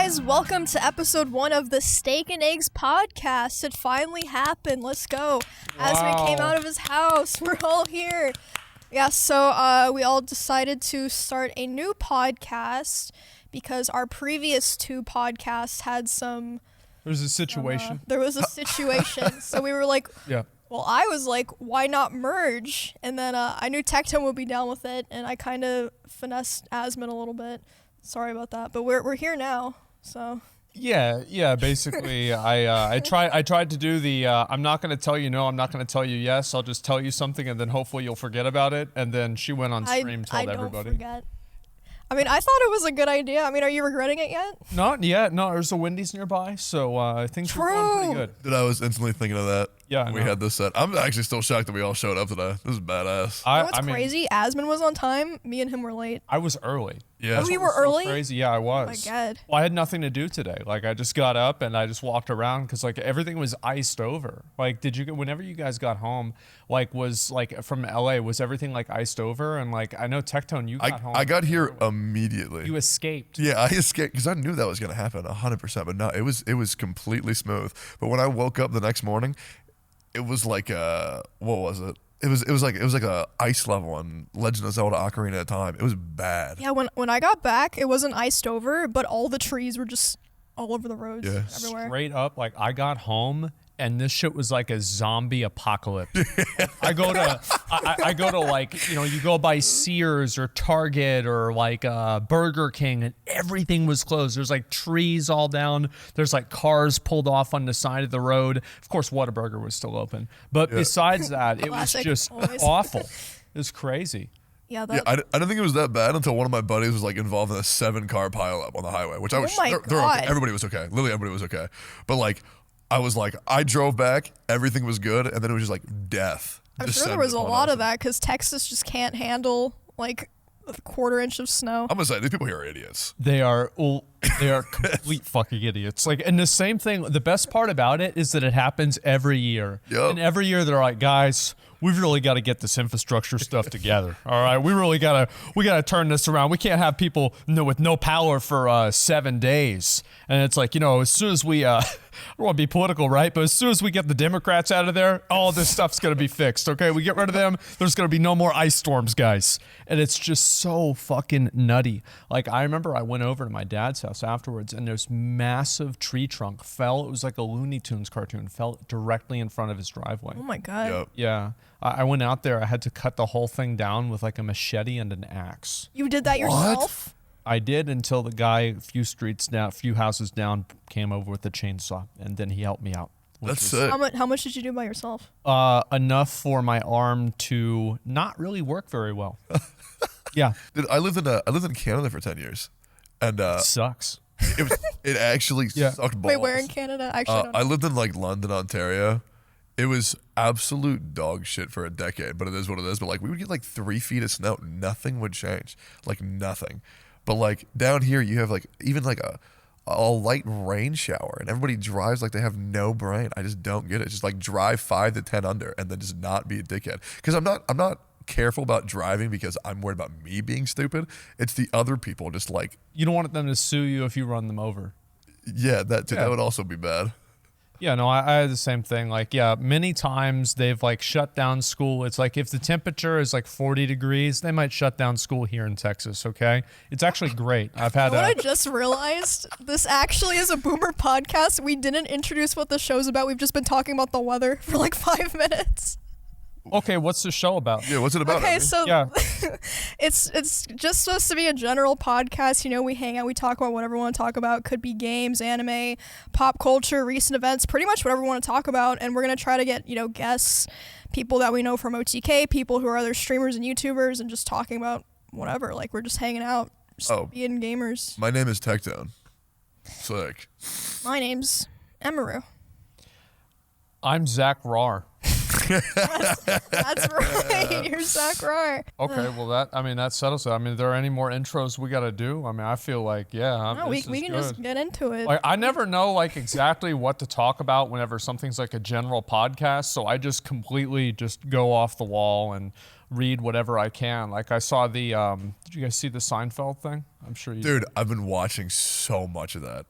guys, welcome to episode 1 of the Steak and Eggs podcast. It finally happened. Let's go. Wow. Asmon came out of his house. We're all here. Yeah, so we all decided to start a new podcast because our previous 2 podcasts had some... There was a situation. So we were like... Yeah. Well, I was like, why not merge? And then I knew Tectone would be down with it, and I kind of finessed Asmon a little bit. Sorry about that, but we're here now, so. Yeah. Basically, I tried to do the I'm not going to tell you no, I'm not going to tell you yes. I'll just tell you something, and then hopefully you'll forget about it. And then she went on stream, told everybody. I don't forget. I mean, I thought it was a good idea. I mean, are you regretting it yet? Not yet. No, there's a Wendy's nearby, so things are going pretty good. Dude, I was instantly thinking of that. Yeah, we had this set. I'm actually still shocked that we all showed up today. This is badass. You know what's crazy? Asmon was on time. Me and him were late. I was early. Yeah. Oh, you were early? So crazy. Yeah, I was. Oh my God. Well, I had nothing to do today. Like, I just got up and I just walked around because like everything was iced over. Like, whenever you guys got home, like was like from LA, was everything like iced over? And like, I know Tectone, you got home. I got here immediately. You escaped. Yeah, I escaped because I knew that was going to happen 100%. But no, it was completely smooth. But when I woke up the next morning, it was like what was it? It was like a ice level on Legend of Zelda Ocarina of Time. It was bad. Yeah, when I got back, it wasn't iced over, but all the trees were just all over the roads, everywhere. Straight up, like I got home and this shit was like a zombie apocalypse. I go to like, you know, you go by Sears or Target or like Burger King and everything was closed. There's like trees all down. There's like cars pulled off on the side of the road. Of course, Whataburger was still open. But besides that, it was just awful. It was crazy. Yeah, I didn't think it was that bad until one of my buddies was like involved in a 7-car pileup on the highway, which I was. God. Okay. Everybody was okay. Literally everybody was okay. But like, I was like, I drove back, everything was good, and then it was just like death. I'm sure there was a lot of that because Texas just can't handle like a quarter-inch of snow. I'm gonna say these people here are idiots. They are complete fucking idiots. Like, and the same thing. The best part about it is that it happens every year. Yep. And every year they're like, guys, we've really got to get this infrastructure stuff together. All right, we gotta turn this around. We can't have people with no power for 7 days. And it's like, you know, as soon as we I don't want to be political, right? But as soon as we get the Democrats out of there, all this stuff's going to be fixed, okay? We get rid of them, there's going to be no more ice storms, guys. And it's just so fucking nutty. Like, I remember I went over to my dad's house afterwards, and this massive tree trunk fell. It was like a Looney Tunes cartoon, fell directly in front of his driveway. Oh, my God. Yep. Yeah. I went out there. I had to cut the whole thing down with like a machete and an axe. You did that yourself? I did until the guy a few houses down came over with a chainsaw, and then he helped me out. That's sick. How much did you do by yourself? Enough for my arm to not really work very well. Yeah. Dude, I lived in Canada for 10 years, and sucks. It actually sucked balls. Wait, where in Canada? Actually, I lived in like London, Ontario. It was absolute dog shit for a decade, but it is what it is. But like, we would get like 3 feet of snow, nothing would change, like nothing. But like down here, you have like even like a light rain shower, and everybody drives like they have no brain. I just don't get it. Just like drive 5 to 10 under, and then just not be a dickhead. Because I'm not careful about driving because I'm worried about me being stupid. It's the other people just like. You don't want them to sue you if you run them over. Yeah, that would also be bad. Yeah, no, I had the same thing. Like, yeah, many times they've like shut down school. It's like if the temperature is like 40 degrees, they might shut down school here in Texas, okay? It's actually great. I've had I just realized this actually is a boomer podcast. We didn't introduce what the show's about. We've just been talking about the weather for like 5 minutes. Okay, what's the show about? Yeah, what's it about? Okay, so yeah. it's just supposed to be a general podcast. You know, we hang out, we talk about whatever we want to talk about. Could be games, anime, pop culture, recent events, pretty much whatever we want to talk about. And we're going to try to get, guests, people that we know from OTK, people who are other streamers and YouTubers, and just talking about whatever. Like, we're just hanging out, just being gamers. My name is Tectone. Sick. My name's Emirus. I'm Zach Rar. That's right. You're Zach Rar. Okay, well that settles it. I mean, are there any more intros we got to do? I mean, I feel like we can just get into it. Like, I never know like exactly what to talk about whenever something's like a general podcast, so I just completely just go off the wall and read whatever I can. Like I saw the did you guys see the Seinfeld thing? I'm sure you Dude, I've been watching so much of that.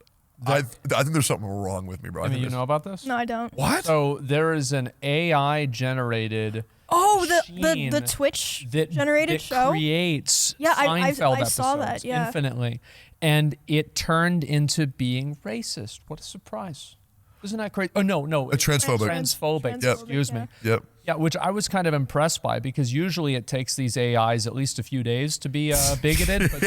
I think there's something wrong with me, bro. I mean, you know about this? No, I don't. What? So there is an AI generated Oh, machine the Twitch that generated show. Creates Yeah, I Seinfeld saw that. episodes Yeah. infinitely, and it turned into being racist. What a surprise! Isn't that crazy? Oh no, transphobic. Transphobic. Yep. Excuse me. Yep. Yeah, which I was kind of impressed by because usually it takes these AIs at least a few days to be bigoted. But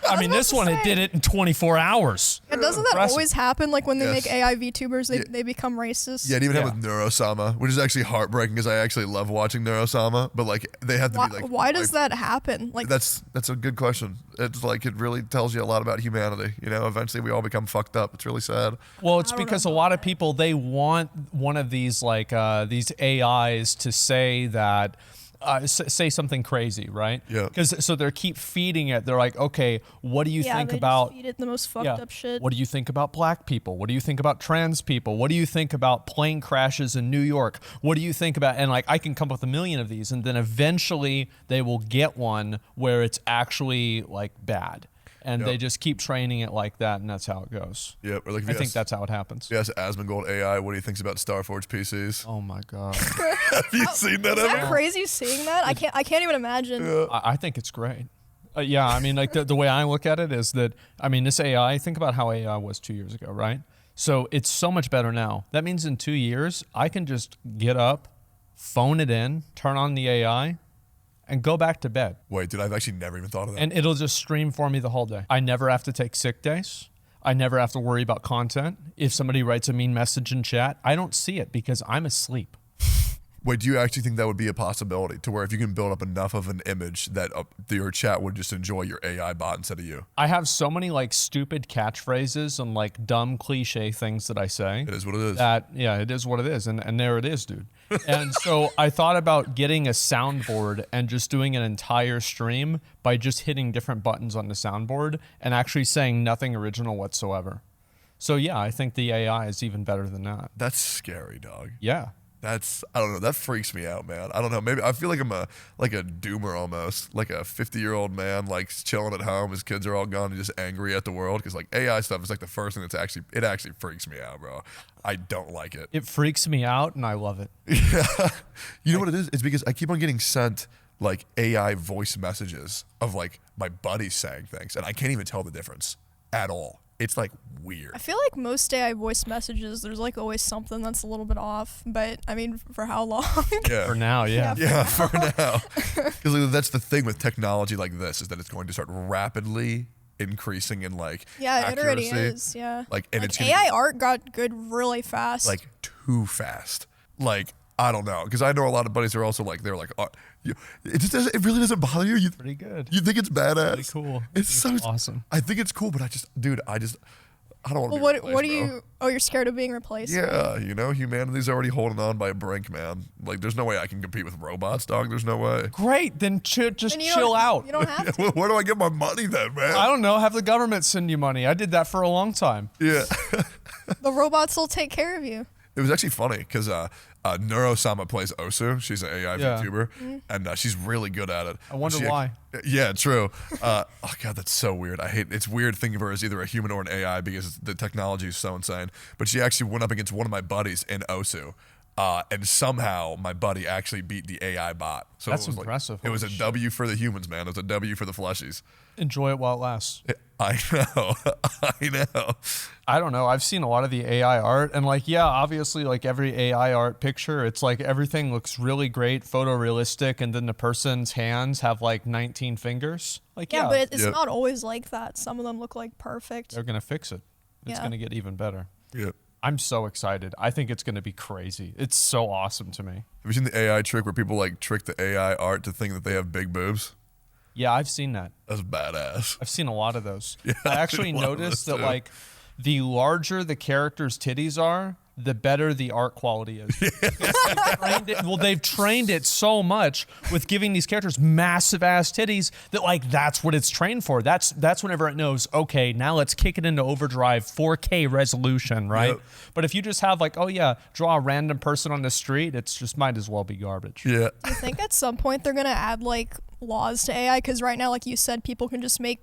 I mean, this one, it did it in 24 hours. Yeah, doesn't that Impressive. always happen? Like when they Yes. make AI VTubers, they become racist. Yeah, it even Yeah. happened with Neurosama, which is actually heartbreaking because I actually love watching Neurosama, but like they have to Why, be like. why does that happen? Like, That's a good question. It's like it really tells you a lot about humanity. You know, eventually we all become fucked up. It's really sad. Well, it's I don't because know a lot of people, they want one of these like these AIs to say that say something crazy, right? Yeah. Because so they keep feeding it. They're like, okay, what do you yeah, think they about? just feed it the most fucked up shit. What do you think about black people? What do you think about trans people? What do you think about plane crashes in New York? What do you think about? And like, I can come up with a million of these, and then eventually they will get one where it's actually like bad, and they just keep training it like that, and that's how it goes. Yeah, or like if I you think ask- that's how it happens. Yes, Asmongold AI. What do you think about Starforge PCs? Oh my god. Have you seen that Is ever? that crazy seeing that? I can't even imagine. I think it's great. Yeah, I mean, like the way I look at it is that, I mean, this AI, think about how AI was 2 years ago, right? So it's so much better now. That means in 2 years, I can just get up, phone it in, turn on the AI, and go back to bed. Wait, dude, I've actually never even thought of that. And it'll just stream for me the whole day. I never have to take sick days. I never have to worry about content. If somebody writes a mean message in chat, I don't see it because I'm asleep. Wait, do you actually think that would be a possibility to where if you can build up enough of an image that your chat would just enjoy your AI bot instead of you? I have so many like stupid catchphrases and like dumb cliche things that I say. It is what it is. Yeah, it is what it is, and there it is, dude. And so I thought about getting a soundboard and just doing an entire stream by just hitting different buttons on the soundboard and actually saying nothing original whatsoever. So yeah, I think the AI is even better than that. That's scary, dog. Yeah. I don't know. That freaks me out, man. I don't know. Maybe I feel like I'm a doomer almost, like a 50-year-old man, like chilling at home. His kids are all gone and just angry at the world because like AI stuff is like the first thing it actually freaks me out, bro. I don't like it. It freaks me out, and I love it. Yeah. You know what it is? It's because I keep on getting sent like AI voice messages of like my buddies saying things, and I can't even tell the difference at all. It's like weird. I feel like most AI voice messages, there's like always something that's a little bit off. But I mean, for how long? Yeah. For now, yeah. Yeah, for now. Because that's the thing with technology like this is that it's going to start rapidly increasing in like Yeah, it already accuracy. is. Yeah. Like, and Like, it's gonna AI be, art got good really fast. like too fast. Like I don't know, because I know a lot of buddies are also like they're like, oh, it really doesn't bother you. Pretty good. You think it's badass? Pretty cool. It's so awesome. I think it's cool, but I don't want to. well, what do you? Oh, you're scared of being replaced. Yeah, you know, humanity's already holding on by a brink, man. Like, there's no way I can compete with robots, dog. There's no way. Great, then just Then you chill don't- out. You don't have to. Where do I get my money then, man? I don't know. Have the government send you money. I did that for a long time. Yeah. The robots will take care of you. It was actually funny because Neurosama plays Osu. She's an AI Yeah. VTuber, and she's really good at it. I wonder She- why. Yeah, true. Oh god, that's so weird. It's weird thinking of her as either a human or an AI because the technology is so insane. But she actually went up against one of my buddies in Osu. And somehow my buddy actually beat the AI bot. So That's it was impressive. It was a Holy shit. W for the humans, man. It was a W for the fleshies. Enjoy it while it lasts. I know. I know. I don't know. I've seen a lot of the AI art, and like, yeah, obviously, like every AI art picture, it's like everything looks really great, photorealistic, and then the person's hands have like 19 fingers. Like, Yeah, yeah, but it's Yep. not always like that. Some of them look like perfect. they're gonna fix it. It's Yeah. gonna get even better. Yeah. I'm so excited. I think it's gonna be crazy. It's so awesome to me. Have you seen the AI trick where people like trick the AI art to think that they have big boobs? Yeah, I've seen that. That's badass. I've seen a lot of those. Yeah, I I've actually seen a lot of noticed those that too. like the larger the character's titties are, the better the art quality is. They've trained it so much with giving these characters massive ass titties that like that's what it's trained for. That's whenever it knows, okay, now let's kick it into overdrive 4K resolution, right? Yep. But if you just have like, oh yeah, draw a random person on the street, it's just might as well be garbage. Yeah. I think at some point they're gonna add like laws to AI because right now, like you said, people can just make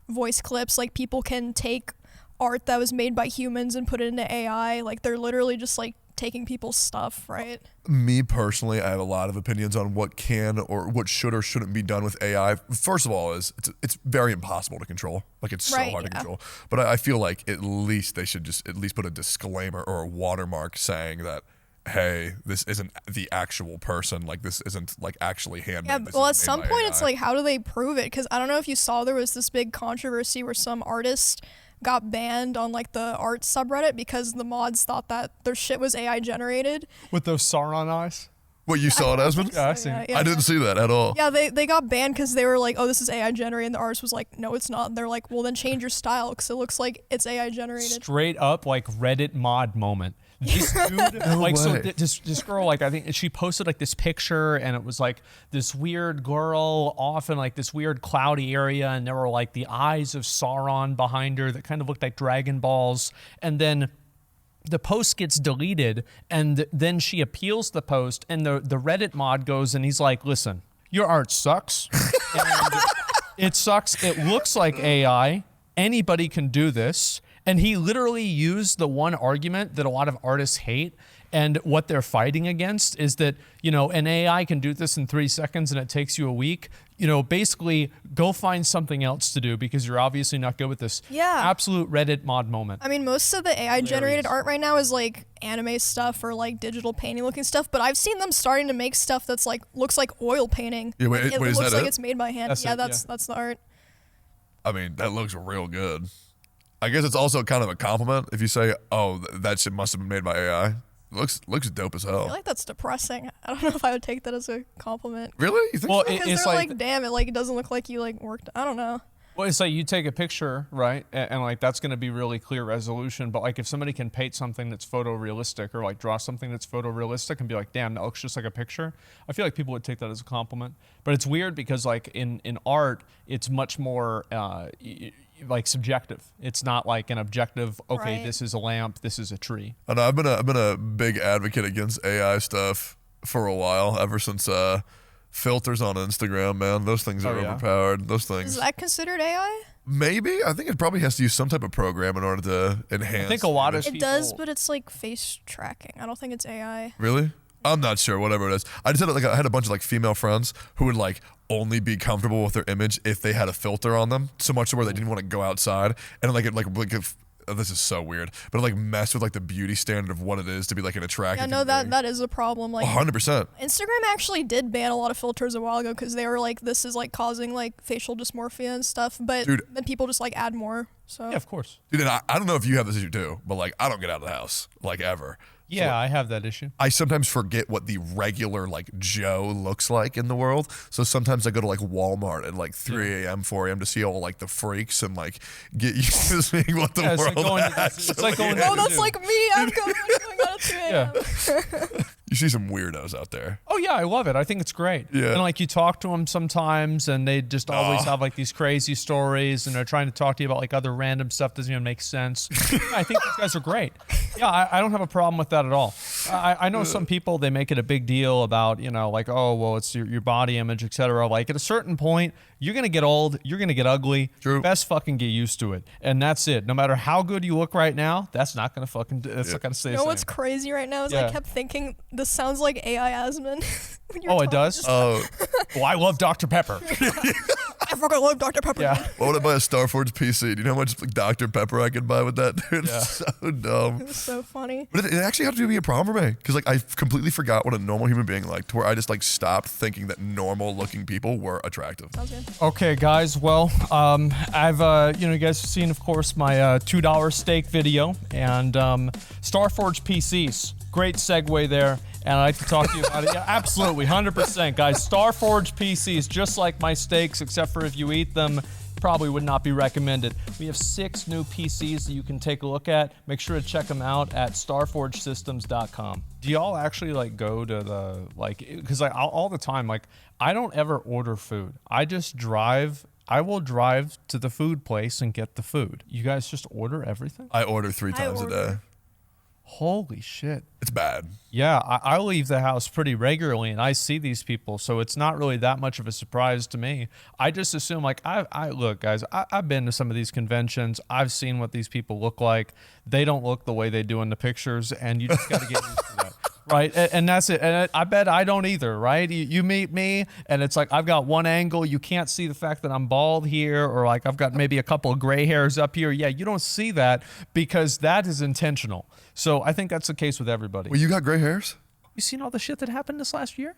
voice clips. Like people can take art that was made by humans and put it into AI. Like they're literally just like taking people's stuff, right? Me personally, I have a lot of opinions on what can or what should or shouldn't be done with AI. First of all, it's very impossible to control. Like it's so hard to control. But I feel like at least they should just at least put a disclaimer or a watermark saying that, hey, this isn't the actual person. Like this isn't like actually handmade. Yeah, well, at some point, it's like, how do they prove it? Because I don't know if you saw there was this big controversy where some artist got banned on like the art subreddit because the mods thought that their shit was AI generated. With those Sauron eyes? What, you saw it, Asmon? Yeah, I seen it. I didn't see that at all. Yeah, they got banned because they were like, oh, this is AI generated. And the artist was like, no, it's not. And they're like, well, then change your style because it looks like it's AI generated. Straight up like Reddit mod moment. This dude, like, so this girl, like, I think she posted like this picture and it was like this weird girl off in like this weird cloudy area, and there were like the eyes of Sauron behind her that kind of looked like Dragon Balls. And then the post gets deleted, and then she appeals the post, and the Reddit mod goes and he's like, listen, your art sucks. And it sucks. It looks like AI. Anybody can do this. And he literally used the one argument that a lot of artists hate, and what they're fighting against is that, you know, an AI can do this in 3 seconds and it takes you a week. You know, basically go find something else to do because you're obviously not good with this. Yeah. Absolute Reddit mod moment. I mean, most of the AI generated art right now is like anime stuff or like digital painting looking stuff, but I've seen them starting to make stuff that's like, looks like oil painting. Yeah, wait, it wait, looks is that like it? it's made by hand. That's the art. I mean, that looks real good. I guess it's also kind of a compliment if you say, "Oh, that shit must have been made by AI." Looks dope as I hell. feel like that's depressing. I don't know if I would take that as a compliment. Really? You think Well, so? Because it's they're like, like, damn, it doesn't look like you like worked. I don't know. well, it's like you take a picture, right? And like that's going to be really clear resolution. But like if somebody can paint something that's photorealistic or like draw something that's photorealistic and be like, damn, that looks just like a picture, I feel like people would take that as a compliment. But it's weird because like in art, it's much more like subjective. It's not like an objective, okay, Right. this is a lamp, this is a tree. I know I've been a big advocate against AI stuff for a while, ever since filters on Instagram, man. Those things are overpowered. Those things. Is that considered AI? Maybe. I think it probably has to use some type of program in order to enhance. I think a lot of It people, does, but it's like face tracking. I don't think it's AI. Really? I'm not sure. Whatever it is. I just had like I had a bunch of like female friends who would like only be comfortable with their image if they had a filter on them, so much so where they didn't want to go outside, and like if, oh, this is so weird, but it like mess with like the beauty standard of what it is to be like an attractive. Yeah, no, that is a problem. Like 100%. Instagram actually did ban a lot of filters a while ago because they were like, this is like causing like facial dysmorphia and stuff. But Dude. then people just like add more. So yeah, of course. Dude, and I don't know if you have this issue too, but like I don't get out of the house like ever. Yeah, So, I have that issue. I sometimes forget what the regular like Joe looks like in the world. So sometimes I go to like Walmart at like 3 a.m., 4 a.m. to see all like the freaks and like get used to seeing what the Yeah, it's like world going, actually it's like going is. oh, to that's do. like me. I'm going out at 2 a.m. Yeah. You see some weirdos out there. Oh yeah, I love it. I think it's great. Yeah. And like you talk to them sometimes, and they just always have like these crazy stories, and they're trying to talk to you about like other random stuff that doesn't even make sense. Yeah, I think these guys are great. Yeah, I don't have a problem with that at all. I know some people, they make it a big deal about, you know, like, oh well, it's your body image, etc. Like at a certain point, you're gonna get old, you're gonna get ugly. True. Best fucking get used to it, and that's it. No matter how good you look right now, that's not gonna fucking. That's not gonna stay. You the know what's same. crazy right now is I Yeah. kept thinking this sounds like AI Asmon. when you were Oh, it talking. does. Oh, Well, I love Dr. Pepper. I fucking love Dr. Pepper. Yeah. why would I buy a Starforge PC? Do you know how much like, Dr. Pepper I could buy with that, dude? Yeah. It's so dumb. It was so funny. But it actually had to be a problem for me because like I completely forgot what a normal human being liked, to where I just like stopped thinking that normal looking people were attractive. Sounds good. Okay, guys. Well, I've you guys have seen, of course, my $2 steak video and Starforge PCs. Great segue there, and I'd like to talk to you about it. Yeah, absolutely, 100%, guys. Starforge PCs, just like my steaks, except for if you eat them, probably would not be recommended. We have 6 new PCs that you can take a look at. Make sure to check them out at starforgesystems.com. Do y'all actually like go to the like? Because like all the time, like I don't ever order food. I just drive. I will drive to the food place and get the food. You guys just order everything? I order 3 I times a order. day. Holy shit. It's bad. Yeah, I leave the house pretty regularly and I see these people, so it's not really that much of a surprise to me. I just assume, like, I look, guys, I've been to some of these conventions. I've seen what these people look like. They don't look the way they do in the pictures, and you just got to get used to that. Right, and that's it. And I bet I don't either, right? You meet me, and it's like I've got one angle. You can't see the fact that I'm bald here, or like I've got maybe a couple of gray hairs up here. Yeah, you don't see that because that is intentional. So I think that's the case with everybody. Well, you got gray hairs? You seen all the shit that happened this last year?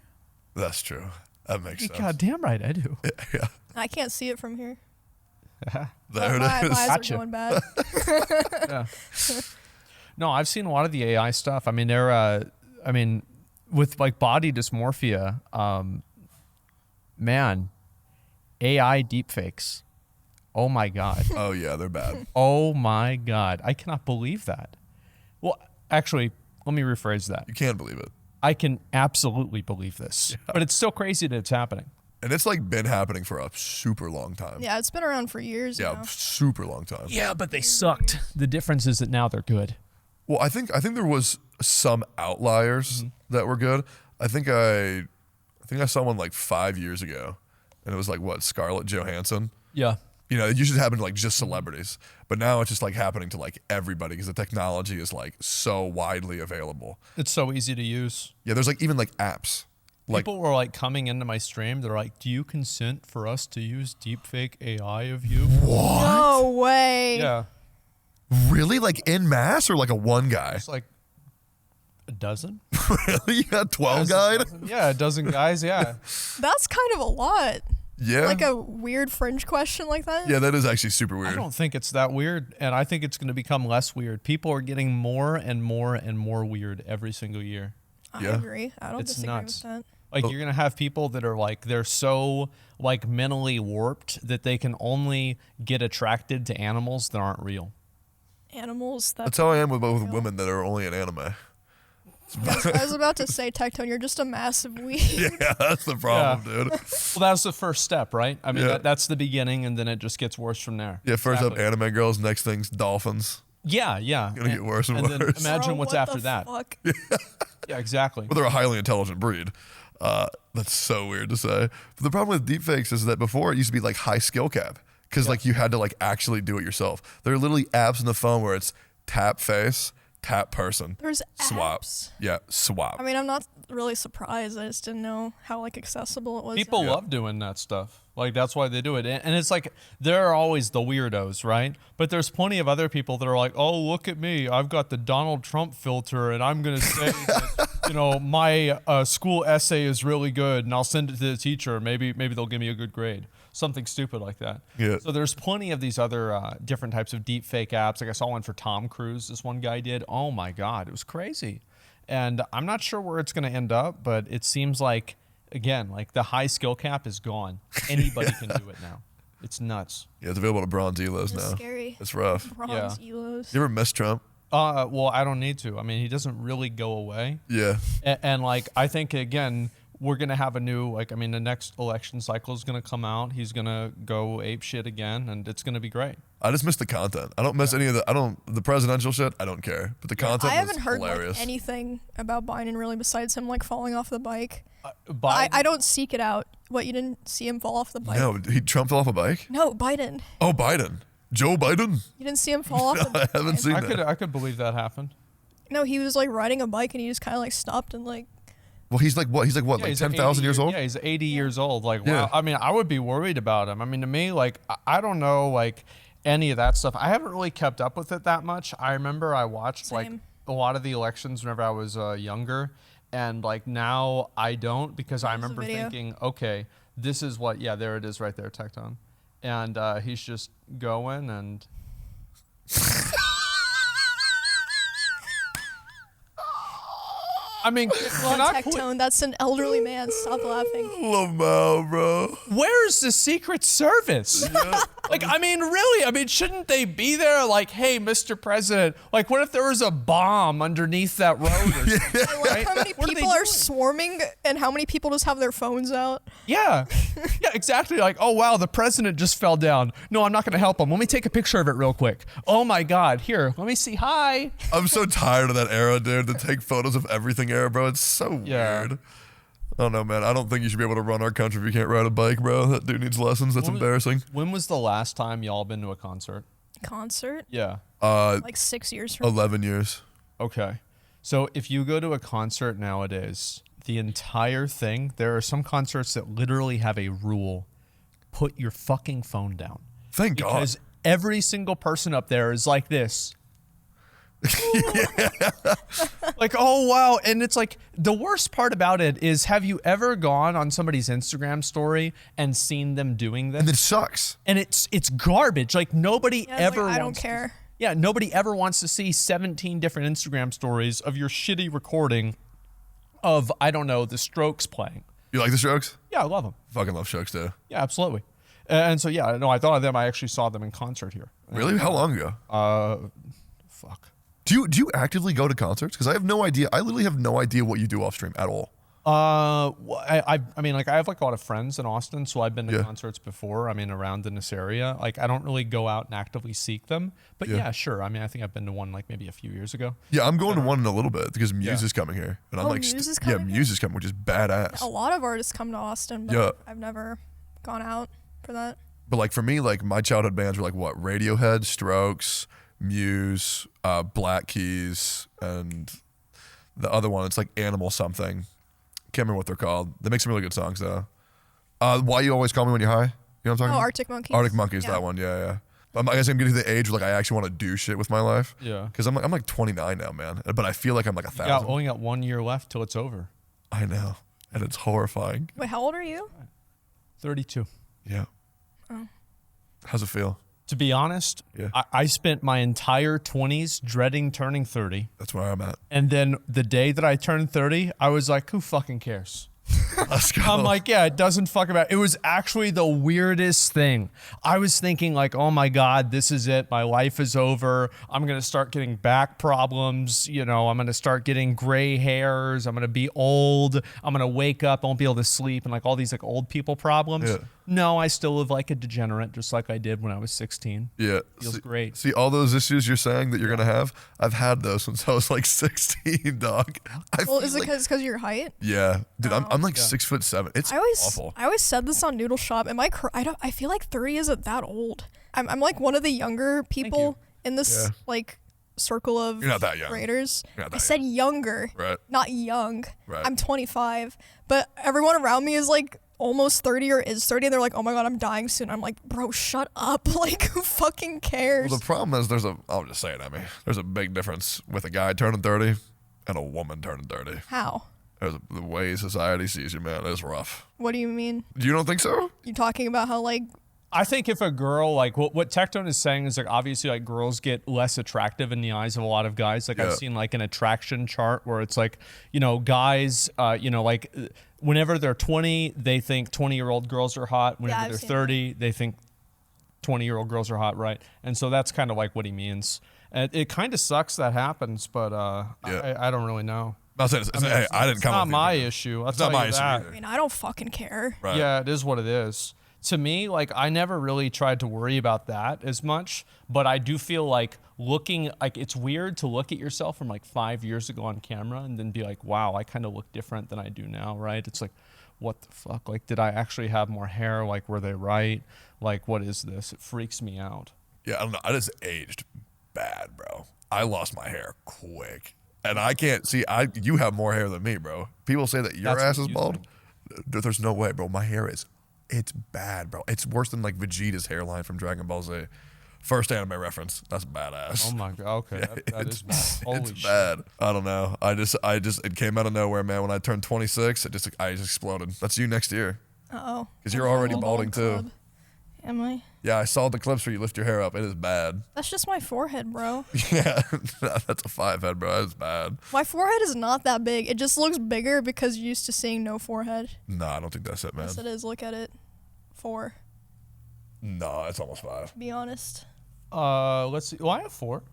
That's true. That makes sense. God damn right I do. Yeah. I can't see it from here. There it My is. eyes Gotcha. are going bad. Yeah. No, I've seen a lot of the AI stuff. I mean, with like body dysmorphia, man, AI deepfakes. Oh my God. Oh, yeah, they're bad. Oh my God. I cannot believe that. Well, actually, let me rephrase that. You can't believe it. I can absolutely believe this, but it's still crazy that it's happening. And it's like been happening for a super long time. Yeah, it's been around for years Yeah, now. super long time. Yeah, but they sucked. The difference is that now they're good. Well, I think there was some outliers that were good. I think I saw one like 5 years ago, and it was like what, Scarlett Johansson. Yeah. You know, it used to happen to like just celebrities, but now it's just like happening to like everybody because the technology is like so widely available. It's so easy to use. Yeah, there's like even like apps. Like, People were like coming into my stream. They're like, "Do you consent for us to use deepfake AI of you?" what? No way. Yeah, Really? Like en masse or like a one guy? it's like a dozen. Really? You got 12 Dozen- guys? dozen- Yeah, a dozen guys. Yeah. That's kind of a lot. Yeah. Like a weird fringe question like that. Yeah, that is actually super I weird. don't think it's that weird, and I think it's going to become less weird. People are getting more and more and more weird every single year. I Yeah. agree. I don't It's disagree nuts. with that. Like Oh. you're gonna have people that are like they're so like mentally warped that they can only get attracted to animals that aren't real. Animals. That's how I am with women that are only in anime. I was about to say, Tectone, you're just a massive weed. Yeah, that's the problem, dude. Well, that's the first step, right? I mean, Yeah. that's the beginning, and then it just gets worse from there. Yeah, first Exactly. up anime girls, next thing's dolphins. Yeah. Gonna get worse and then worse. imagine Bro, what's what after the that. fuck? Yeah, exactly. Well, they're a highly intelligent breed. That's so weird to say. But the problem with deepfakes is that before it used to be like high skill cap because like you had to like actually do it yourself. There are literally apps on the phone where it's tap face, tap person, There's swap. apps. Yeah, swap. I mean, I'm not really surprised. I just didn't know how like accessible it was. People Yeah. love doing that stuff. Like that's why they do it. And it's like there are always the weirdos, right? But there's plenty of other people that are like, "Oh, look at me. I've got the Donald Trump filter and I'm going to say that, you know, my school essay is really good and I'll send it to the teacher. Maybe they'll give me a good grade." Something stupid like that. Yeah. So there's plenty of these other different types of deep fake apps. Like I saw one for Tom Cruise. This one guy did. Oh my God, it was crazy. And I'm not sure where it's going to end up, but it seems like, again, like the high skill cap is gone. Anybody can do it now. It's nuts. Yeah, it's available to bronze elos It's now. scary. It's rough. Bronze elos. You ever miss Trump? Well, I don't need to. I mean, he doesn't really go away. Yeah. And like, I think, again, we're going to have a new, like, I mean, the next election cycle is going to come out. He's going to go ape shit again, and it's going to be great. I just miss the content. I don't miss any of the presidential shit. I don't care. But the content I haven't was heard hilarious. like anything about Biden really besides him like falling off the bike. Biden, I don't seek it out. What, you didn't see him fall off the bike? No, Trump fell off a bike? No, Biden. Oh, Biden. Joe Biden? You didn't see him fall off the I bike. haven't seen that. I could believe that happened. No, he was like riding a bike and he just kind of like stopped and like. Well, he's like what? He's like what? Yeah, like he's 10,000 years old? Yeah, he's 80 years old. Like, Yeah. wow. I mean, I would be worried about him. I mean, to me, like, I don't know, like, any of that stuff. I haven't really kept up with it that much. I remember I watched, like, Same. a lot of the elections whenever I was younger. And, like, now I don't because I There's a remember video. thinking, okay, this is what, yeah, there it is right there, Tectone. And he's just going and... I mean, Well, can I Tectone, that's an elderly man. Stop laughing. Love Mao, bro. where's the Secret Service? Like, I mean, really? I mean, shouldn't they be there? Like, hey, Mr. President, like, what if there was a bomb underneath that road or something? I love how many people are swarming and how many people just have their phones out. Yeah. Yeah, exactly. Like, oh, wow, the president just fell down. No, I'm not going to help him. Let me take a picture of it real quick. Oh, my God. Here, let me see. Hi. I'm so tired of that era, dude. To take photos of everything era, bro. It's so weird. I don't know, man. I don't think you should be able to run our country if you can't ride a bike, bro. That dude needs lessons. That's embarrassing. When was the last time y'all been to a concert? Concert? Yeah. Like 6 years from 11 years. Okay. So if you go to a concert nowadays, the entire thing, there are some concerts that literally have a rule. Put your fucking phone down. Thank God. Because every single person up there is like this. Like, oh wow. And it's like, the worst part about it is, have you ever gone on somebody's Instagram story and seen them doing this? And it sucks. And it's garbage. Like, nobody ever like, I don't wants care. Yeah, nobody ever wants to see 17 different Instagram stories of your shitty recording of, I don't know, the Strokes playing. You like the Strokes? Yeah, I love them. Fucking love Strokes too. Yeah, absolutely. And so yeah, no, I thought of them. I actually saw them in concert here. Really? How long ago? Fuck. Do you actively go to concerts? Because I have no idea. I literally have no idea what you do off stream at all. I mean, like, I have like a lot of friends in Austin, so I've been to concerts before. I mean, around in this area. Like, I don't really go out and actively seek them, but yeah, sure. I mean, I think I've been to one like maybe a few years ago. Yeah, I'm going to one in a little bit because Muse is coming here, and I'm like, Muse is coming Muse is coming, which is badass. A lot of artists come to Austin, but I've never gone out for that. But like for me, like my childhood bands were like what? Radiohead, Strokes, Muse, Black Keys, and the other one. It's like Animal something. Can't remember what they're called. They make some really good songs though. Why You Always Call Me When You're High? You know what I'm talking about? Arctic Monkeys. Arctic Monkeys, that one. Yeah. I guess I'm getting to the age where like I actually want to do shit with my life. Yeah. Because I'm like 29 now, man. But I feel like I'm like 1,000. Yeah, only got 1 year left till it's over. I know, and it's horrifying. Wait, how old are you? 32. Yeah. Oh. How's it feel? To be honest, I spent my entire 20s dreading turning 30. That's where I'm at. And then the day that I turned 30, I was like, who fucking cares? Let's go. I'm like, yeah, it doesn't fucking matter. It was actually the weirdest thing. I was thinking like, oh my God, this is it. My life is over. I'm going to start getting back problems. You know, I'm going to start getting gray hairs. I'm going to be old. I'm going to wake up. I won't be able to sleep, and like all these like old people problems. Yeah. No, I still live like a degenerate, just like I did when I was 16. Yeah. Feels great. See, all those issues you're saying that you're going to have, I've had those since I was like 16, dog. Well, is it because of your height? Yeah. Dude, I'm like 6'7". It's awful. I always said this on Noodle Shop. I feel like 30 isn't that old. I'm like one of the younger people in this like circle of You're not that young. Raiders. You're not that I said younger, not young. Right. I'm 25, but everyone around me is like almost 30 or is 30, and they're like, oh my God, I'm dying soon. I'm like, bro, shut up. Like, who fucking cares? Well, the problem is I'll just say it, there's a big difference with a guy turning 30 and a woman turning 30. How? The way society sees you, man, is rough. What do you mean? You don't think so? You talking about how like... I think if a girl, like what Tectone is saying is like, obviously like girls get less attractive in the eyes of a lot of guys. Like I've seen like an attraction chart where it's like, you know, guys, you know, like whenever they're 20, they think 20-year-old girls are hot. Whenever they're 30, they think 20-year-old girls are hot, right? And so that's kind of like what he means. And it kind of sucks that happens, but I don't really know. I didn't come it's up with not my issue. It's not my issue either. I mean, I don't fucking care. Right. Yeah, it is what it is. To me, like, I never really tried to worry about that as much, but I do feel like looking, like, it's weird to look at yourself from like 5 years ago on camera and then be like, wow, I kind of look different than I do now, right? It's like, what the fuck? Like, did I actually have more hair? Like, were they right? Like, what is this? It freaks me out. Yeah, I don't know. I just aged bad, bro. I lost my hair quick. And I can't see, you have more hair than me, bro. People say that your ass is bald. There's no way, bro. My hair it's bad, bro. It's worse than like Vegeta's hairline from Dragon Ball Z. First anime reference. That's badass. Oh my God. Okay. That is bad. Holy shit. It's bad. I don't know. It came out of nowhere, man. When I turned 26, I just exploded. That's you next year. Uh-oh. Because you're already balding too. Am I? Yeah, I saw the clips where you lift your hair up. It is bad. That's just my forehead, bro. Yeah, that's a 5 head, bro. That's bad. My forehead is not that big. It just looks bigger because you're used to seeing no forehead. No, I don't think that's it, man. Yes, it is. Look at it. 4. No, it's almost 5. Be honest. Let's see. Well, I have 4.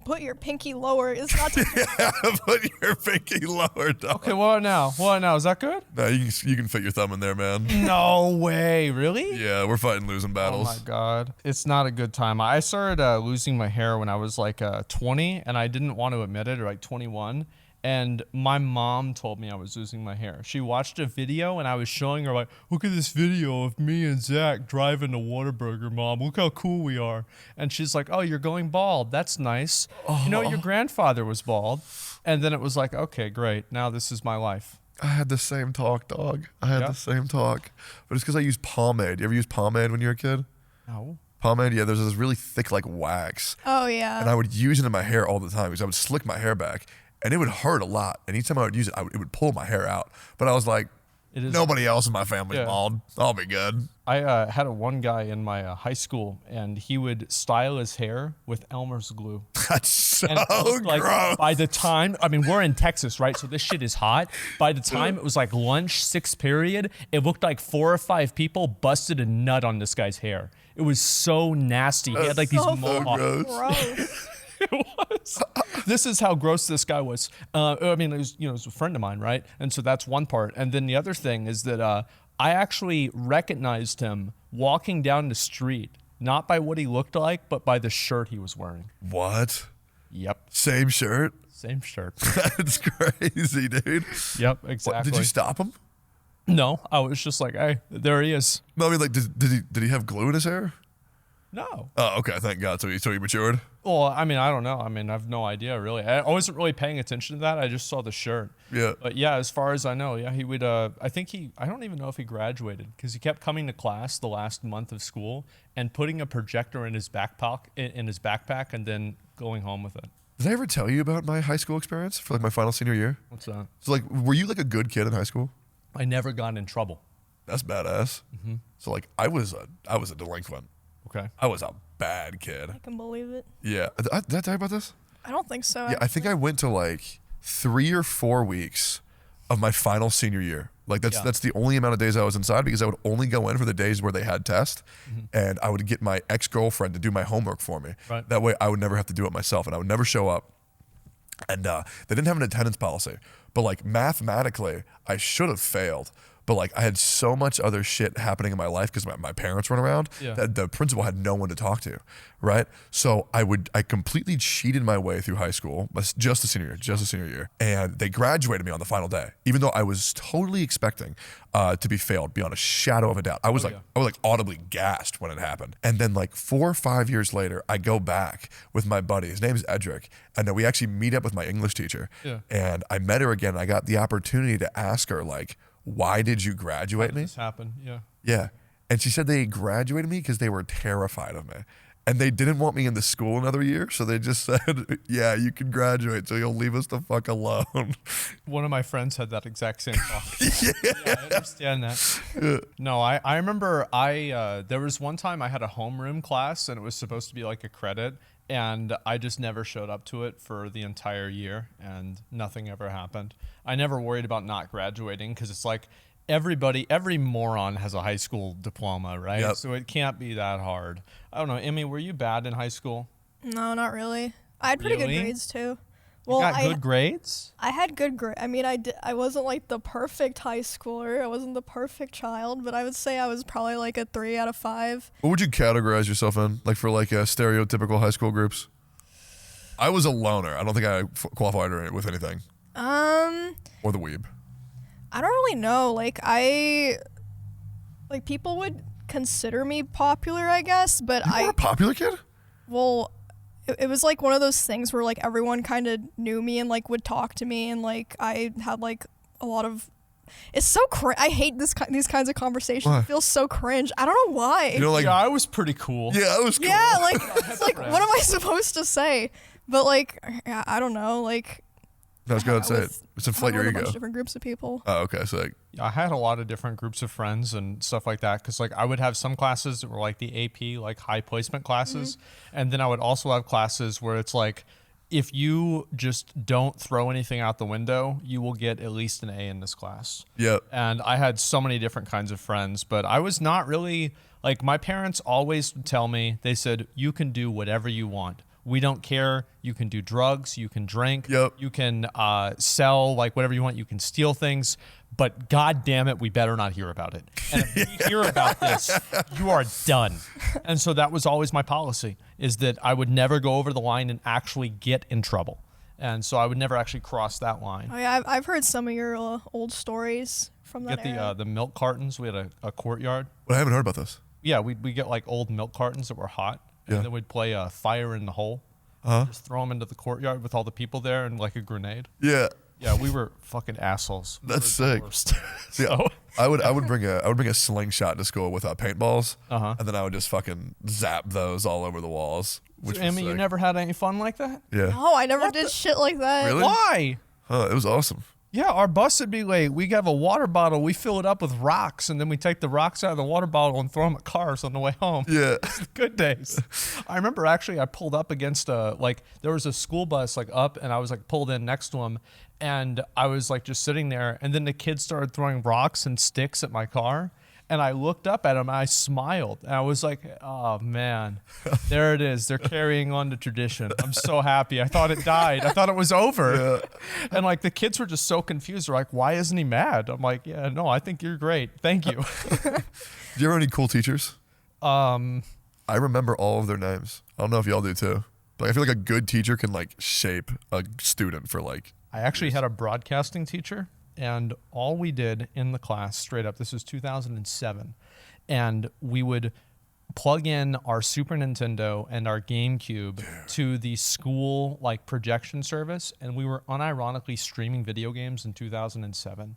Put your pinky lower. It's not. Yeah, put your pinky lower, dog. Okay, what now? What now? Is that good? No, you can fit your thumb in there, man. No way. Really? Yeah, we're fighting losing Oh battles. my god. It's not a good time. I started losing my hair when I was like 20 and I didn't want to admit it, or like 21. And my mom told me I was losing my hair. She watched a video and I was showing her like, look at this video of me and Zach driving to Whataburger, Mom. Look how cool we are. And she's like, oh, you're going bald. That's nice. You know, your grandfather was bald. And then it was like, okay, great. Now this is my life. I had the same talk, dog. I had Yeah. the same talk. But it's because I used pomade. You ever use pomade when you were a kid? No. Pomade, yeah, there's this really thick like wax. Oh yeah. And I would use it in my hair all the time because I would slick my hair back. And it would hurt a lot. And each time I would use it, it would pull my hair out. But I was like, It is. nobody else in my family's Yeah. bald. I'll be good. I had one guy in my high school, and he would style his hair with Elmer's glue. That's so And it was like, gross. by the time, I mean, we're in Texas, right? So this shit is hot. By the time it was like lunch, 6th period, it looked like 4 or 5 people busted a nut on this guy's hair. It was so nasty. He had like these So mohawks. gross. It was. This is how gross this guy was. I mean, it was, it was a friend of mine, right? And so that's one part. And then the other thing is that I actually recognized him walking down the street, not by what he looked like, but by the shirt he was wearing. What? Yep. Same shirt? Same shirt. That's crazy, dude. Yep, What, exactly. did you stop him? No, I was just like, hey, there he is. No, I mean, like, did he have glue in his hair? No. Oh, okay. Thank God. So he matured. Well, I mean, I don't know. I mean, I have no idea really. I wasn't really paying attention to that. I just saw the shirt. Yeah. But yeah, as far as I know, yeah, he would. I don't even know if he graduated because he kept coming to class the last month of school and putting a projector in his backpack and then going home with it. Did I ever tell you about my high school experience for like my final senior year? What's that? So like, were you like a good kid in high school? I never got in trouble. That's badass. Mm-hmm. So like, I was a delinquent. Okay. I was a bad kid. I can believe it. Yeah. Did I tell you about this? I don't think so. Yeah, I think I went to like 3 or 4 weeks of my final senior year. Like that's the only amount of days I was inside because I would only go in for the days where they had tests, and I would get my ex-girlfriend to do my homework for me. Right. That way I would never have to do it myself, and I would never show up. And they didn't have an attendance policy, but like mathematically I should have failed. But like I had so much other shit happening in my life because my parents weren't around that the principal had no one to talk to, right? So I completely cheated my way through high school, just a senior year, and they graduated me on the final day, even though I was totally expecting to be failed beyond a shadow of a doubt. I was audibly gassed when it happened, and then like 4 or 5 years later, I go back with my buddy. His name's Edric, and then we actually meet up with my English teacher, and I met her again. And I got the opportunity to ask her like, why did you graduate me? This happened. Yeah. Yeah. And she said they graduated me because they were terrified of me. And they didn't want me in the school another year. So they just said, yeah, you can graduate. So you'll leave us the fuck alone. One of my friends had that exact same thought. Yeah, I understand that. No, I remember there was one time I had a homeroom class and it was supposed to be like a credit. And I just never showed up to it for the entire year and nothing ever happened. I never worried about not graduating because it's like every moron has a high school diploma, right? Yep. So it can't be that hard. I don't know. Emmy, were you bad in high school? No, not really. I had pretty Really? good grades too. You got good grades? I had good grades. I mean, I wasn't like the perfect high schooler. I wasn't the perfect child, but I would say I was probably like a 3 out of 5. What would you categorize yourself in? Like for like stereotypical high school groups? I was a loner. I don't think I qualified with anything. Or the weeb. I don't really know. Like people would consider me popular, I guess, but You were a popular kid? well, it was like one of those things where like everyone kind of knew me and like would talk to me, and like I had like a lot of. It's so I hate these kinds of conversations. Why? It feels so cringe. I don't know why. You know, like, Yeah, I was pretty cool. yeah, I was cool. Yeah, like it's like what am I supposed to say? But like I don't know. Like I was going to say it. with- Let's inflate I your hung with a bunch ego. of different groups of people. Oh, okay. So like, I had a lot of different groups of friends and stuff like that because like I would have some classes that were like the AP like high placement classes, and then I would also have classes where it's like if you just don't throw anything out the window, you will get at least an A in this class. Yep. And I had so many different kinds of friends, but I was not really, like, my parents always would tell me, they said, you can do whatever you want. We don't care. You can do drugs. You can drink. Yep. You can sell, like, whatever you want. You can steal things. But God damn it, we better not hear about it. And if we hear about this, you are done. And so that was always my policy, is that I would never go over the line and actually get in trouble. And so I would never actually cross that line. Oh yeah, I've heard some of your old stories from that Get era. the milk cartons. We had a courtyard. Well, I haven't heard about this. Yeah, we get like old milk cartons that were hot. Yeah. And then we'd play Fire in the Hole. Just throw them into the courtyard with all the people there and like a grenade. Yeah. Yeah, we were fucking assholes. That's We were the sick. worst. Yeah, I would bring a slingshot to school with paintballs, and then I would just fucking zap those all over the walls. Which Amy, you never had any fun like that? Yeah. Oh, I never did shit like that. Really? Why? It was awesome. Yeah, our bus would be like, we have a water bottle, we fill it up with rocks, and then we take the rocks out of the water bottle and throw them at cars on the way home. Yeah. Good days. I remember actually I pulled up against there was a school bus like up, and I was like pulled in next to him, and I was like just sitting there, and then the kids started throwing rocks and sticks at my car. And I looked up at him and I smiled. And I was like, oh, man, there it is. They're carrying on the tradition. I'm so happy. I thought it died. I thought it was over. Yeah. And like the kids were just so confused. They're like, why isn't he mad? I'm like, yeah, no, I think you're great. Thank you. Do you ever have any cool teachers? I remember all of their names. I don't know if y'all do too. But I feel like a good teacher can like shape a student for like. I actually had a broadcasting teacher. And all we did in the class, straight up, this was 2007, and we would plug in our Super Nintendo and our GameCube to the school like projection service, and we were unironically streaming video games in 2007.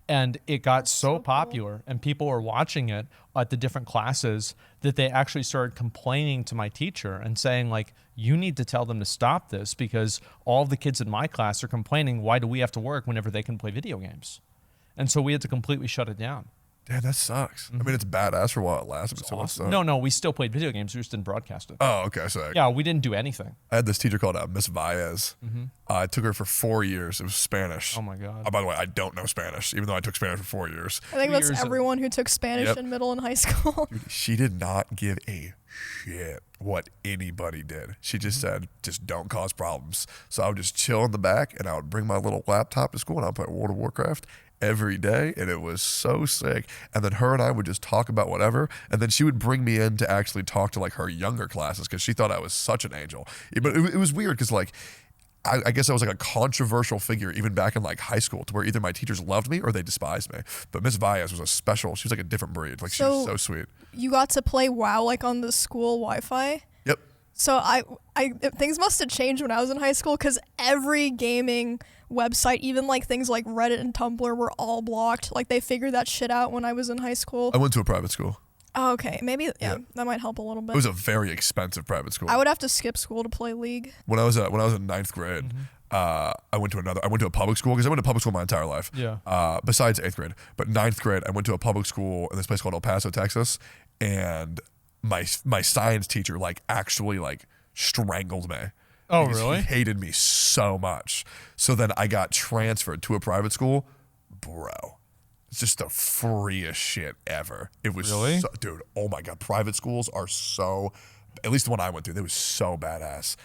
And it got so popular, and people were watching it at the different classes, that they actually started complaining to my teacher and saying, like, you need to tell them to stop this because all of the kids in my class are complaining, why do we have to work whenever they can play video games? And so we had to completely shut it down. Damn, that sucks. I mean, it's badass for while it lasted. It's awesome. No, we still played video games. We just didn't broadcast it. Oh, okay. So yeah, we didn't do anything. I had this teacher called Miss Valles. I took her for 4 years. It was Spanish. Oh my God. By the way, I don't know Spanish, even though I took Spanish for 4 years. I think that's everyone who took Spanish in middle and high school. Dude, she did not give a shit what anybody did. She just said, just don't cause problems. So I would just chill in the back, and I would bring my little laptop to school, and I would play World of Warcraft every day, and it was so sick. And then her and I would just talk about whatever, and then she would bring me in to actually talk to like her younger classes because she thought I was such an angel. But it was weird because like I guess I was like a controversial figure even back in like high school, to where either my teachers loved me or they despised me. But Miss Valles was she was like a different breed. Like she was so sweet. You got to play WoW like on the school Wi-Fi? Yep. So things must have changed when I was in high school, because every gaming website, even like things like Reddit and Tumblr, were all blocked. Like they figured that shit out when I was in high school. I went to a private school. Oh, okay, maybe that might help a little bit. It was a very expensive private school. I would have to skip school to play League. When I was in ninth grade, I went to a public school, because I went to public school my entire life. Yeah. Besides 8th grade, but ninth grade, I went to a public school in this place called El Paso, Texas, and my science teacher like actually like strangled me. Oh, because really? He hated me so much. So then I got transferred to a private school. Bro, it's just the freest shit ever. It was really? Dude, oh my God. Private schools are so, at least the one I went to, they was so badass.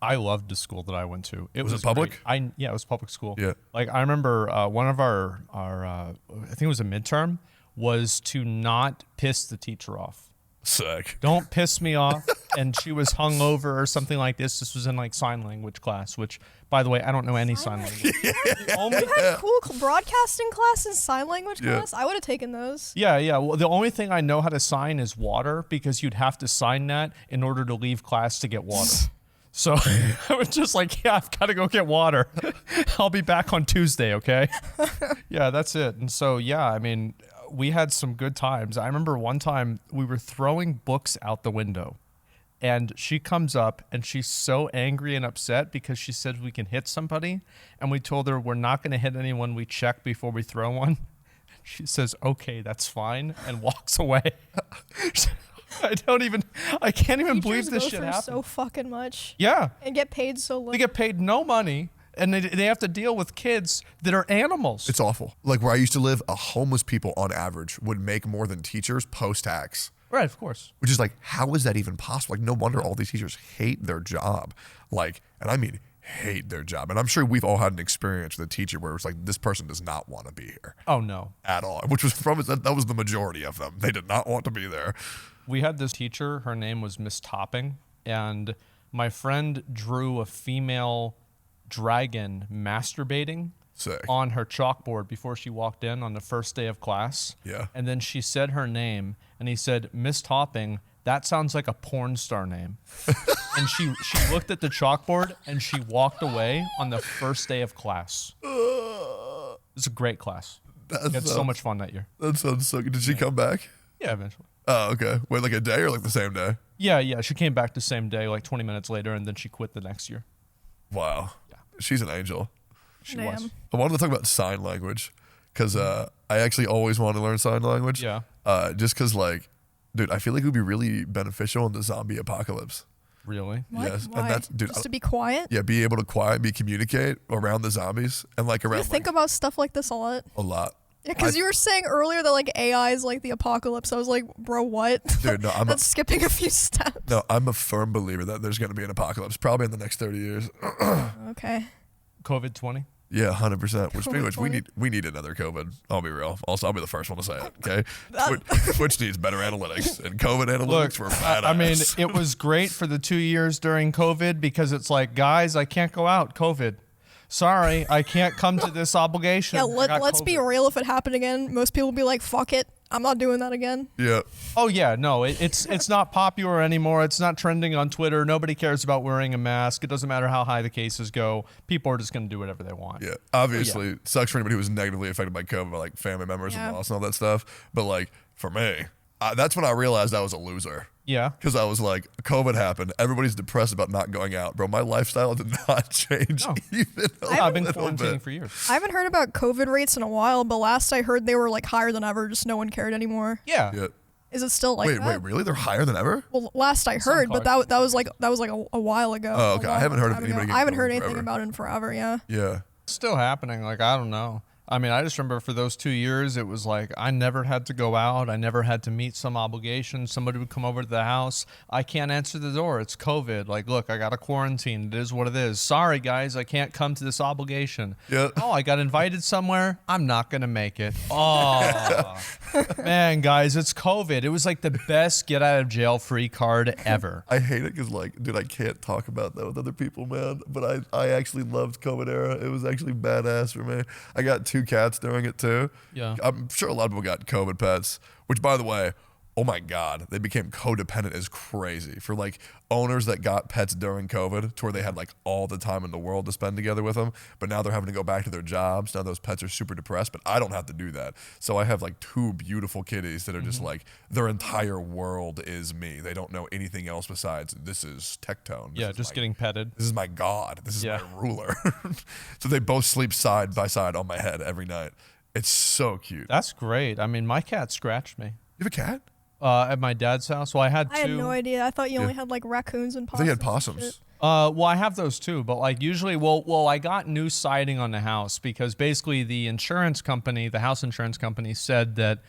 I loved the school that I went to. Was it public? Yeah, it was public school. Yeah. Like I remember one of our I think it was a midterm, was to not piss the teacher off. Sick. Don't piss me off. And she was hungover or something like this. This was in like sign language class, which, by the way, I don't know any sign language. You had cool broadcasting classes, sign language class? I would have taken those. Yeah. Well, the only thing I know how to sign is water, because you'd have to sign that in order to leave class to get water. So I was just like, yeah, I've got to go get water. I'll be back on Tuesday, okay? Yeah, that's it. And so, yeah, I mean, we had some good times. I remember one time we were throwing books out the window, and she comes up and she's so angry and upset because she said we can hit somebody, and we told her we're not going to hit anyone. We check before we throw one. She says, okay, that's fine, and walks away. I can't even believe Teachers this go shit through happened. so fucking much. Yeah. And get paid so They little. get paid no money, and they have to deal with kids that are animals. It's awful. Like where I used to live, homeless people on average would make more than teachers post-tax. Right, of course. Which is like, how is that even possible? Like, no wonder all these teachers hate their job. Like, and I mean hate their job. And I'm sure we've all had an experience with a teacher where it's like, this person does not want to be here Oh, no. at all. Which was that was the majority of them. They did not want to be there. We had this teacher, her name was Miss Topping, and my friend drew a female dragon masturbating Sick. on her chalkboard before she walked in on the first day of class. Yeah. And then she said her name, and he said, Miss Topping, that sounds like a porn star name. And she looked at the chalkboard, and she walked away on the first day of class. It's a great class. We had so much fun that year. That sounds so good. Did she come back? Yeah, eventually. Oh, okay. Wait, like a day or like the same day? Yeah. She came back the same day, like 20 minutes later, and then she quit the next year. Wow. Yeah. She's an angel. She was. I wanted to talk about sign language because I actually always wanted to learn sign language. Yeah. Just because, like, dude, I feel like it would be really beneficial in the zombie apocalypse. Really? What? Yes. Why? And that's, dude, Just to be quiet? yeah, be able to communicate around the zombies and like around You think about stuff like this a lot? a lot. Yeah, because you were saying earlier that like AI is like the apocalypse. I was like, bro, what? Dude, no, That's skipping a few steps. No, I'm a firm believer that there's going to be an apocalypse, probably in the next 30 years. Okay. COVID-20? Yeah, 100%. Which, speaking of which, we 20. need another COVID. I'll be real. Also, I'll be the first one to say it. Okay, Twitch needs better analytics, and COVID analytics were badass. I mean, it was great for the 2 years during COVID because it's like, guys, I can't go out. COVID. Sorry, I can't come to this obligation. Yeah, I got let's be COVID. real. If it happened again, most people would be like, fuck it. I'm not doing that again. yeah, Oh yeah, no, it's not popular anymore. It's not trending on Twitter. Nobody cares about wearing a mask. It doesn't matter how high the cases go. People are just going to do whatever they want. yeah. Obviously, it sucks for anybody who was negatively affected by COVID, like family members Yeah. and loss and all that stuff. But like for me, that's when I realized I was a loser. Yeah. Because I was like, COVID happened. Everybody's depressed about not going out. Bro, my lifestyle did not change No. even a I've been little quarantining bit. for years. I haven't heard about COVID rates in a while, but last I heard they were like higher than ever. Just no one cared anymore. Yeah. Yeah. Is it still like Wait, that? really? They're higher than ever? Well, last I heard, but cars. that was like a while ago. Oh, okay. A I haven't heard of time anybody ago. getting I haven't heard COVID anything forever. about it in forever. Yeah. Yeah. It's still happening. Like, I don't know. I mean, I just remember for those 2 years, it was like I never had to go out. I never had to meet some obligation. Somebody would come over to the house. I can't answer the door. It's COVID. Like, look, I got a quarantine. It is what it is. Sorry, guys. I can't come to this obligation. Yeah. Oh, I got invited somewhere. I'm not going to make it. Oh, man, guys, it's COVID. It was like the best get out of jail free card ever. I hate it because, like, dude, I can't talk about that with other people, man. But I actually loved COVID era. It was actually badass for me. I got 2 cats during it, too. Yeah. I'm sure a lot of people got COVID pets, which, by the way, oh my God, they became codependent as crazy for like owners that got pets during COVID to where they had like all the time in the world to spend together with them. But now they're having to go back to their jobs. Now those pets are super depressed, but I don't have to do that. So I have like 2 beautiful kitties that are just like their entire world is me. They don't know anything else besides this is Tectone. This Yeah, is just my- getting petted. This is my God. This is Yeah. my ruler. So they both sleep side by side on my head every night. It's so cute. That's great. I mean, my cat scratched me You have a cat? at my dad's house. Well, I had 2. I had no idea. I thought you only had like raccoons and I possums. think you had and possums. shit. Well, I have those too, but like usually, well, I got new siding on the house because basically the insurance company, the house insurance company, said that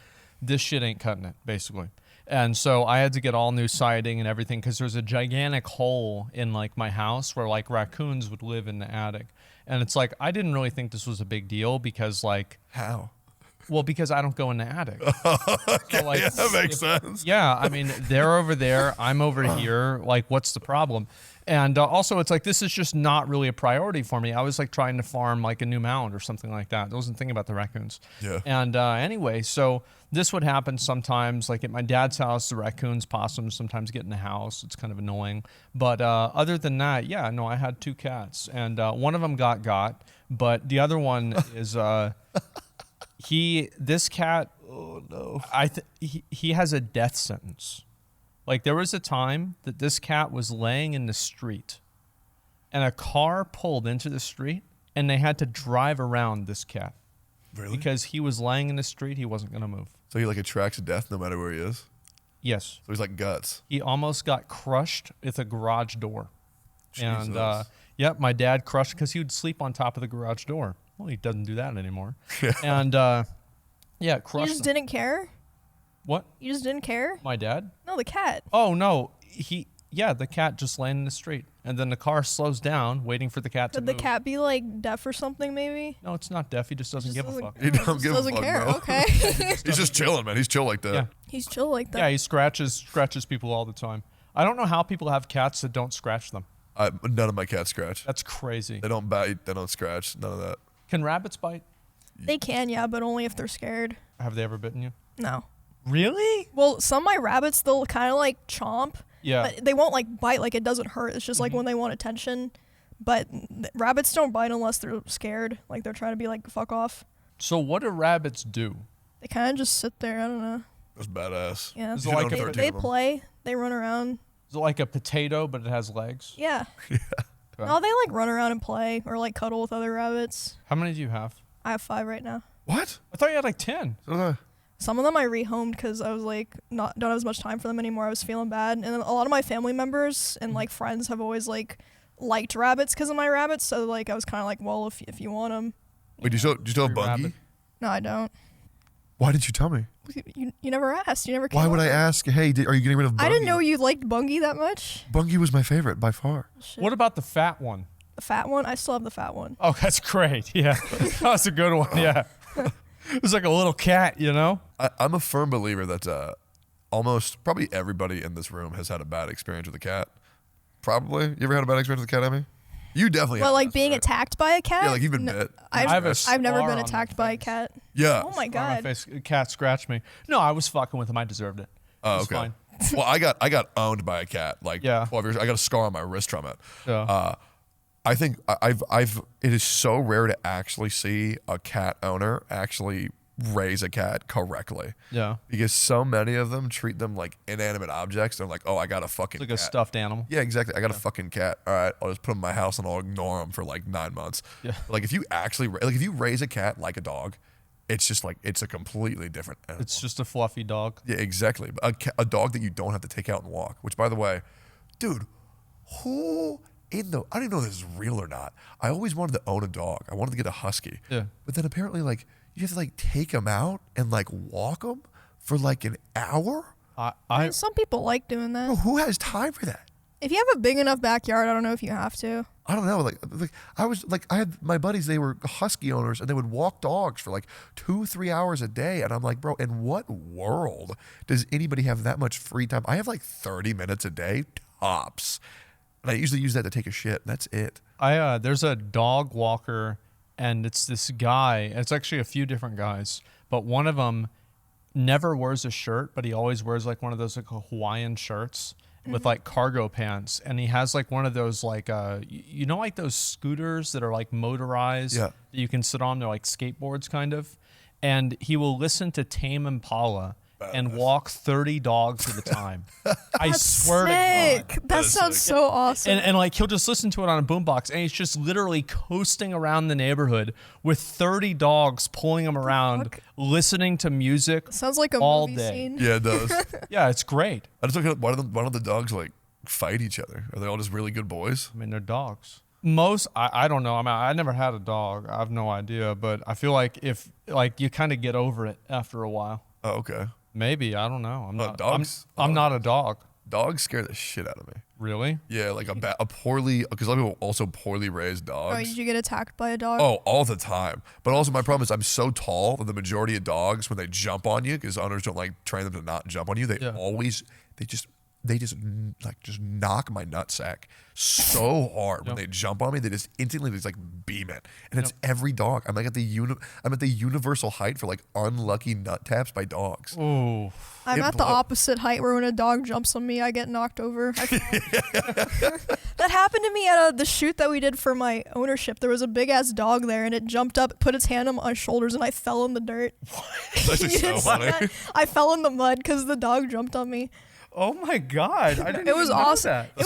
this shit ain't cutting it, basically. And so I had to get all new siding and everything because there's a gigantic hole in like my house where like raccoons would live in the attic. And it's like, I didn't really think this was a big deal because like, How? well, because I don't go in the attic. Okay, So, like, yeah, that makes sense. Yeah, I mean, they're over there, I'm over here. Like, what's the problem? And also, it's like, this is just not really a priority for me. I was like trying to farm like a new mound or something like that. I wasn't thinking about the raccoons. Yeah. And anyway, so this would happen sometimes. Like at my dad's house, the raccoons, possums sometimes get in the house. It's kind of annoying. But other than that, yeah, no, I had 2 cats. And one of them got, but the other one is... this cat, Oh no. he has a death sentence. Like there was a time that this cat was laying in the street and a car pulled into the street and they had to drive around this cat Really? because he was laying in the street. He wasn't going to move. So he like attracts death no matter where he is? Yes. So he's like guts. He almost got crushed with a garage door. Jesus. And, yep, my dad crushed because he would sleep on top of the garage door. Well, he doesn't do that anymore. And, yeah, crushed You just him. didn't care? What? You just didn't care? My dad? No, the cat. Oh, no. The cat just laying in the street. And then the car slows down, waiting for the cat to Could move. the cat be like deaf or something maybe? No, it's not deaf. He just doesn't give a fuck. He don't Just give a doesn't fuck, care. bro. Okay. He's just chilling, man. He's chill like that. Yeah. He's chill like that. Yeah, he scratches people all the time. I don't know how people have cats that don't scratch them. None of my cats scratch. That's crazy. They don't bite. They don't scratch. None of that. Can rabbits bite? They can, yeah, but only if they're scared. Have they ever bitten you? No. Really? Well, some of my rabbits, they'll kind of like chomp. Yeah. But they won't like bite, like it doesn't hurt. It's just like when they want attention. But rabbits don't bite unless they're scared. Like they're trying to be like, fuck off. So what do rabbits do? They kind of just sit there. I don't know. That's badass. Yeah. Is it like They play. They run around. Is it like a potato, but it has legs? Yeah. No, they like run around and play or like cuddle with other rabbits. How many do you have? I have 5 right now. What? I thought you had like 10. So did I. Some of them I rehomed because I was like don't have as much time for them anymore. I was feeling bad, and then a lot of my family members and like friends have always like liked rabbits because of my rabbits. So like I was kind of like, well, if you want them. Wait, do you still have Free Bungie? rabbit. No, I don't. Why didn't you tell me? You never asked. You never. Came Why would I over. ask? Hey, are you getting rid of Bungie? I didn't know you liked Bungie that much. Bungie was my favorite by far. Shit. What about the fat one? The fat one? I still have the fat one. Oh, that's great. Yeah. That's a good one. Yeah. It was like a little cat, you know? I'm a firm believer that probably everybody in this room has had a bad experience with a cat. Probably. You ever had a bad experience with a cat, Emmy? You definitely have. Well, like being right? attacked by a cat? Yeah, like you've been bit. I've never scar been on attacked my by a face. cat. Yeah. Oh my Scar on my god. face. A cat scratched me. No, I was fucking with him. I deserved it. Oh, It was okay. fine. Well, I got owned by a cat like 12 years. I got a scar on my wrist from it. Yeah. I think it is so rare to actually see a cat owner actually raise a cat correctly. Yeah. Because so many of them treat them like inanimate objects. They're like, oh, I got a fucking Like cat. a stuffed animal. Yeah, exactly. I got a fucking cat. All right, I'll just put him in my house and I'll ignore him for like 9 months. Yeah. Like if you raise a cat like a dog, it's just like it's a completely different animal. It's just a fluffy dog. Yeah, exactly. A dog that you don't have to take out and walk. Which, by the way, dude, I don't even know if this is real or not. I always wanted to own a dog. I wanted to get a husky. Yeah. But then apparently, like, you have to like take him out and like walk him for like an hour. I Some people like doing that. Bro, who has time for that? If you have a big enough backyard, I don't know if you have to. I don't know. Like I had my buddies. They were husky owners, and they would walk dogs for like 2-3 hours a day. And I'm like, bro, in what world does anybody have that much free time? I have like 30 minutes a day tops, and I usually use that to take a shit. And that's it. there's a dog walker, and it's this guy. It's actually a few different guys, but one of them never wears a shirt, but he always wears like one of those like Hawaiian shirts with like cargo pants, and he has like one of those like you know, like those scooters that are like motorized, Yeah. that you can sit on. They're like skateboards kind of, and he will listen to Tame Impala and walk 30 dogs at a time. I swear to God. Sick. That sounds so awesome. And like he'll just listen to it on a boombox, and he's just literally coasting around the neighborhood with 30 dogs pulling him around, fuck? listening to music. Sounds like a all movie day. scene. Yeah, it does. Yeah, it's great. I just look at why don't the dogs like fight each other? Are they all just really good boys? I mean, they're dogs. I don't know. I mean, I never had a dog. I have no idea, but I feel like if like you kind of get over it after a while. Oh, okay. Maybe, I don't know. I'm not. dogs- I'm not a dog. Dogs scare the shit out of me. Really? Yeah, like a poorly, because a lot of people also poorly raised Oh, dogs. did you get attacked by a dog? Oh, all the time. But also my problem is I'm so tall that the majority of dogs, when they jump on you, because owners don't like train them to not jump on you, they just knock my nutsack so hard when they jump on me. They just instantly just like beam it, and it's every dog. I'm like at the universal height for like unlucky nut taps by dogs. Oh, I'm it at the blow- opposite height where when a dog jumps on me, I get knocked over. That happened to me at the shoot that we did for my ownership. There was a big ass dog there, and it jumped up, put its hand on my shoulders, and I fell in the dirt. That's You just so didn't see funny. that? I fell in the mud because the dog jumped on me. Oh my god! I didn't It was even know awesome. that. It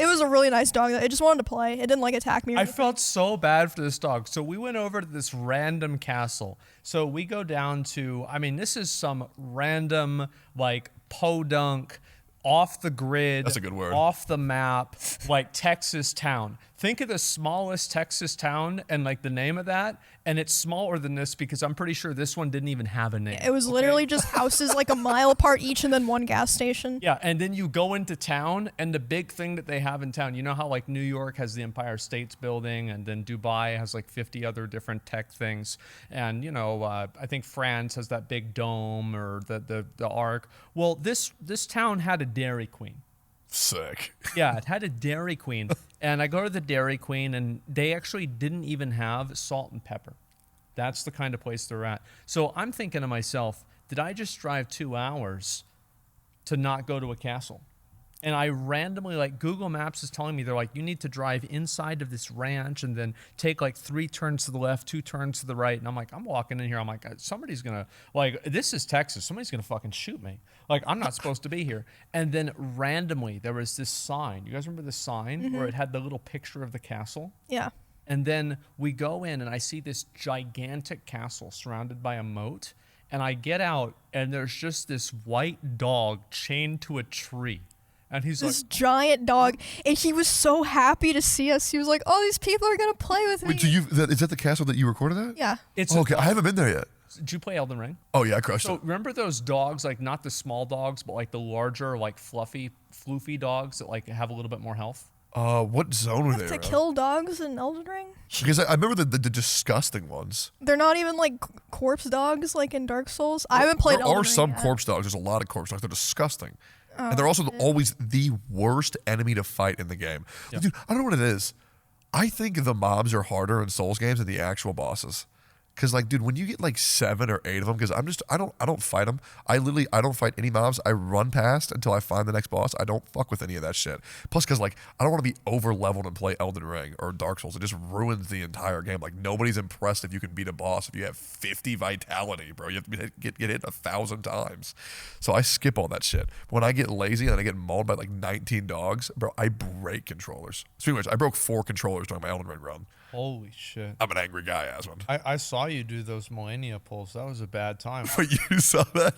was a really nice dog. It just wanted to play. It didn't like attack me. Or I anything. felt so bad for this dog. So we went over to this random castle. So we go down to, I mean, this is some random like podunk, off the grid. That's a good word. Off the map, like Texas town. Think of the smallest Texas town and like the name of that. And it's smaller than this because I'm pretty sure this one didn't even have a name. It was literally just houses like a mile apart each and then one gas station. Yeah, and then you go into town, and the big thing that they have in town, you know how like New York has the Empire State's Building, and then Dubai has like 50 other different tech things, and you know I think France has that big dome or the Arc. Well, this town had a Dairy Queen. Sick. Yeah, it had a Dairy Queen, and I go to the Dairy Queen, and they actually didn't even have salt and pepper. That's the kind of place they're at. So I'm thinking to myself, did I just drive 2 hours to not go to a castle? And I randomly, like, Google Maps is telling me, they're like, you need to drive inside of this ranch and then take like 3 turns to the left, 2 turns to the right. And I'm like, I'm walking in here. I'm like, somebody's going to, like, this is Texas. Somebody's going to fucking shoot me. Like, I'm not supposed to be here. And then randomly, there was this sign. You guys remember the sign where it had the little picture of the castle? Yeah. And then we go in and I see this gigantic castle surrounded by a moat. And I get out and there's just this white dog chained to a tree. And he's This like, giant dog, and he was so happy to see us. He was like, "Oh, these people are gonna play with me." Wait, so is that the castle that you recorded at? Yeah. it's Oh, okay, I haven't been there yet. Did you play Elden Ring? Oh yeah, I crushed So it. remember those dogs, like not the small dogs, but like the larger, like fluffy, floofy dogs that like have a little bit more health? What zone were they To around? kill dogs in Elden Ring? Because I remember the disgusting ones. They're not even like corpse dogs like in Dark Souls. I haven't played There Elden are Ring some yet. corpse dogs. There's a lot of corpse dogs. They're disgusting. Oh, and they're also always the worst enemy to fight in the game. Yep. Dude, I don't know what it is. I think the mobs are harder in Souls games than the actual bosses. Cause like, dude, when you get like 7 or 8 of them, cause I don't fight them. I don't fight any mobs. I run past until I find the next boss. I don't fuck with any of that shit. Plus, cause like, I don't want to be over leveled and play Elden Ring or Dark Souls. It just ruins the entire game. Like nobody's impressed if you can beat a boss if you have 50 vitality, bro. You have to get hit 1,000 times. So I skip all that shit. When I get lazy and I get mauled by like 19 dogs, bro, I break controllers. Speaking of which, I broke 4 controllers during my Elden Ring run. Holy shit. I'm an angry guy, Asmon. I saw you do those Millennia pulls. That was a bad time. But you saw that?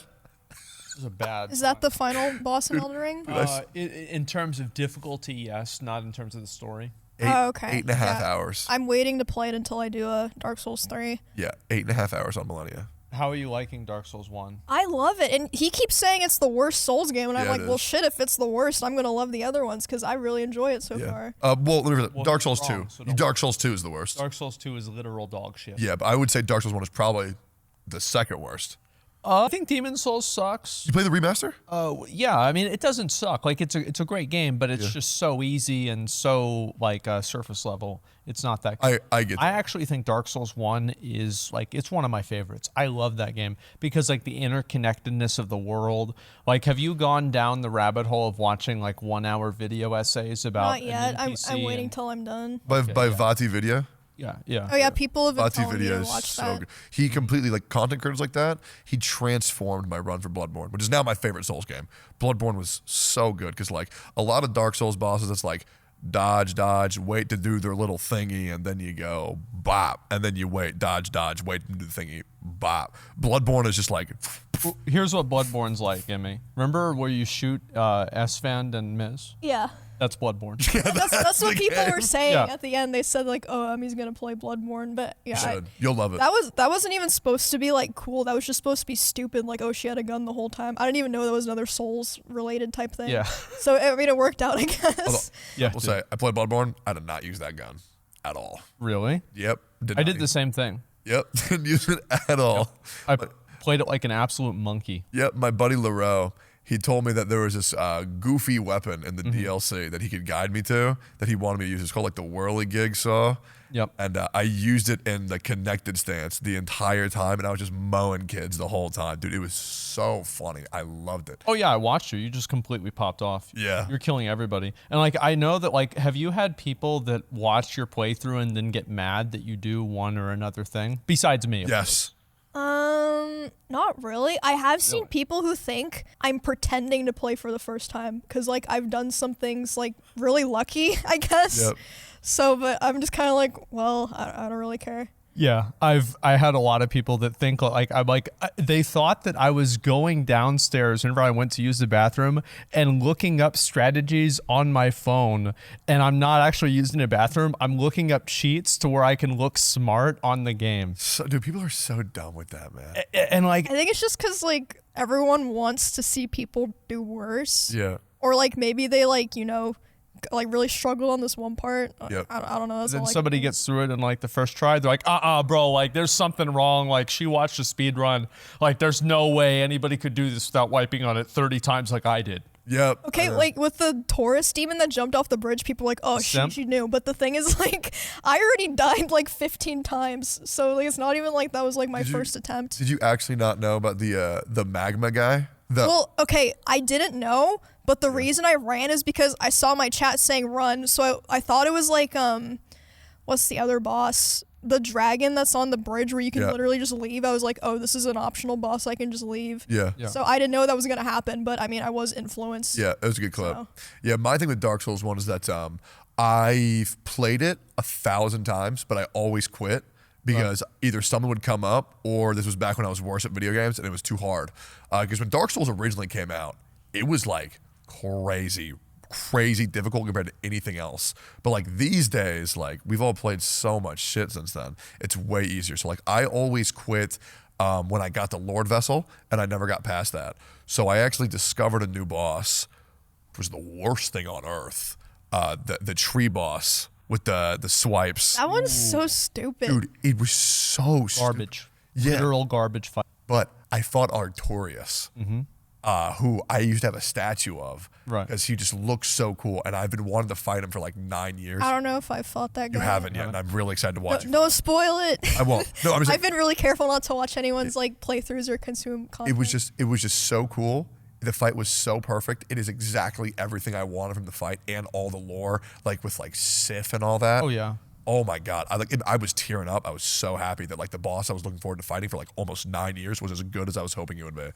It was a bad Is that the final boss in Elden Ring? in terms of difficulty, yes. Not in terms of the story. Oh, okay. 8.5 Yeah. hours. I'm waiting to play it until I do a Dark Souls 3. Yeah, 8.5 hours on Millennia. How are you liking Dark Souls 1? I love it, and he keeps saying it's the worst Souls game, and I'm Yeah, like, it well, is. shit, if it's the worst, I'm gonna love the other ones because I really enjoy it so far. Well, let me Well, Dark you're Souls wrong, 2. so don't Dark Souls 2 is the worst. Dark Souls 2 is literal dog shit. Yeah, but I would say Dark Souls 1 is probably the second worst. I think Demon Souls sucks. You play the remaster? Yeah, I mean, it doesn't suck. Like, it's a great game, but it's just so easy and so, like, surface level. It's not that good. I get that. I actually think Dark Souls 1 is, like, it's one of my favorites. I love that game because, like, the interconnectedness of the world. Like, have you gone down the rabbit hole of watching, like, 1-hour video essays about Not yet. an I'm NPC waiting and- till I'm done. By Vati Video? Yeah. Oh yeah, people have been Vati telling me Video to is watch so that. good. He completely, like, content creators like that, he transformed my run for Bloodborne, which is now my favorite Souls game. Bloodborne was so good because, like, a lot of Dark Souls bosses, it's like, dodge, wait to do their little thingy, and then you go, bop, and then you wait, dodge, wait to do the thingy, bop. Bloodborne is just like, Here's what Bloodborne's like, Emmy. Remember where you shoot Esfand and Miz? Yeah. That's Bloodborne. That's what people were saying Yeah. at the end. They said like, "Oh, he's gonna play Bloodborne," but yeah, should. You'll love it. that wasn't even supposed to be like cool. That was just supposed to be stupid. Like, oh, she had a gun the whole time. I didn't even know that was another Souls related type thing. Yeah. So I mean, it worked out, I guess. Yeah. We'll say, I played Bloodborne, I did not use that gun at all. Really? Yep. I not did the use- same thing. Yep, didn't use it at all. I played it like an absolute monkey. Yep, my buddy Lareau, he told me that there was this goofy weapon in the Mm-hmm. DLC that he could guide me to, that he wanted me to use. It's called like the whirligig saw. Yep. And I used it in the connected stance the entire time, and I was just mowing kids the whole time. Dude, it was so funny. I loved it. Oh yeah, I watched you. You just completely popped off. Yeah. You're killing everybody. And like I know that like have you had people that watch your playthrough and then get mad that you do one or another thing? Besides me. of Yes. Not really. I have seen people who think I'm pretending to play for the first time because, like, I've done some things, like, really lucky, I guess. Yep. So, but I'm just kind of like, well, I don't really care. Yeah, I had a lot of people that think like they thought that I was going downstairs whenever I went to use the bathroom and looking up strategies on my phone, and I'm not actually using the bathroom. I'm looking up cheats to where I can look smart on the game. So, dude, people are so dumb with that, man. And like, I think it's just because, like, everyone wants to see people do worse. Yeah. Or, like, maybe they, like, you know, like really struggled on this one part. Yep. I don't know. That's then all I somebody can gets through it in like the first try. They're like, bro, like there's something wrong. Like she watched a speed run. Like there's no way anybody could do this without wiping on it 30 times like I did. Yep. Okay, like with the Taurus demon that jumped off the bridge, people were like, oh, she knew. But the thing is, like, I already died like 15 times. So like, it's not even like that was like my first attempt. Did you actually not know about the magma guy? Well, okay, I didn't know, but the reason I ran is because I saw my chat saying run, so I thought it was like, what's the other boss? The dragon that's on the bridge where you can literally just leave. I was like, oh, this is an optional boss, I can just leave. Yeah. So I didn't know that was going to happen, but I mean, I was influenced. Yeah, it was a good clip. So. Yeah, my thing with Dark Souls 1 is that I've played it 1,000 times, but I always quit. Because either someone would come up, or this was back when I was worse at video games, and it was too hard. Because when Dark Souls originally came out, it was like crazy difficult compared to anything else. But like these days, like we've all played so much shit since then, it's way easier. So like I always quit when I got the Lord Vessel, and I never got past that. So I actually discovered a new boss, which was the worst thing on earth. The tree boss. With the swipes. That one's so stupid. Dude, it was so Garbage. Yeah. Literal garbage fight. But I fought Artorias, who I used to have a statue of. Right. Because he just looks so cool. And I've been wanting to fight him for like 9 years. I don't know if I fought that guy. You haven't yet, and I'm really excited to watch it. Don't spoil it. I won't. No, I'm just I've been really careful not to watch anyone's like playthroughs or consume content. it was just so cool. The fight was so perfect. It is exactly everything I wanted from the fight, and all the lore, like with like Sif and all that. Oh yeah. Oh my god, I was tearing up. I was so happy that like the boss I was looking forward to fighting for like almost 9 years was as good as I was hoping it would be.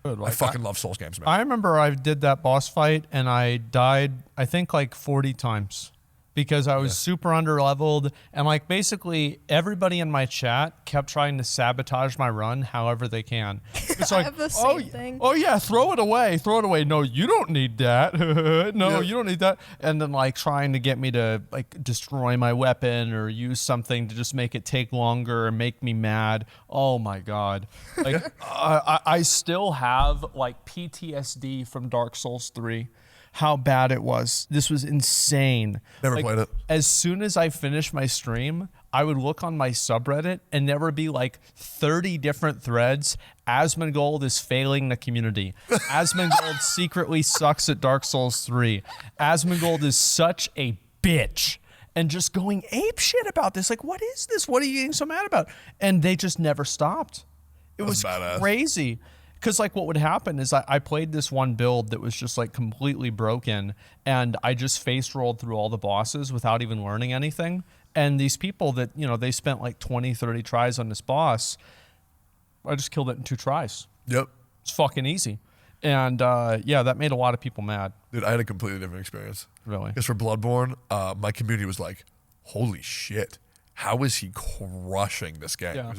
Good. I fucking love Souls games, man. I remember I did that boss fight and I died, I think like 40 times. Because I was super underleveled, and like basically everybody in my chat kept trying to sabotage my run however they can. It's like, I have the same thing. Oh yeah, throw it away. No, you don't need that. No, you don't need that. And then like trying to get me to like destroy my weapon or use something to just make it take longer or make me mad. Oh my god. Like I still have like PTSD from Dark Souls 3. How bad it was. This was insane. Never played it. As soon as I finished my stream, I would look on my subreddit and there would be like 30 different threads. Asmongold is failing the community. Asmongold secretly sucks at Dark Souls 3. Asmongold is such a bitch. And just going ape shit about this. Like, what is this? What are you getting so mad about? And they just never stopped. It was badass. Crazy. Because like what would happen is I played this one build that was just like completely broken, and I just face rolled through all the bosses without even learning anything. And these people that, you know, they spent like 20, 30 tries on this boss, I just killed it in 2 tries. Yep. It's fucking easy. And yeah, that made a lot of people mad. Dude, I had a completely different experience. Really? Because for Bloodborne, my community was like, holy shit. How is he crushing this game? Yeah.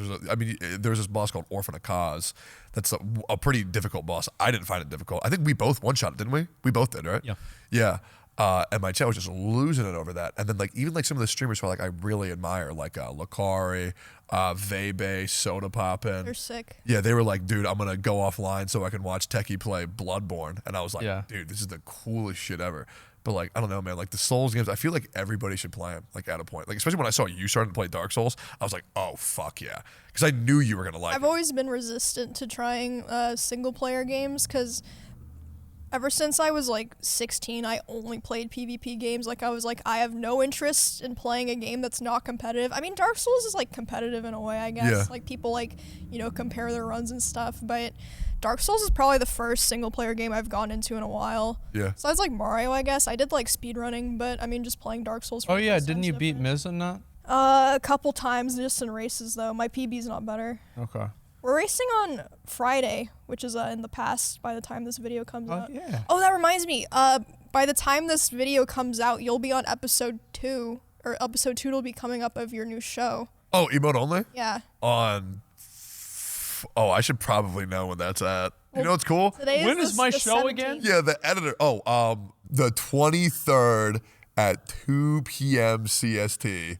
There's this boss called Orphan of Cause. That's a pretty difficult boss. I didn't find it difficult. I think we both one-shot it, didn't we? We both did, right? Yeah. Yeah. And my chat was just losing it over that. And then like even like some of the streamers who I really admire, like Lakari, Vebe, Soda Poppin'. They're sick. Yeah, they were like, dude, I'm going to go offline so I can watch Techie play Bloodborne. And I was like, Yeah. dude, this is the coolest shit ever. But like, I don't know, man. Like the Souls games, I feel like everybody should play them. Like at a point, like especially when I saw you starting to play Dark Souls, I was like, oh fuck yeah, because I knew you were gonna like. I've always been resistant to trying single player games because ever since I was like 16, I only played PvP games. Like I was like, I have no interest in playing a game that's not competitive. I mean, Dark Souls is like competitive in a way, I guess. Yeah. Like people like, you know, compare their runs and stuff, but Dark Souls is probably the first single player game I've gone into in a while. Yeah. Besides like Mario, I guess. I did like speedrunning, but I mean just playing Dark Souls. Oh for the yeah, first didn't time's you beat different. Miz in that? A couple times just in races though. My PB's not better. Okay. We're racing on Friday, which is in the past by the time this video comes out. Yeah. Oh, that reminds me. By the time this video comes out, you'll be on episode 2, or episode 2 will be coming up of your new show. Oh, emote only? Yeah. I should probably know when that's at. You know what's cool? Today Is my the show 17th. again? Yeah, the editor. The 23rd at 2 p.m. CST.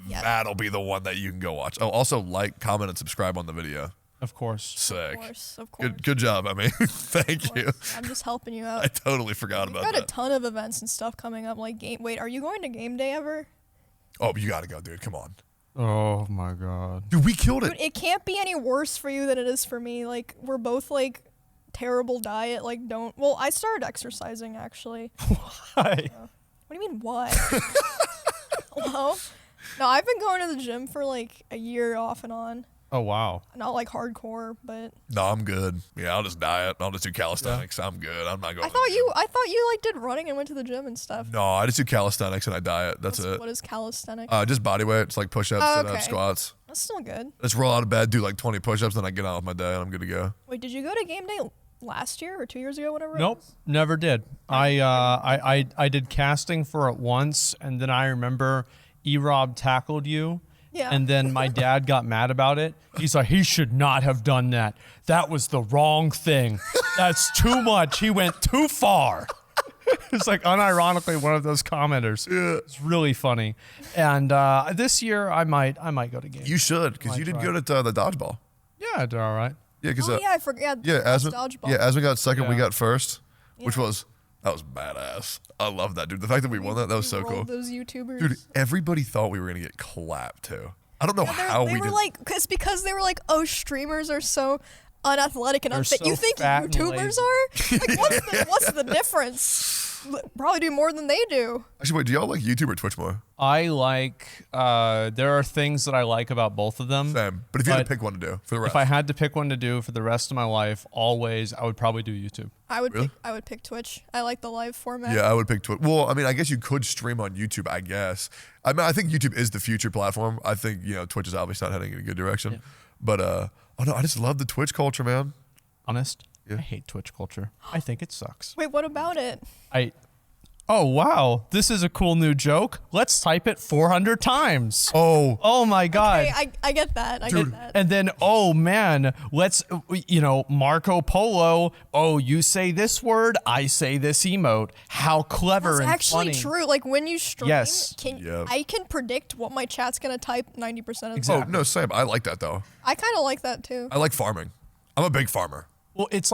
Yeah. That'll be the one that you can go watch. Oh, also like, comment, and subscribe on the video. Of course. Sick. Of course. Good job, Emmy. Thank you. I'm just helping you I out. totally forgot We've about got a that. ton of events and stuff coming up. Wait, are you going to game day ever? Oh, you gotta go, dude. Come on. Oh my god. Dude, we killed Dude, it. it can't be any worse for you than it is for me. Like, we're both terrible diet. Well, I started exercising actually. Hi. What do you mean, what? Hello? No, I've been going to the gym for a year off and on. Oh wow. Not hardcore, but No, I'm good. Yeah, I'll just diet. I'll just do calisthenics. I'm good. I'm not going. I thought you did running and went to the gym and stuff. No, I just do calisthenics and I diet. That's it. What is calisthenics? Just body weight. It's like push-ups, Oh, sit-ups, okay. squats. That's still good. Just roll out of bed, do 20 push-ups, then I get on with my day and I'm good to go. Wait, did you go to game day last year or 2 years ago, whatever? Nope, never did. I did casting for it once, and then I remember E-Rob tackled you. Yeah. And then my dad got mad about it. He's like, he should not have done that. That was the wrong thing. That's too much. He went too far. It's unironically one of those commenters. Yeah. It's really funny. And this year I might go to game. You should, because you did good at the dodgeball. Yeah, I did all right. Yeah, because Oh, yeah, I forgot. yeah, Asmon, Dodgeball. yeah, Asmon got second, we Yeah. got first, which Yeah. was badass. I love that, dude. The fact that we won that was so rolled cool. Those YouTubers. Dude, everybody thought we were gonna get clapped too. I don't know how they we were did. because they were oh, streamers are so unathletic and They're unfit. so You think fat and YouTubers lazy. are? What's the difference? Probably do more than they do. Actually, wait, do y'all like YouTube or Twitch more? I there are things that I like about both of them. Same. But if you had to But pick one to do for the rest, If I had to pick one to do for the rest of my life, always, I would probably do YouTube. I would Really? pick Twitch. I like the live format. yeah, I would pick Twitch. Well, I mean, I guess you could stream on YouTube. I guess. I mean, I think YouTube is the future platform. I think Twitch is obviously not heading in a good direction. Yeah. But oh no, I just love the Twitch culture, man. Honest, Yeah. I hate Twitch culture. I think it sucks. Wait, what about it? Oh wow, this is a cool new joke. Let's type it 400 times. Oh, Oh my god. Okay, I get that. I Dude, get that. And then, oh man, let's, Marco Polo. Oh, you say this word, I say this emote. How clever That's and actually funny. true. When you stream, Yes. Yeah. I can predict what my chat's gonna type 90% of the time. Exactly. oh no, same. I like that though. I kind of like that too. I like farming. I'm a big farmer. Well, it's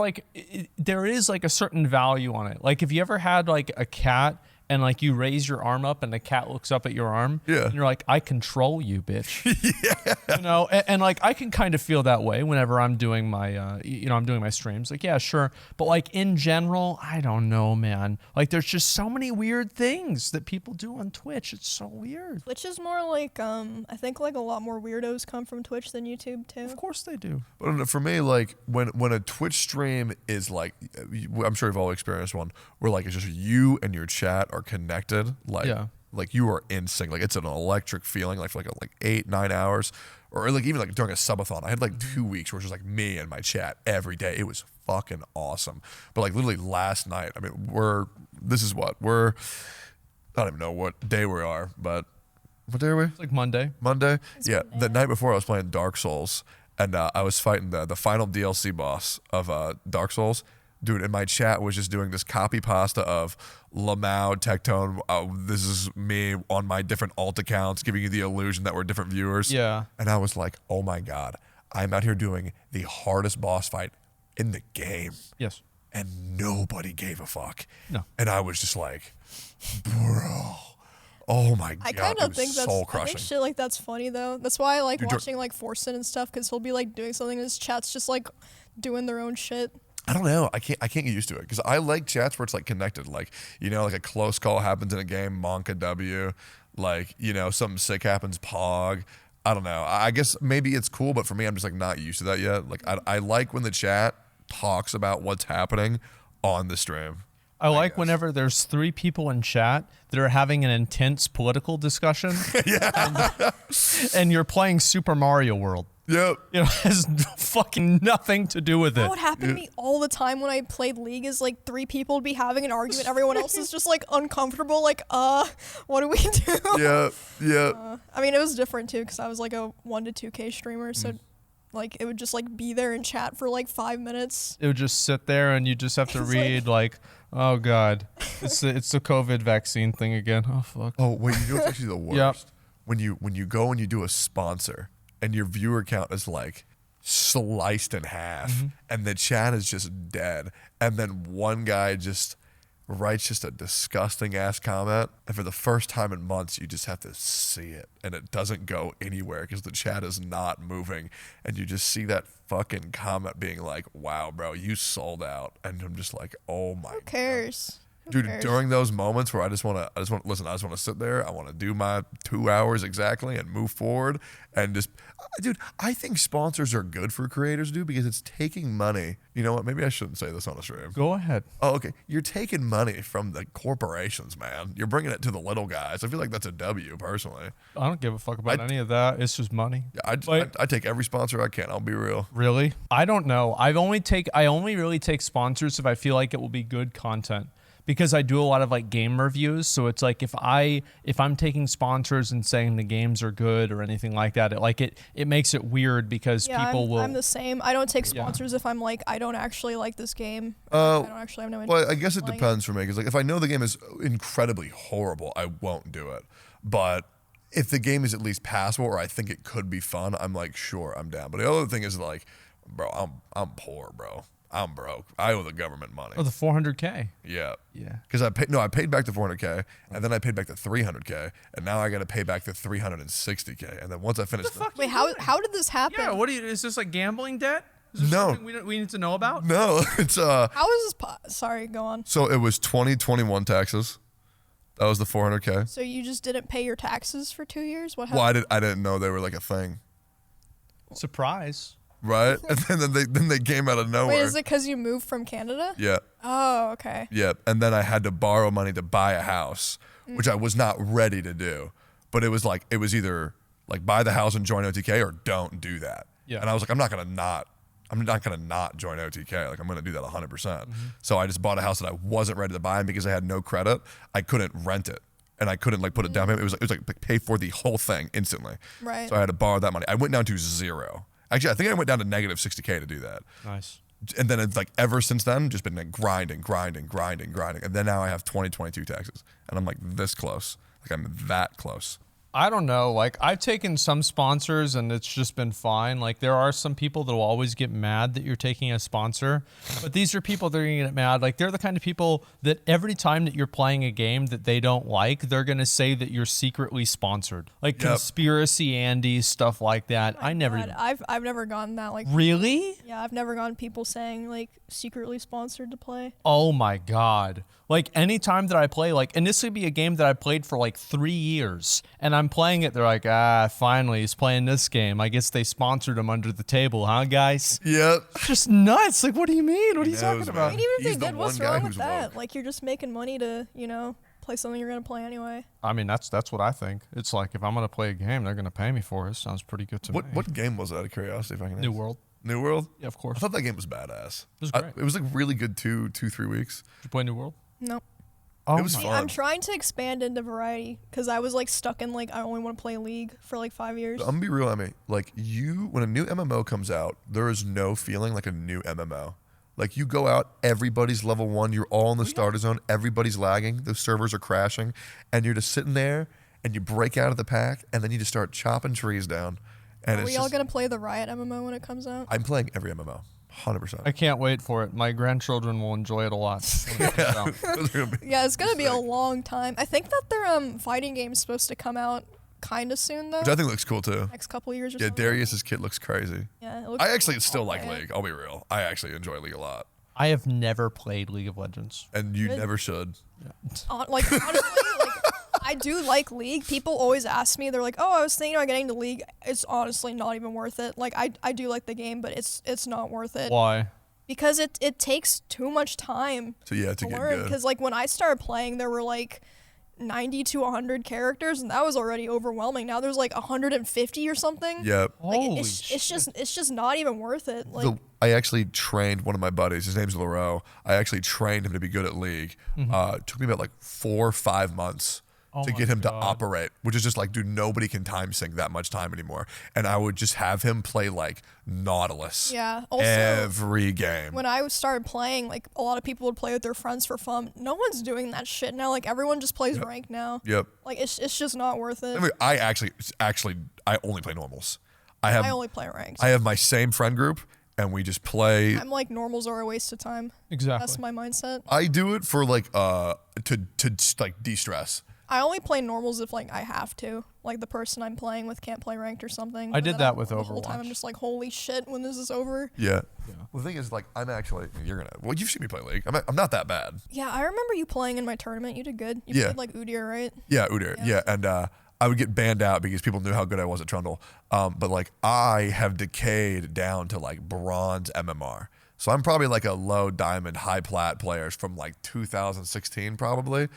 there is a certain value on it. Like if you ever had a cat and you raise your arm up and the cat looks up at your arm, Yeah. and you're like, I control you, bitch. Yeah. And I can kind of feel that way whenever I'm doing my I'm doing my streams. Yeah, sure. But in general, I don't know, man. There's just so many weird things that people do on Twitch. It's so weird. Twitch is more I think a lot more weirdos come from Twitch than YouTube too. Of course they do. But for me, when a Twitch stream is I'm sure you've all experienced one where it's just you and your chat are connected. Yeah. You are in sync. It's an electric feeling. For 8-9 hours, or even during a subathon. I had 2 weeks where it was just me and my chat every day. It was fucking awesome. But literally last night, I mean, we're I don't even know what day we are, but what day are we? It's Monday. Monday? Yeah, Monday. the night before I was playing Dark Souls, and I was fighting the final DLC boss of Dark Souls. Dude, and my chat was just doing this copy pasta of Lamau, Tectone. This is me on my different alt accounts, giving you the illusion that we're different viewers. Yeah. And I was like, oh my God, I'm out here doing the hardest boss fight in the game. Yes. And nobody gave a fuck. No. And I was just like, bro. Oh my I God, kind it of was think that's soul I crushing. think shit like that's funny though. That's why I like Dude, watching Forsen and stuff because he'll be doing something and his chat's just doing their own shit. I don't know. I can't get used to it because I like chats where it's connected. A close call happens in a game, Monka W. Something sick happens, Pog. I don't know. I guess maybe it's cool, but for me, I'm just not used to that yet. I like when the chat talks about what's happening on the stream. I like guess. whenever there's 3 people in chat that are having an intense political discussion. And you're playing Super Mario World. Yep. You know, it has fucking nothing to do with it. That would happen to me all the time when I played League. Is like 3 people would be having an argument, everyone else is just like uncomfortable. Like, what do we do? Yeah. I mean, it was different too because I was like a 1 to 2K streamer, so like it would just like be there and chat for like 5 minutes. It would just sit there, and you just have to read like, oh god, it's the COVID vaccine thing again. Oh fuck. Oh wait, you know what's actually the worst? Yep. When you go and you do a sponsor, and your viewer count is like sliced in half, and the chat is just dead, and then one guy just writes just a disgusting ass comment, and for the first time in months you just have to see it, and it doesn't go anywhere because the chat is not moving, and you just see that fucking comment being like, wow bro, you sold out, and I'm just like, oh my Who cares? Dude, during those moments where I just want to sit there, I want to do my 2 hours exactly and move forward and just, dude, I think sponsors are good for creators, dude, because it's taking money. You know what? Maybe I shouldn't say this on a stream. Go ahead. Oh, okay. You're taking money from the corporations, man. You're bringing it to the little guys. I feel like that's a W, personally. I don't give a fuck about any of that. It's just money. Yeah, I take every sponsor I can. I'll be real. Really? I don't know. I only really take sponsors if I feel like it will be good content. Because I do a lot of like game reviews, so it's like if I'm taking sponsors and saying the games are good or anything like that, it makes it weird because people will. I'm the same. I don't take sponsors if I'm like I don't actually like this game. I don't actually have no interest. Well, I guess it depends for me because like if I know the game is incredibly horrible, I won't do it. But if the game is at least passable or I think it could be fun, I'm like sure, I'm down. But the other thing is like, bro, I'm poor, bro. I'm broke. I owe the government money. Oh, the 400K. Yeah. Yeah. Because I paid back the 400K, and then I paid back the 300K, and now I got to pay back the 360K, and then once I finish, Wait, how did this happen? Yeah. Is this like gambling debt? Is this No. something we need to know about? no, it's How is this? Sorry, go on. So it was 2021 taxes. That was the 400K. So you just didn't pay your taxes for 2 years? What happened? Well, I didn't know they were like a thing, Surprise. right? And then they came out of nowhere. Wait, is it because you moved from Canada? Yeah. Oh, okay. Yeah, and then I had to borrow money to buy a house, which I was not ready to do. But it was either like buy the house and join OTK or don't do that. Yeah. And I was like, I'm not gonna not join OTK. Like I'm gonna do that 100%. So I just bought a house that I wasn't ready to buy, and because I had no credit, I couldn't rent it. And I couldn't like put it down payment. It was like pay for the whole thing instantly. Right. So I had to borrow that money. I went down to zero. Actually, I think I went down to negative 60K to do that. Nice. And then it's like ever since then, just been like grinding. And then now I have 2022 taxes. And I'm like this close. Like I'm that close. I don't know. Like I've taken some sponsors and it's just been fine. Like there are some people that will always get mad that you're taking a sponsor, but these are people that are gonna get mad. Like they're the kind of people that every time that you're playing a game that they don't like, they're gonna say that you're secretly sponsored. Like conspiracy Andy stuff like that. Oh God, I've never gotten that. Like really? Yeah, I've never gotten people saying like secretly sponsored to play. Oh my God. Like anytime that I play, like, and this would be a game that I played for like 3 years and I'm playing it. They're like, finally he's playing this game. I guess they sponsored him under the table, huh guys? Yep. Just nuts. Like, what do you mean? What are you talking about? I mean, even if He's they the did, what's one guy wrong who's with that? woke. Like you're just making money to, play something you're gonna play anyway. I mean, that's what I think. It's like if I'm gonna play a game, they're gonna pay me for it. Sounds pretty good to me. What game was that, out of curiosity, if I can New ask? World? New World? Yeah, of I course. thought that game was badass. It was great. It was like really good 3 weeks. Did you play New World? No. Oh, It was my- fun. I'm trying to expand into variety because I was like stuck in like I only want to play League for like 5 years. I'm gonna be real, Emmy. Like when a new MMO comes out, there is no feeling like a new MMO. Like you go out, everybody's level 1, you're all in the starter zone, everybody's lagging, the servers are crashing, and you're just sitting there and you break out of the pack and then you just start chopping trees down. And Are it's we all just, gonna play the Riot MMO when it comes out? I'm playing every MMO, 100%. I can't wait for it. My grandchildren will enjoy it a lot. when it comes out. Those are gonna be- Yeah, it's gonna be a long time. I think that their fighting game's supposed to come out kind of soon though. Which I think looks cool too. Next couple years or Yeah, something. Darius's kit looks crazy. Yeah, it looks I actually cool. still I'll like play it. League. I'll be real. I actually enjoy League a lot. I have never played League of Legends. And you Good. never should. Like honestly, like I do like League. People always ask me, they're like, "Oh, I was thinking about getting to League." It's honestly not even worth it. Like I do like the game, but it's not worth it Why? because it takes too much time So yeah, to to get learn. good. Because like when I started playing, there were like 90 to 100 characters, and that was already overwhelming. Now there's like 150 or something. Yep. Like Holy it's shit. just not even worth it. Like I actually trained one of my buddies. His name's Lair. I actually trained him to be good at League. It took me about like 4 or 5 months to get him to operate, which is just like, dude, nobody can time sync that much time anymore. And I would just have him play like Nautilus. Yeah. Also, every game. when I started playing, like a lot of people would play with their friends for fun. No one's doing that shit now. Like everyone just plays ranked now. Yep. Like it's just not worth it. I mean, I only play normals. I only play ranked. I have my same friend group, and we just play. I'm like, normals are a waste of time. Exactly. That's my mindset. I do it for like to like de-stress. I only play normals if like I have to. Like the person I'm playing with can't play ranked or something. I And did then that with the whole time I'm Overwatch. just like, holy shit, when this is over. Yeah. Well, the thing is, like, you've seen me play League. I'm not that bad. Yeah, I remember you playing in my tournament. You did good. You Yeah. played like Udyr, right? Yeah, Udyr. Yeah, and I would get banned out because people knew how good I was at Trundle. But like, I have decayed down to like bronze MMR. So I'm probably like a low diamond, high plat players from like 2016 probably.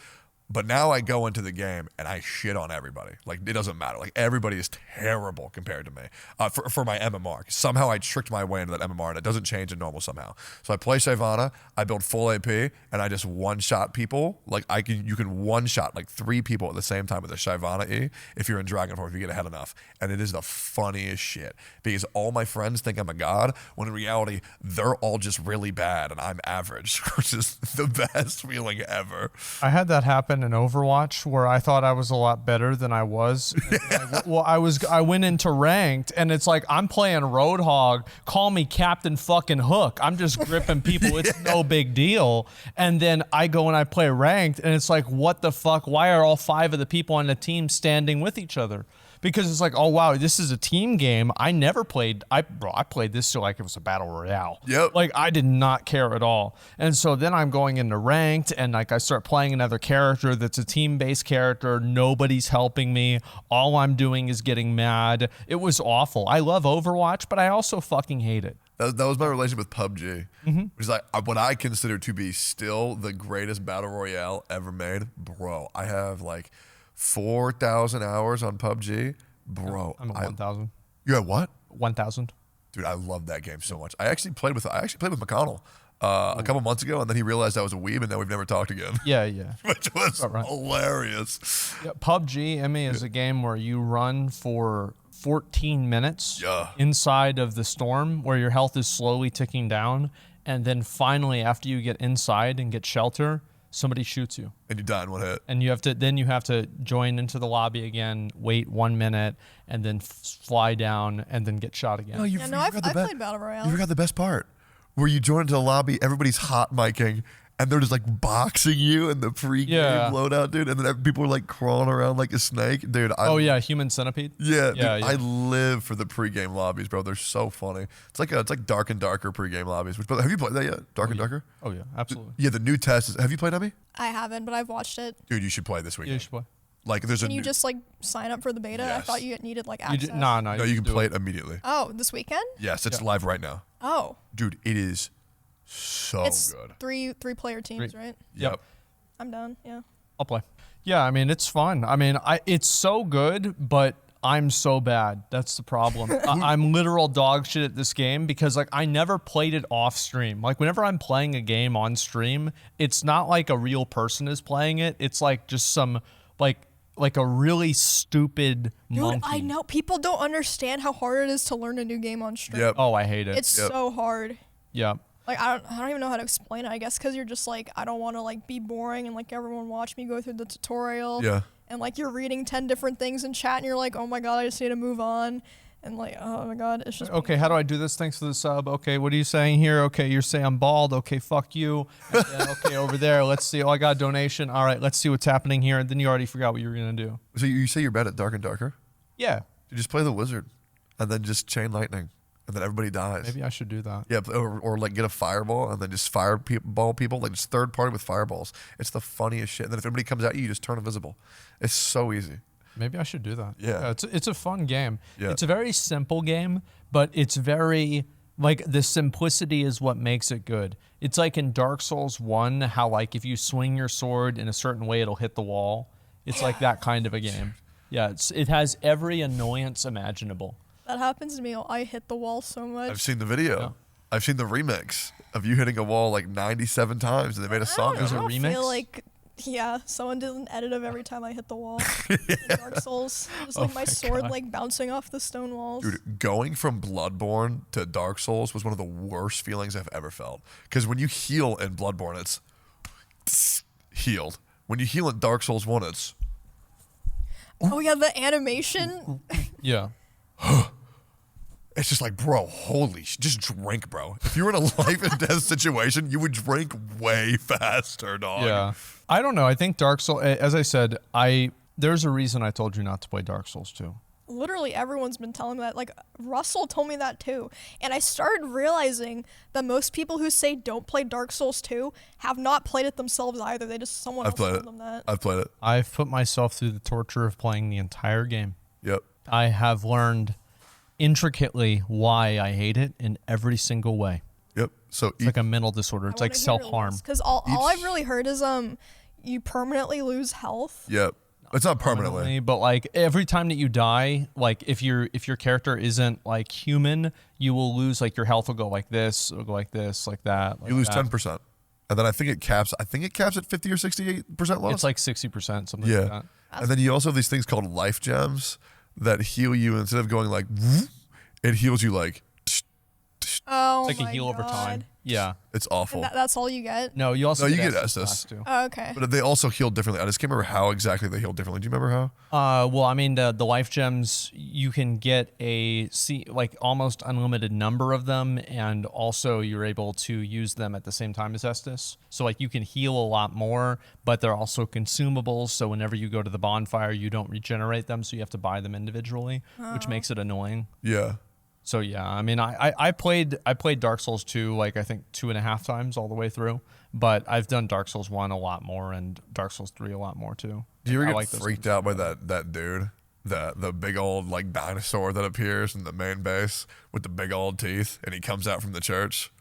But now I go into the game and I shit on everybody. Like, it doesn't matter. Like, everybody is terrible compared to me for my MMR. Somehow I tricked my way into that MMR, and it doesn't change in normal somehow. So I play Shyvana, I build full AP, and I just one-shot people. Like, you can one-shot like 3 people at the same time with a Shyvana E if you're in Dragon Form, if you get ahead enough. And it is the funniest shit because all my friends think I'm a god, when in reality, they're all just really bad and I'm average, which is the best feeling ever. I had that happen in Overwatch where I thought I was a lot better than I was. I went into ranked and it's like, I'm playing Roadhog, call me Captain fucking Hook. I'm just gripping people. It's no big deal. And then I go and I play ranked and it's like, what the fuck? Why are all 5 of the people on the team standing with each other? Because it's like, oh wow, this is a team game. I never played. I played this like it was a battle royale. Yep. Like I did not care at all. And so then I'm going into ranked, and like I start playing another character that's a team-based character. Nobody's helping me. All I'm doing is getting mad. It was awful. I love Overwatch, but I also fucking hate it. That was my relationship with PubG, which is like what I consider to be still the greatest battle royale ever made. Bro, I have like 4,000 hours on PubG. Bro, I'm at 1,000. You have what? 1,000. Dude, I love that game so much. I actually played with McConnell a couple months ago, and then he realized I was a weeb, and now we've never talked again. Yeah. Which was right. hilarious. Yeah, PUBG, Emmy, is a game where you run for 14 minutes inside of the storm where your health is slowly ticking down. And then finally, after you get inside and get shelter, somebody shoots you. And you die in one hit. And you have to join into the lobby again, wait 1 minute, and then fly down and then get shot again. No, I've played Battle Royale. You forgot the best part. Where you join into the lobby, everybody's hot micing, and they're just like boxing you in the pre-game loadout, dude. And then people are like crawling around like a snake, dude. Human centipede. Yeah, dude, I live for the pre-game lobbies, bro. They're so funny. It's like Dark and Darker pre-game lobbies. Which, have you played that yet? Dark and Darker? Oh yeah, absolutely. Yeah, the new test is. Have you played Emmy? I haven't, but I've watched it. Dude, you should play this weekend. Yeah, you should play. Like, there's Can you just like sign up for the beta? Yes. I thought you needed like access. No, you can play it immediately. Oh, this weekend? Yes, it's live right now. Oh. Dude, it is so It's good. three player teams, right? Yep. I'm down. Yeah. I'll play. Yeah, I mean, it's fun. I mean, it's so good, but I'm so bad. That's the problem. I'm literal dog shit at this game because like I never played it off stream. Like whenever I'm playing a game on stream, it's not like a real person is playing it. It's like just some like a really stupid monkey. Dude, I know. People don't understand how hard it is to learn a new game on stream. Yep. Oh, I hate it. It's so hard. Yeah. Like I don't even know how to explain it. I guess because you're just like, I don't want to like be boring and like everyone watch me go through the tutorial. Yeah. And like you're reading 10 different things in chat and you're like, oh my god, I just need to move on. And like, oh my god, it's just Okay, how do I do this? Thanks for the sub. Okay, what are you saying here? Okay, you're saying I'm bald. Okay, fuck you. And then, okay, over there, let's see. Oh, I got a donation. All right, let's see what's happening here. And then you already forgot what you were gonna do. So you say you're bad at Dark and Darker? Yeah. You just play the wizard, and then just chain lightning, and then everybody dies. Maybe I should do that. Yeah, or like get a fireball and then just fireball people, like just third party with fireballs. It's the funniest shit. And then if anybody comes at you, you just turn invisible. It's so easy. Maybe I should do that. Yeah. It's a fun game. Yeah. It's a very simple game, but it's very, like, the simplicity is what makes it good. It's like in Dark Souls 1, how, like, if you swing your sword in a certain way, it'll hit the wall. It's like that kind of a game. Yeah, it has every annoyance imaginable. That happens to me. I hit the wall so much. I've seen the video. Yeah. I've seen the remix of you hitting a wall like 97 times, and they made a song. There's out a of it. remix? Feel like, yeah, someone did an edit of every time I hit the wall. In Dark Souls, just like my sword God. like bouncing off the stone walls. Dude, going from Bloodborne to Dark Souls was one of the worst feelings I've ever felt. Because when you heal in Bloodborne, it's healed. When you heal in Dark Souls 1, it's Oh yeah, the animation. Yeah. it's just like, bro, just drink, bro. If you were in a life and death situation, you would drink way faster, dog. Yeah. I don't know. I think Dark Souls, as I said, there's a reason I told you not to play Dark Souls 2. Literally everyone's been telling me that. Like Russell told me that too. And I started realizing that most people who say don't play Dark Souls 2 have not played it themselves either. They just someone else told them that. I've played it. I've put myself through the torture of playing the entire game. Yep. I have learned intricately why I hate it in every single way. Yep. So It's like a mental disorder. It's like self-harm. Because all I've really heard is you permanently lose health. Yep. It's not permanently. But like every time that you die, like if your character isn't like human, you will lose like your health will go like this, it'll go like this, like that. Like You lose that. 10%. And then I think it caps at 50 or 68% loss. It's like 60%, something yeah. like that. And then you also have these things called life gems that heal you instead of going like it heals you like Oh It's like my a heal over time. God. Yeah. it's awful. And that's all you get? No, you also No, you get Estus Estus. class, too. Oh, okay. But they also heal differently. I just can't remember how exactly they heal differently. Do you remember how? Well, I mean, the life gems, you can get like almost unlimited number of them, and also you're able to use them at the same time as Estus. So like you can heal a lot more, but they're also consumables. So whenever you go to the bonfire, you don't regenerate them, so you have to buy them individually, which makes it annoying. Yeah. So yeah, I mean, I played Dark Souls 2 like I think 2.5 times all the way through, but I've done Dark Souls 1 a lot more and Dark Souls 3 a lot more too. Do you ever I get like those freaked games. out by that dude? The big old like dinosaur that appears in the main base with the big old teeth, and he comes out from the church.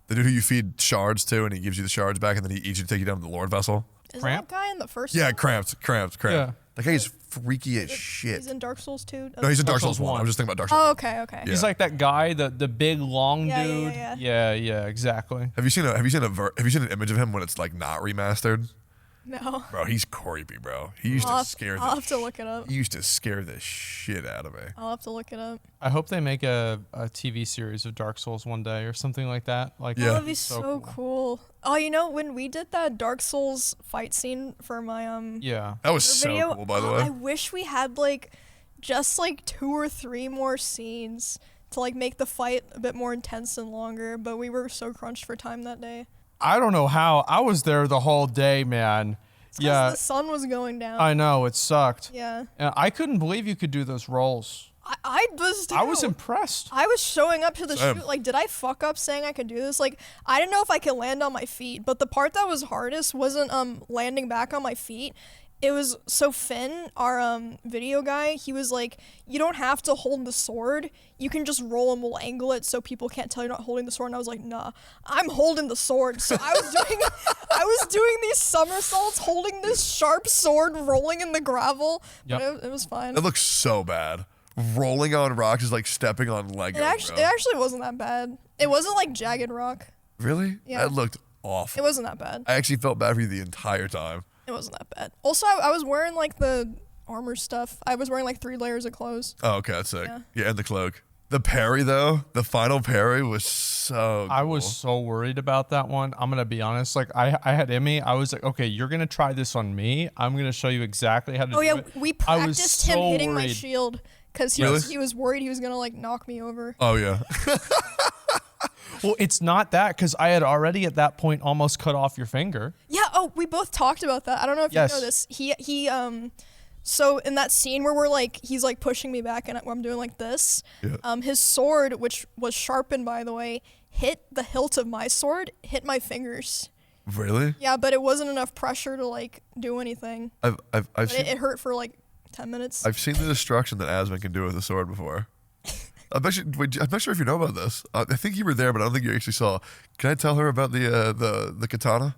The dude who you feed shards to, and he gives you the shards back, and then he eats you to take you down to the Lord vessel. Is Cramp? that guy in the first Yeah, one? cramped. Yeah. That guy is freaky as shit. He's in Dark Souls 2? No, he's in Dark Dark Souls Souls 1. I 1. was just thinking about Dark Souls. Oh, 1. okay, okay. Yeah. He's like that guy, the big long Yeah, dude. yeah. Exactly. Have you seen an image of him when it's like not remastered? No. Bro, he's creepy, bro. He used to scare I'll have to look it up. He used to scare the shit out of me. I'll have to look it up. I hope they make a TV series of Dark Souls one day or something like that. Like Yeah. That would be So so cool. Oh, you know, when we did that Dark Souls fight scene for my Yeah. That was the video, so cool, by the I way. wish we had like just like 2 or 3 more scenes to like make the fight a bit more intense and longer, but we were so crunched for time that day. I don't know how. I was there the whole day, man. It's 'cause Yeah. the sun was going down. I know, it sucked. Yeah. And I couldn't believe you could do those rolls. I was too. I was impressed. I was showing up to the Same. shoot like, did I fuck up saying I could do this? Like, I didn't know if I could land on my feet, but the part that was hardest wasn't landing back on my feet. It was so Finn, our video guy, he was like, you don't have to hold the sword. You can just roll and we'll angle it so people can't tell you're not holding the sword. And I was like, nah, I'm holding the sword. So I was doing these somersaults, holding this sharp sword, rolling in the gravel. Yep. But it was fine. It looks so bad. Rolling on rocks is like stepping on Lego. It actually wasn't that bad. It wasn't like jagged rock. Really? Yeah. That looked awful. It wasn't that bad. I actually felt bad for you the entire time. It wasn't that bad. Also, I was wearing like the armor stuff. I was wearing like 3 layers of clothes. Oh, okay, that's sick. Yeah. Yeah, and the cloak. The parry though, the final parry was so I cool. was so worried about that one. I'm going to be honest. Like, I had Emmy. I was like, okay, you're going to try this on me. I'm going to show you exactly how to do Oh yeah, it. we I was practiced him so hitting my worried. shield because he Really? was worried he was gonna like knock me over. Oh yeah. Well, it's not that because I had already at that point almost cut off your finger. Yeah. Oh, we both talked about that. I don't know if Yes. you know this. He So in that scene where we're like, he's like pushing me back and I'm doing like this. Yeah. His sword, which was sharpened by the way, hit the hilt of my sword, hit my fingers. Really? Yeah, but it wasn't enough pressure to like do anything. I've But seen it hurt for like 10 minutes. I've seen the destruction that Asmon can do with a sword before. I'm not sure if you know about this. I think you were there, but I don't think you actually saw. Can I tell her about the katana?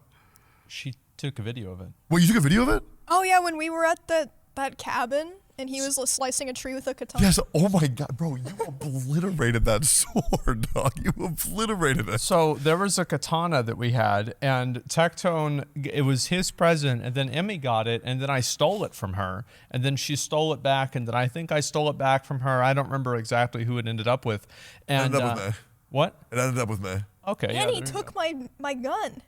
She took a video of it. Well, you took a video of it? Oh yeah, when we were at that cabin and he was slicing a tree with a katana. Yes. Oh my God, bro, you obliterated that sword, dog. You obliterated it. So there was a katana that we had, and Tectone, it was his present, and then Emmy got it, and then I stole it from her, and then she stole it back, and then I think I stole it back from her. I don't remember exactly who it ended up with. And Ended up with me. what? It ended up with me. Okay. And yeah, he took my gun.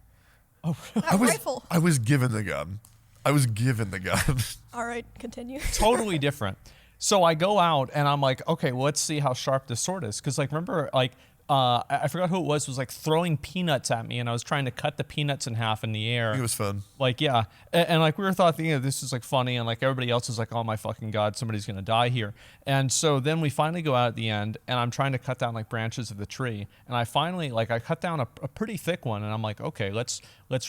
Oh, That rifle. I was given the gun. I was given the gun. All right, continue. totally different. So I go out and I'm like, okay, well, let's see how sharp this sword is. Because like, remember, like, I forgot who it was like throwing peanuts at me, and I was trying to cut the peanuts in half in the air. It was fun. Like, yeah. And like, we were thinking, this is like funny, and like everybody else is like, oh my fucking God, somebody's gonna die here. And so then we finally go out at the end, and I'm trying to cut down like branches of the tree. And I finally, like, I cut down a pretty thick one, and I'm like, okay, let's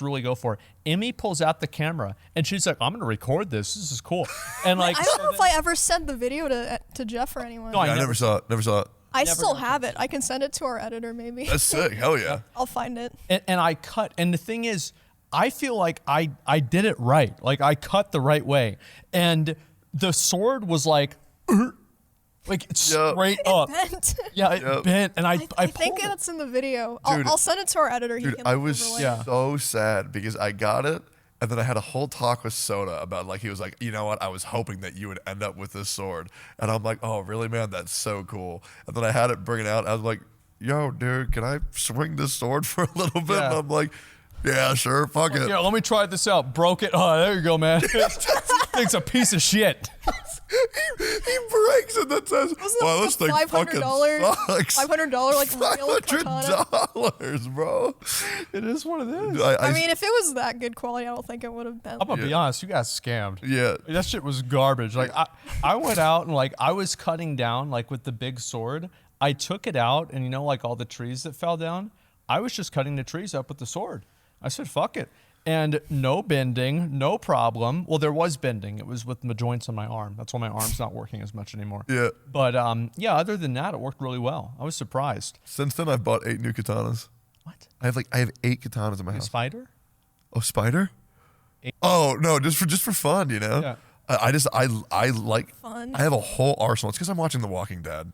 really go for it. Emmy pulls out the camera, and she's like, I'm gonna record this. This is cool. And like, I don't know if I ever sent the video to Jeff or anyone. No, I I never saw it. Never saw it. I still have it. I can send it to our editor maybe. That's sick. Hell yeah. I'll find it. and I cut, and the thing is, I feel like I did it right. Like I cut the right way, and the sword was like straight up. Bent. Yeah, it bent, and I think pulled it. that's in the video. Dude, I'll send it to our editor. He Dude, can I was overlay. so sad because I got it, and then I had a whole talk with Soda about like he was like, you know what? I was hoping that you would end up with this sword, and I'm like, oh really, man? That's so cool. And then I had it bring it out. I was like, yo, dude, can I swing this sword for a little bit? Yeah. And I'm like, yeah, sure, fuck it. Yeah, let me try this out. Broke it. Oh, there you go, man. Thing's a piece of shit. he breaks it that says, wow, this thing fucking sucks. $500 like real katana. $500, bro. It is what it is. I mean, if it was that good quality, I don't think it would have been. I'm gonna be honest, you got scammed. Yeah. That shit was garbage. Like I went out and like I was cutting down like with the big sword. I took it out, and you know, like all the trees that fell down, I was just cutting the trees up with the sword. I said, fuck it. And no bending, no problem. Well, there was bending. It was with the joints on my arm. That's why my arm's not working as much anymore. Yeah. But yeah, other than that, it worked really well. I was surprised. Since then, I've bought 8 new katanas. What? I have 8 katanas in my house. Spider? Oh, spider? Oh no, just for fun, you know. Yeah. I like. Fun. I have a whole arsenal. It's because I'm watching The Walking Dead.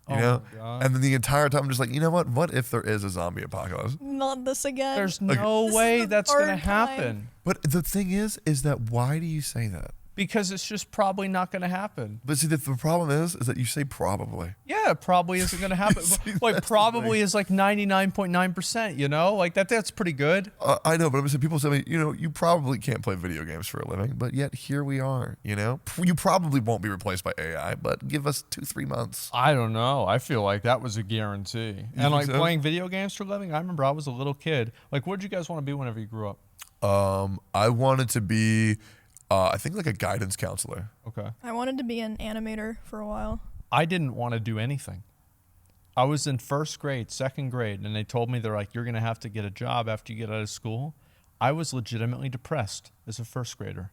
You Oh know, my God. and then the entire time I'm just like, you know what? What if there is a zombie apocalypse? Not this again. There's no This is way the that's gonna third happen. time. But the thing is that why do you say that? Because it's just probably not gonna happen. But see, the problem is that you say probably. Yeah, it probably isn't gonna happen. See, Like that's the probably is like 99.9%. You know, like that's pretty good. I know, but I'm saying people say, you know, you probably can't play video games for a living, but yet here we are. You know, you probably won't be replaced by AI, but give us 2-3 months. I don't know. I feel like that was a guarantee. And think like so? playing video games for a living, I remember I was a little kid. Like, what did you guys want to be whenever you grew up? I wanted to be, I think like a guidance counselor. Okay. I wanted to be an animator for a while. I didn't want to do anything. I was in first grade, second grade, and they told me they're like, you're going to have to get a job after you get out of school. I was legitimately depressed as a first grader.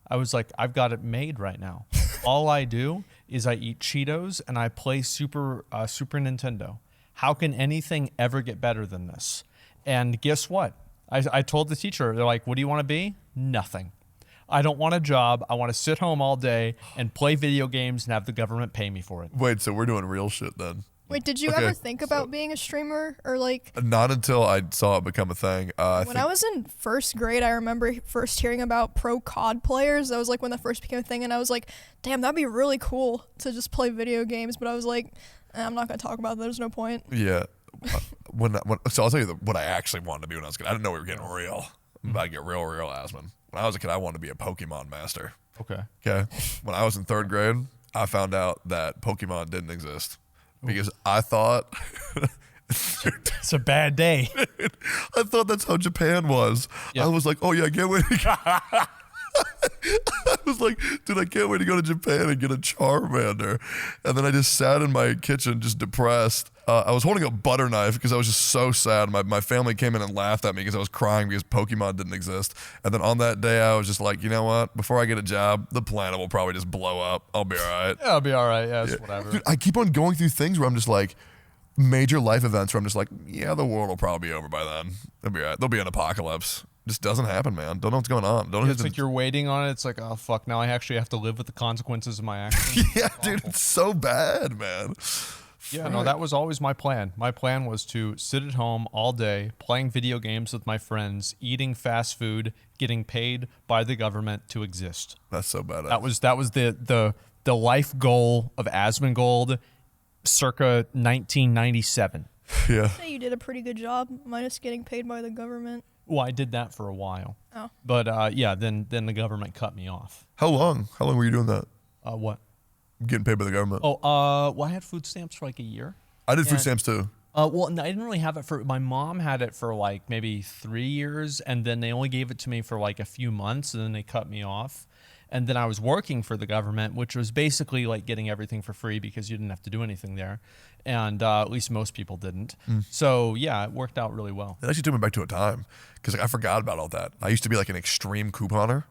I was like, I've got it made right now. All I do is I eat Cheetos and I play Super Nintendo. How can anything ever get better than this? And guess what? I told the teacher, they're like, what do you want to be? Nothing. I don't want a job. I want to sit home all day and play video games and have the government pay me for it. Wait, so we're doing real shit then? Wait, did you Okay, ever think about being a streamer or like? Not until I saw it become a thing. When I was in first grade, I remember first hearing about pro COD players. That was like when that first became a thing, and I was like, damn, that'd be really cool to just play video games. But I was like, I'm not gonna talk about that. There's no point. Yeah. So I'll tell you what I actually wanted to be when I was a kid. I didn't know we were getting real. I'm about to get real, Asmon. When I was a kid, I wanted to be a Pokemon master. Okay. Okay. When I was in third grade, I found out that Pokemon didn't exist because I thought, It's a bad day. I thought that's how Japan was. Yeah. I was like, oh yeah, I can't wait. I was like, dude, I can't wait to go to Japan and get a Charmander. And then I just sat in my kitchen, just depressed. I was holding a butter knife because I was just so sad. My family came in and laughed at me because I was crying because Pokemon didn't exist. And then on that day, I was just like, you know what? Before I get a job, the planet will probably just blow up. I'll be all right. Yeah, I'll be all right. Yeah, it's whatever. Dude, I keep on going through things where I'm just like, major life events where I'm just like, yeah, the world will probably be over by then. It'll be all right. There'll be an apocalypse. Just doesn't happen, man. Don't know what's going on. Don't know. It's like you're waiting on it. It's like, oh fuck, now I actually have to live with the consequences of my actions. Yeah, dude, it's so bad, man. Yeah, no, that was always my plan. My plan was to sit at home all day, playing video games with my friends, eating fast food, getting paid by the government to exist. That's so bad. That was the life goal of Asmongold circa 1997. Yeah. I'd say you did a pretty good job, minus getting paid by the government. Well, I did that for a while. Oh. But yeah, then the government cut me off. How long? How long were you doing that? What? Getting paid by the government. Oh, well, I had food stamps for like a year. I did food stamps too. Well, no, I didn't really have it for. My mom had it for like maybe 3 years, and then they only gave it to me for like a few months, and then they cut me off. And then I was working for the government, which was basically like getting everything for free because you didn't have to do anything there, and at least most people didn't. So yeah, it worked out really well. It actually took me back to a time because like, I forgot about all that. I used to be like an extreme couponer,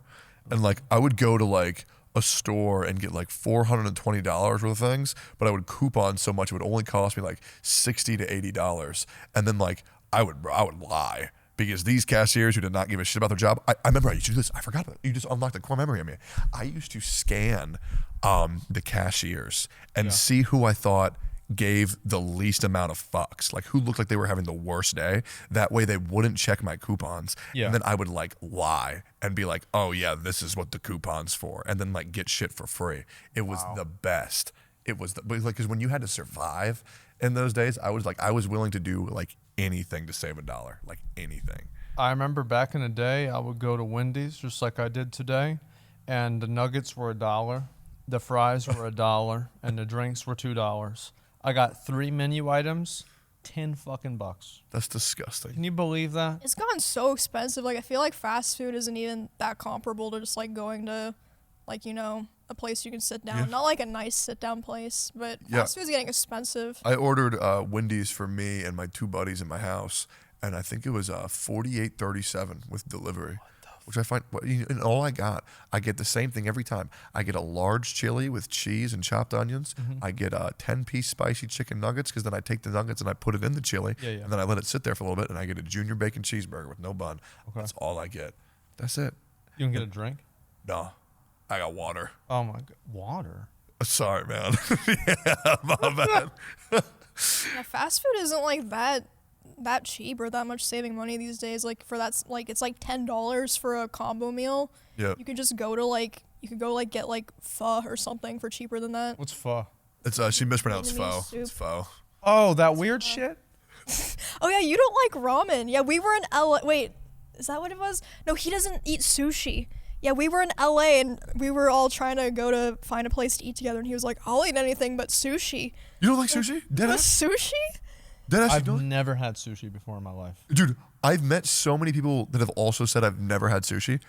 and like I would go to like a store and get like $420 worth of things, but I would coupon so much it would only cost me like $60 to $80, and then like I would lie. Because these cashiers who did not give a shit about their job, I remember I used to do this. I forgot about it. You just unlocked the core memory of me. I used to scan the cashiers and see who I thought gave the least amount of fucks, like who looked like they were having the worst day. That way they wouldn't check my coupons. Yeah. And then I would like lie and be like, oh yeah, this is what the coupon's for. And then like get shit for free. It was the best. It was because when you had to survive in those days, I was willing to do like anything to save $1, like anything. I remember back in the day, I would go to Wendy's just like I did today, and the nuggets were $1, the fries were $1, and the drinks were $2. I got 3 menu items, 10 fucking bucks. That's disgusting. Can you believe that? It's gotten so expensive. Like, I feel like fast food isn't even that comparable to just like going to, like, you know, a place you can sit down. Yeah. Not like a nice sit down place, but fast food's getting expensive. I ordered Wendy's for me and my 2 buddies in my house, and I think it was $48.37 with delivery, which I find. And all I get the same thing every time. I get a large chili with cheese and chopped onions. I get 10-piece spicy chicken nuggets because then I take the nuggets and I put it in the chili, and then I let it sit there for a little bit, and I get a junior bacon cheeseburger with no bun. Okay. That's all I get. That's it. You can get a drink? No, I got water. Oh my god, water? Sorry, man. Yeah, my bad. Yeah, fast food isn't like that cheap or that much saving money these days. Like for that's like it's like $10 for a combo meal. Yeah. You could just go to like get like pho or something for cheaper than that. What's pho? It's she mispronounced Vietnamese pho. soup. It's pho. Oh, that weird shit? Oh yeah, you don't like ramen. Yeah, we were in LA. Wait, is that what it was? No, he doesn't eat sushi. Yeah, we were in LA and we were all trying to go to find a place to eat together, and he was like, "I'll eat anything but sushi." You don't like sushi? What, sushi? I've never had sushi before in my life. Dude, I've met so many people that have also said I've never had sushi.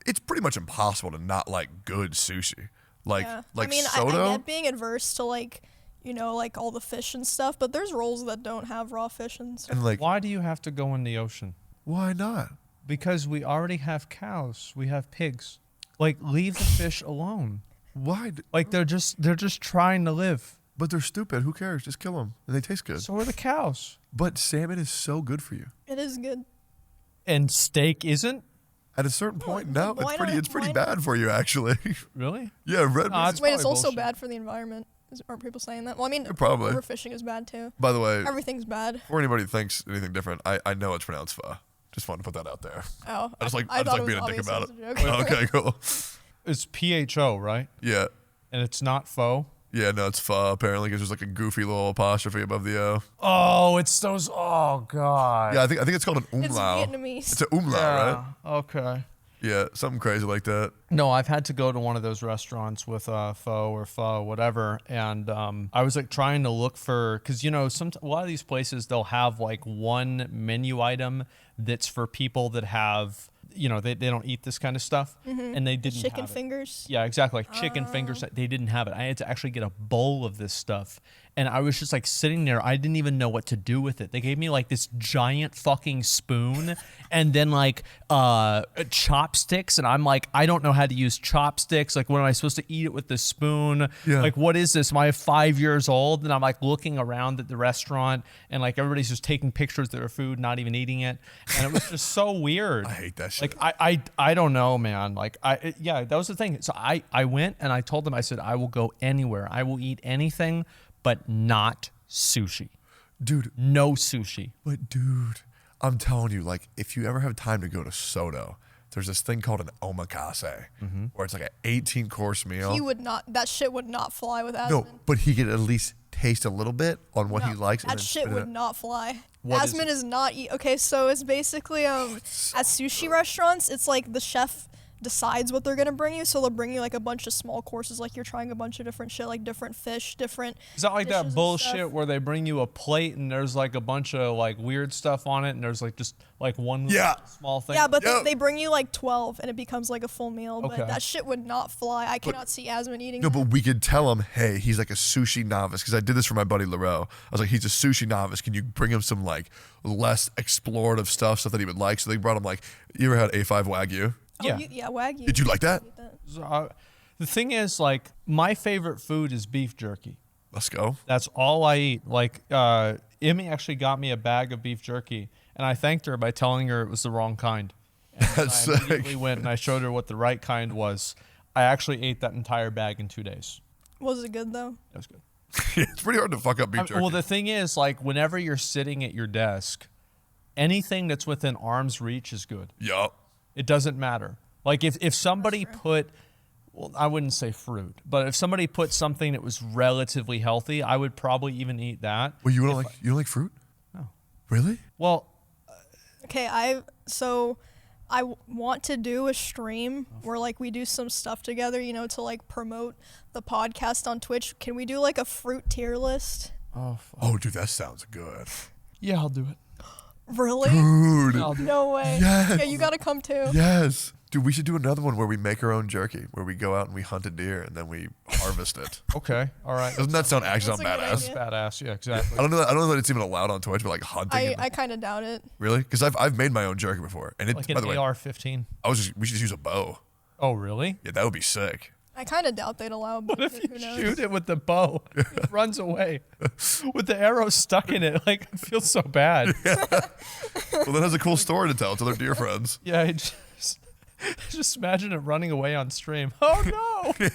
It's pretty much impossible to not like good sushi. Like, Yeah. like I mean, soto. I get being adverse to like, you know, like all the fish and stuff, but there's rolls that don't have raw fish and stuff. And like, Why do you have to go in the ocean? why not? Because we already have cows. We have pigs. Like, leave the fish alone. Why? Like, they're just trying to live. But they're stupid. Who cares? Just kill them. And they taste good. So are the cows. But salmon is so good for you. It is good. And steak isn't? At a certain point, no, why it's pretty not? bad for you, actually. Really? Yeah, red meat. It's Wait, it's probably also bullshit. bad for the environment. Aren't people saying that? Well, I mean, Probably. overfishing is bad too. By the way, Everything's bad. before anybody thinks anything different, I know it's pronounced pho. Just wanted to put that out there. Oh, I just like thought being it a dick was about it. obvious as a joke. Okay, cool. It's PHO, right? Yeah. And it's not pho? Yeah, no, it's pho apparently because there's like a goofy little apostrophe above the O. Oh, it's those. Oh, God. Yeah, I think it's called an It's umlaut. Vietnamese. It's an umlaut, right? Okay. Yeah, something crazy like that. No, I've had to go to one of those restaurants with pho, whatever, and I was like trying to look for, because you know, a lot of these places they'll have like one menu item that's for people that have, you know, they don't eat this kind of stuff, and they didn't Chicken have it. fingers. Yeah, exactly, like chicken fingers. They didn't have it. I had to actually get a bowl of this stuff, and I was just like sitting there. I didn't even know what to do with it. They gave me like this giant fucking spoon and then like chopsticks, and I'm like, I don't know how to use chopsticks. Like, when am I supposed to eat it with the spoon? Yeah. Like, what is this? Am I 5 years old? And I'm like looking around at the restaurant, and like everybody's just taking pictures of their food, not even eating it, and it was just so weird. I hate that shit. Like I don't know, man. Like that was the thing. So I went and I told them, I said, I will go anywhere. I will eat anything, but not sushi. Dude. No sushi. But dude, I'm telling you, like, if you ever have time to go to Soto, there's this thing called an omakase, where it's like an 18-course meal. He would not. That shit would not fly with Asmon. No, but he could at least taste a little bit on what he likes. And That then shit spit it would out. not fly. What is Asmon it? is not. Okay, so it's basically at sushi restaurants, it's like the chef decides what they're gonna bring you. So they'll bring you like a bunch of small courses, like you're trying a bunch of different shit, like different fish, different. Is that like dishes that and bullshit stuff. where they bring you a plate and there's like a bunch of like weird stuff on it, and there's like just like one small thing? Yeah, but Yep. they bring you like 12 and it becomes like a full meal. But Okay. that shit would not fly. I cannot see Asmon eating No, that. but we could tell him, hey, he's like a sushi novice. Because I did this for my buddy Lareau. I was like, he's a sushi novice. Can you bring him some like less explorative stuff that he would like? So they brought him like, you ever had A5 Wagyu? Yeah. Yeah, Wagyu. Did you like that? So, the thing is, like, my favorite food is beef jerky. Let's go. That's all I eat. Like, Emmy actually got me a bag of beef jerky, and I thanked her by telling her it was the wrong kind. And then That's I sick. immediately went and I showed her what the right kind was. I actually ate that entire bag in 2 days. Was it good though? That was good. It's pretty hard to fuck up beef jerky. Well, the thing is, like, whenever you're sitting at your desk, anything that's within arm's reach is good. Yup. It doesn't matter. Like, if somebody put, well, I wouldn't say fruit, but if somebody put something that was relatively healthy, I would probably even eat that. Well, you don't like fruit? No. Really? Well, Okay, I want to do a stream where like we do some stuff together, you know, to like promote the podcast on Twitch. Can we do like a fruit tier list? oh, fuck. Oh, dude, that sounds good. Yeah, I'll do it. Really? Dude. I'll do it. No way. Yes. Yeah, you gotta come too. Yes. Dude, we should do another one where we make our own jerky, where we go out and we hunt a deer and then we harvest it. Okay, all right. Doesn't that sound actually That's a good badass? idea. Badass, yeah, exactly. I don't know that it's even allowed on Twitch, but like hunting. I kind of doubt it. Really? Because I've made my own jerky before, and it. Like by an the way, AR-15. we should just use a bow. Oh, really? Yeah, that would be sick. I kind of doubt they'd allow. But If who you knows? shoot it with the bow, it runs away with the arrow stuck in it. Like, it feels so bad. Well, that has a cool story to tell to their deer friends. Yeah, just imagine it running away on stream. Oh no!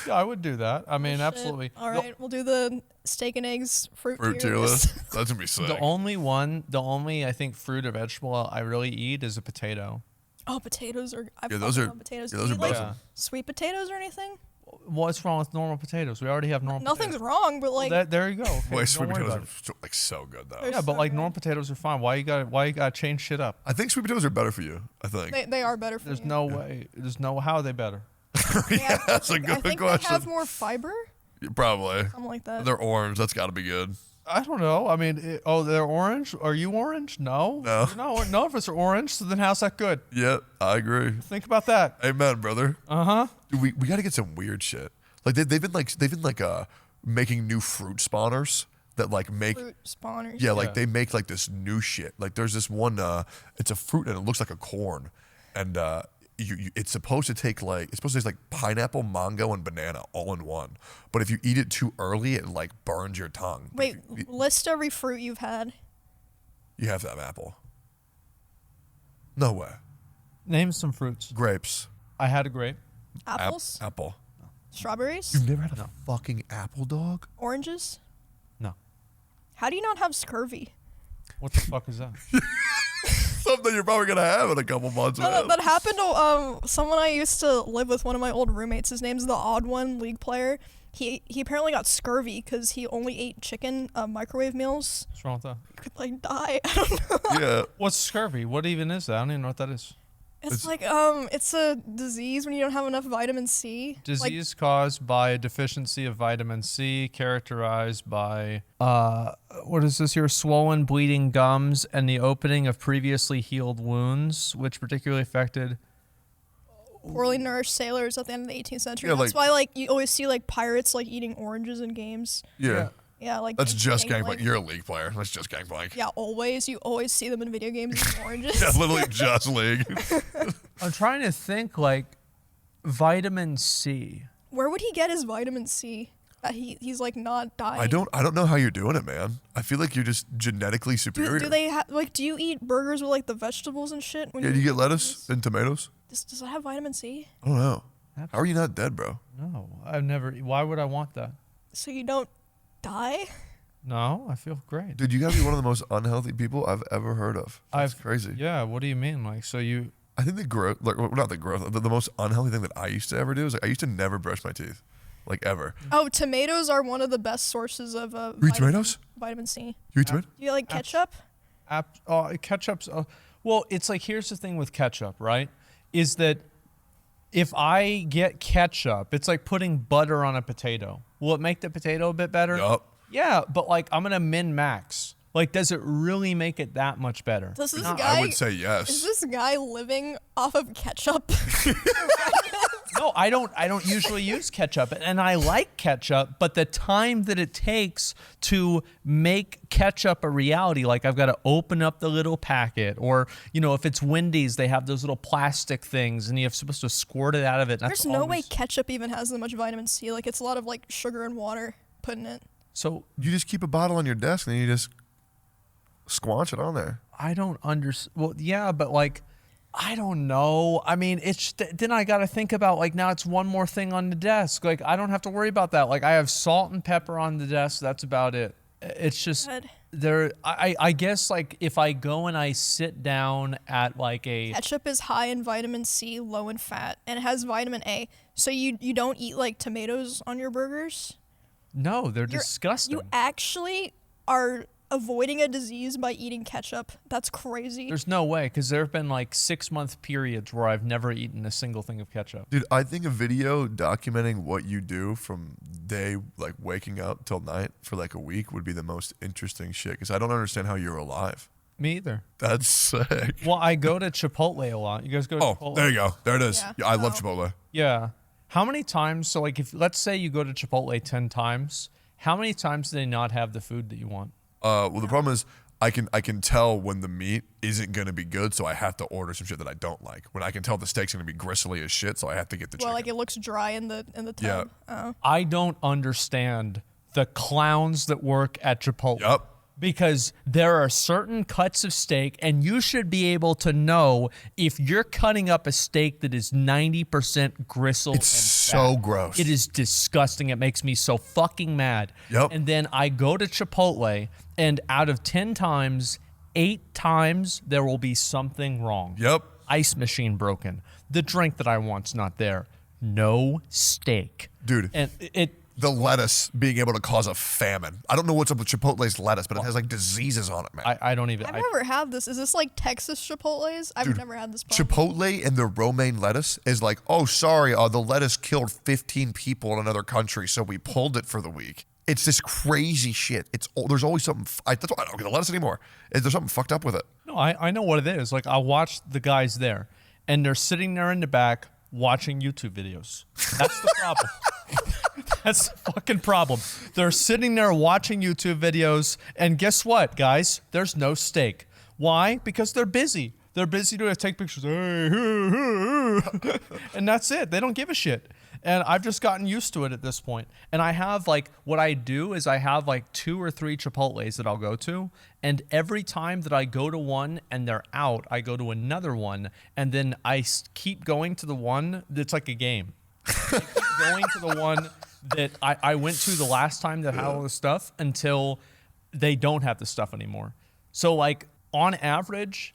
Yeah, I would do that. I mean, absolutely. All right, we'll do the steak and eggs fruit Fruit tier tier list. list. That's gonna be sick. The only I think fruit or vegetable I really eat is a potato. Oh, potatoes are. I Yeah, those fucking are- love potatoes. yeah, Do those you are like bussin'. sweet potatoes or anything? What's wrong with normal potatoes? We already have normal. Nothing's wrong, but like There you go. Okay, Boy, don't sweet worry potatoes about are it. like so good though. They're Yeah, but so like good. normal potatoes are fine. Why you got to change shit up? I think sweet potatoes are better for you. I think. they are better for There's you. no way. There's no how are they better. Yeah, that's a I good think question. they have more fiber, Probably. something like that. They're orange. That's got to be good. I don't know. I mean, they're orange. Are you orange? No. No. None of us are orange. So then how's that good? Yeah, I agree. Think about that. Amen, brother. Uh-huh. Dude, we got to get some weird shit. Like they've been making new fruit spawners that like make Fruit spawners. yeah, like Yeah. they make like this new shit. Like there's this one it's a fruit and it looks like a corn, and it's supposed to taste like pineapple, mango, and banana all in one. But if you eat it too early, it like burns your tongue. But Wait, if you, list every fruit you've had. you have to have apple. No way. Name some fruits. Grapes. I had a grape. Apples, Apple. strawberries, You've never had a fucking apple, dog? oranges. No. How do you not have scurvy? What the fuck is that? Something you're probably gonna have in a couple months. No, man. that happened to someone I used to live with, one of my old roommates. His name's the Odd One League player. He apparently got scurvy because he only ate chicken microwave meals. What's wrong with that? He could like die. I don't know. Yeah. What's scurvy? What even is that? I don't even know what that is. It's like it's a disease when you don't have enough vitamin C. Disease caused by a deficiency of vitamin C, characterized by what is this here? Swollen, bleeding gums and the opening of previously healed wounds, which particularly affected. poorly nourished sailors at the end of the 18th century. Yeah, That's like- why like you always see like pirates like eating oranges in games. Yeah. Yeah, like That's just Gangplank. Gangplank. You're a League player. That's just Gangplank. Yeah, always. You always see them in video games eating oranges. Yeah, literally just League. I'm trying to think like vitamin C. Where would he get his vitamin C? That he's like not dying. I don't know how you're doing it, man. I feel like you're just genetically superior. Do they like? Do you eat burgers with like the vegetables and shit? When Yeah, do you get lettuce and tomatoes? Does it have vitamin C? I don't know. How are you not dead, bro? No, I've never. Why would I want that? So you don't die? No, I feel great. Dude, you gotta be one of the most unhealthy people I've ever heard of. That's crazy. Yeah, what do you mean? Like, so you. I think the growth, like, well, not the growth, the most unhealthy thing that I used to ever do is like I used to never brush my teeth, like ever. Oh, tomatoes are one of the best sources of You eat tomatoes? vitamin C. You eat tomatoes? Do you like ketchup? Ketchup's. Well, it's like here's the thing with ketchup, right? Is that if I get ketchup, it's like putting butter on a potato. Will it make the potato a bit better? Yup. Yeah, but like I'm gonna min max. Like, does it really make it that much better? Does this I guy? would say yes. Is this guy living off of ketchup? No, I don't usually use ketchup, and I like ketchup, but the time that it takes to make ketchup a reality, like I've got to open up the little packet, or if it's Wendy's, they have those little plastic things, and you're supposed to squirt it out of it. There's no way ketchup even has that much vitamin C. Like it's a lot of like sugar and water put in it. So You just keep a bottle on your desk and then you just squanch it on there. I don't understand. Well, yeah, but like, I don't know. I mean, it's then I got to think about like now it's one more thing on the desk. Like I don't have to worry about that. Like I have salt and pepper on the desk. That's about it. It's just Good. there. I guess like if I go and I sit down at like a Ketchup is high in vitamin C, low in fat, and it has vitamin A. So you don't eat like tomatoes on your burgers? no, they're disgusting. You actually are avoiding a disease by eating ketchup. That's crazy. There's no way, because there have been like 6-month periods where I've never eaten a single thing of ketchup. Dude, I think a video documenting what you do from day, like waking up till night for like a week would be the most interesting shit because I don't understand how you're alive. Me either. That's sick. Well, I go to Chipotle a lot. You guys go to Oh, Chipotle? there you go. There it is. Yeah. Yeah, I love Chipotle. Yeah. How many times, so like if let's say you go to Chipotle 10 times, how many times do they not have the food that you want? Well, the problem is I can tell when the meat isn't going to be good, so I have to order some shit that I don't like. When I can tell the steak's going to be gristly as shit, so I have to get the chicken. Well, like it looks dry in the tub. Yeah. Oh. I don't understand the clowns that work at Chipotle. Yup. Because there are certain cuts of steak, and you should be able to know if you're cutting up a steak that is 90% gristle. It's and so fat. gross. It is disgusting. It makes me so fucking mad. Yep. And then I go to Chipotle, and out of 10 times, 8 times there will be something wrong. Yep. Ice machine broken. The drink that I want's not there. No steak. Dude. And it The lettuce being able to cause a famine. I don't know what's up with Chipotle's lettuce, but it has like diseases on it, man. I don't even. I've never had this. Is this like Texas Chipotle's? I've never had this problem. Chipotle and the romaine lettuce is like, oh, sorry, the lettuce killed 15 people in another country, so we pulled it for the week. It's this crazy shit. There's always something. That's why I don't get the lettuce anymore. There's something fucked up with it. No, I know what it is. Like, I watch the guys there, and they're sitting there in the back watching YouTube videos. That's the problem. That's the fucking problem. They're sitting there watching YouTube videos, and guess what, guys? There's no steak. Why? Because they're busy. They're busy to take pictures. And that's it. They don't give a shit. And I've just gotten used to it at this point. And I have like, what I do is I have like 2 or 3 Chipotles that I'll go to. And every time that I go to one and they're out, I go to another one. And then I keep going to the one that's like a game. I keep going to the one that I went to the last time that had all the stuff until they don't have the stuff anymore. So like on average,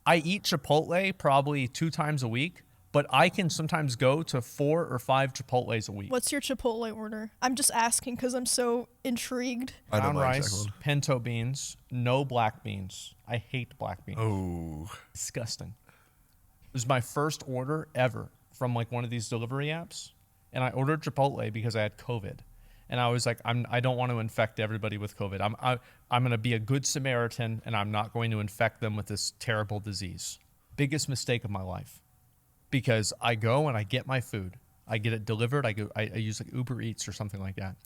I eat Chipotle probably 2 times a week. But I can sometimes go to 4 or 5 Chipotles a week. What's your Chipotle order? I'm just asking because I'm so intrigued. I know Brown my rice, exact one. pinto beans, no black beans. I hate black beans. Oh. Disgusting. It was my first order ever from like one of these delivery apps. And I ordered Chipotle because I had COVID. And I was like, I don't want to infect everybody with COVID. I'm going to be a good Samaritan, and I'm not going to infect them with this terrible disease. Biggest mistake of my life. because I go and I get my food. I get it delivered. I use like Uber Eats or something like that.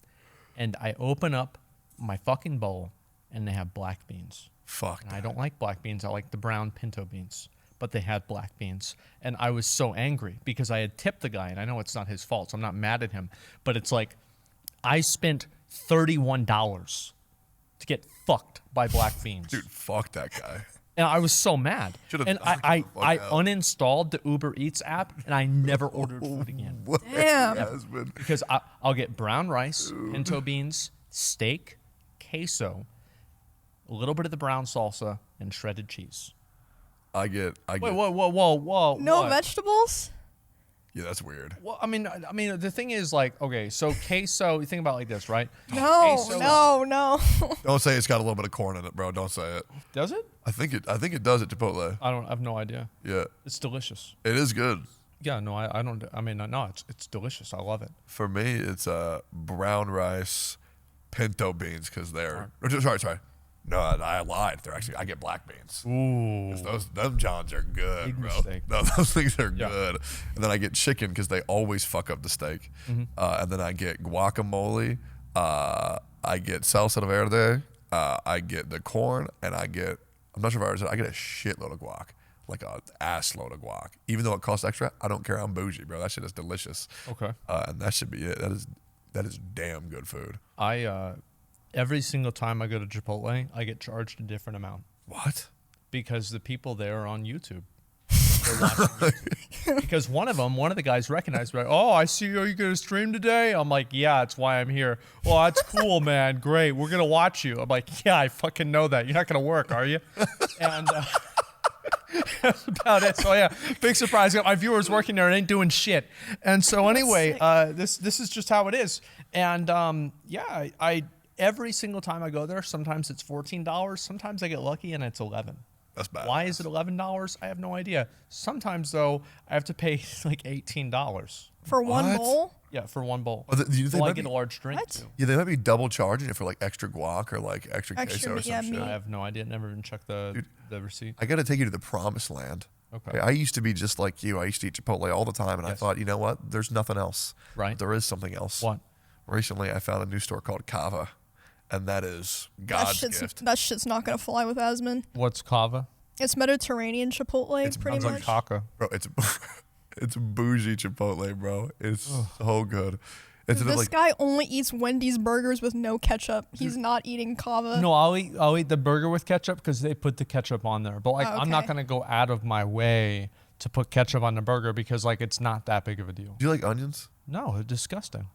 And I open up my fucking bowl and they have black beans. Fuck. And I don't like black beans. I like the brown pinto beans. But they had black beans. And I was so angry because I had tipped the guy, and I know it's not his fault, so I'm not mad at him. But it's like, I spent $31 to get fucked by black beans. Dude, fuck that guy. And I was so mad. Should've And knocked I the fuck out. uninstalled the Uber Eats app, and I never ordered food again. What? Damn. Asmon? Because I'll get brown rice, pinto beans, steak, queso, a little bit of the brown salsa, and shredded cheese. I get. Wait, whoa. No what? vegetables? Yeah, that's weird. Well, I mean, the thing is, like, okay, so queso. You think about it like this, right? No, Queso- no. Don't say it's got a little bit of corn in it, bro. Don't say it. Does it? I think it does at Chipotle. I have no idea. Yeah, It's delicious. it is good. Yeah, no, I don't. I mean, no, it's delicious. I love it. For me, it's brown rice, pinto beans because they're. Sorry. No, I lied. They're actually. I get black beans. Ooh. Them Johns are good, Big bro. mistake. No, those things are Yeah. good. And then I get chicken because they always fuck up the steak. And then I get guacamole. I get salsa verde. I get the corn, and I get. I'm not sure if I already said. I get a shitload of guac, like a ass load of guac. Even though it costs extra, I don't care. I'm bougie, bro. That shit is delicious. Okay. And that should be it. That is damn good food. Every single time I go to Chipotle, I get charged a different amount What? because the people there are on YouTube. They're watching YouTube. Because one of the guys recognized me. Like, oh, I see you. Are you going to stream today? I'm like, yeah, that's why I'm here. Well, that's cool, man. Great. We're going to watch you. I'm like, yeah, I fucking know that. You're not going to work, are you? And that's about it. So yeah, big surprise. I got my viewers working there and ain't doing shit. And so anyway, this is just how it is. And yeah, I every single time I go there, sometimes it's $14. Sometimes I get lucky and it's $11. That's bad. Why is it $11? I have no idea. Sometimes though, I have to pay like $18. For one What? bowl? Yeah, for one bowl. Oh, they Well, I might get be- a large drink What? too. Yeah, they might be double charging it for like extra guac or like extra Extra queso or meat, some yeah, shit. meat. I have no idea. Never even checked the receipt. I got to take you to the promised land. Okay. I used to be just like you. I used to eat Chipotle all the time, and I Yes. thought, you know what? There's nothing else. Right. There is something else. What? Recently, I found a new store called Kava, and that is God's gift. That shit's not gonna fly with Asmon. What's kava? It's Mediterranean Chipotle, It's pretty sounds much. like Kaka. Bro, it's bougie Chipotle, bro. It's so good. Instead of This like, guy only eats Wendy's burgers with no ketchup. He's not eating kava. No, I'll eat the burger with ketchup because they put the ketchup on there. But like, Oh, I'm not okay. gonna go out of my way to put ketchup on the burger because like it's not that big of a deal. do you like onions? No, they're disgusting.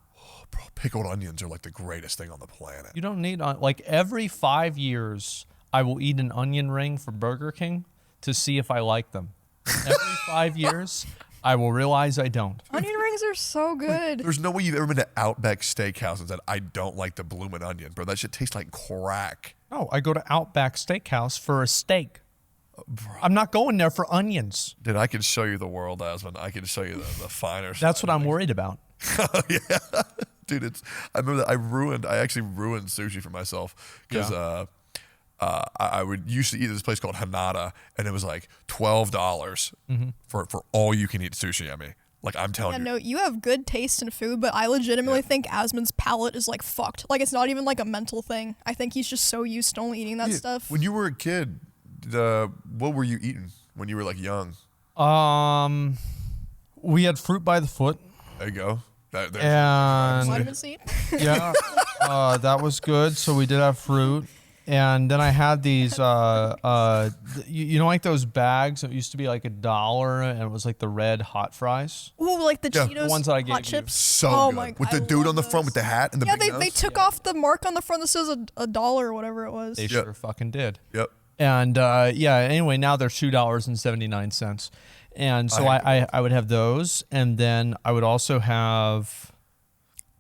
Bro, pickled onions are like the greatest thing on the planet. You don't need like every 5 years I will eat an onion ring for Burger King to see if I like them. Every 5 years I will realize I don't. Onion rings are so good. There's no way you've ever been to Outback Steakhouse and said, I don't like the bloomin' onion, bro. That shit tastes like crack. No, I go to Outback Steakhouse for a steak. I'm not going there for onions. Dude, I can show you the world, Asmon. I can show you the finer That's side what of I'm worried about. yeah. Dude, I remember that I actually ruined sushi for myself because I would used to eat at this place called Hanada, and it was like $12 for all you can eat sushi. I mean, like I'm telling Yeah, you. no, you have good taste in food, but I legitimately think Asmon's palate is like fucked. Like it's not even like a mental thing. I think he's just so used to only eating that Yeah, stuff. When you were a kid, what were you eating when you were like young? We had fruit by the foot. There you go. There's And Vitamin C. yeah, that was good. So we did have fruit. And then I had these, you know, like those bags that used to be like $1, and it was like the red hot fries. Ooh, like the Yeah. Cheetos The ones that I gave hot you. chips. so Oh good. my- With I the dude on love the front with the those. hat and the Yeah, big they nose. took off the mark on the front that says $1 or whatever it was. They Yep. sure fucking did. Yep. And yeah, anyway, now they're $2.79. And so I would have those. And then I would also have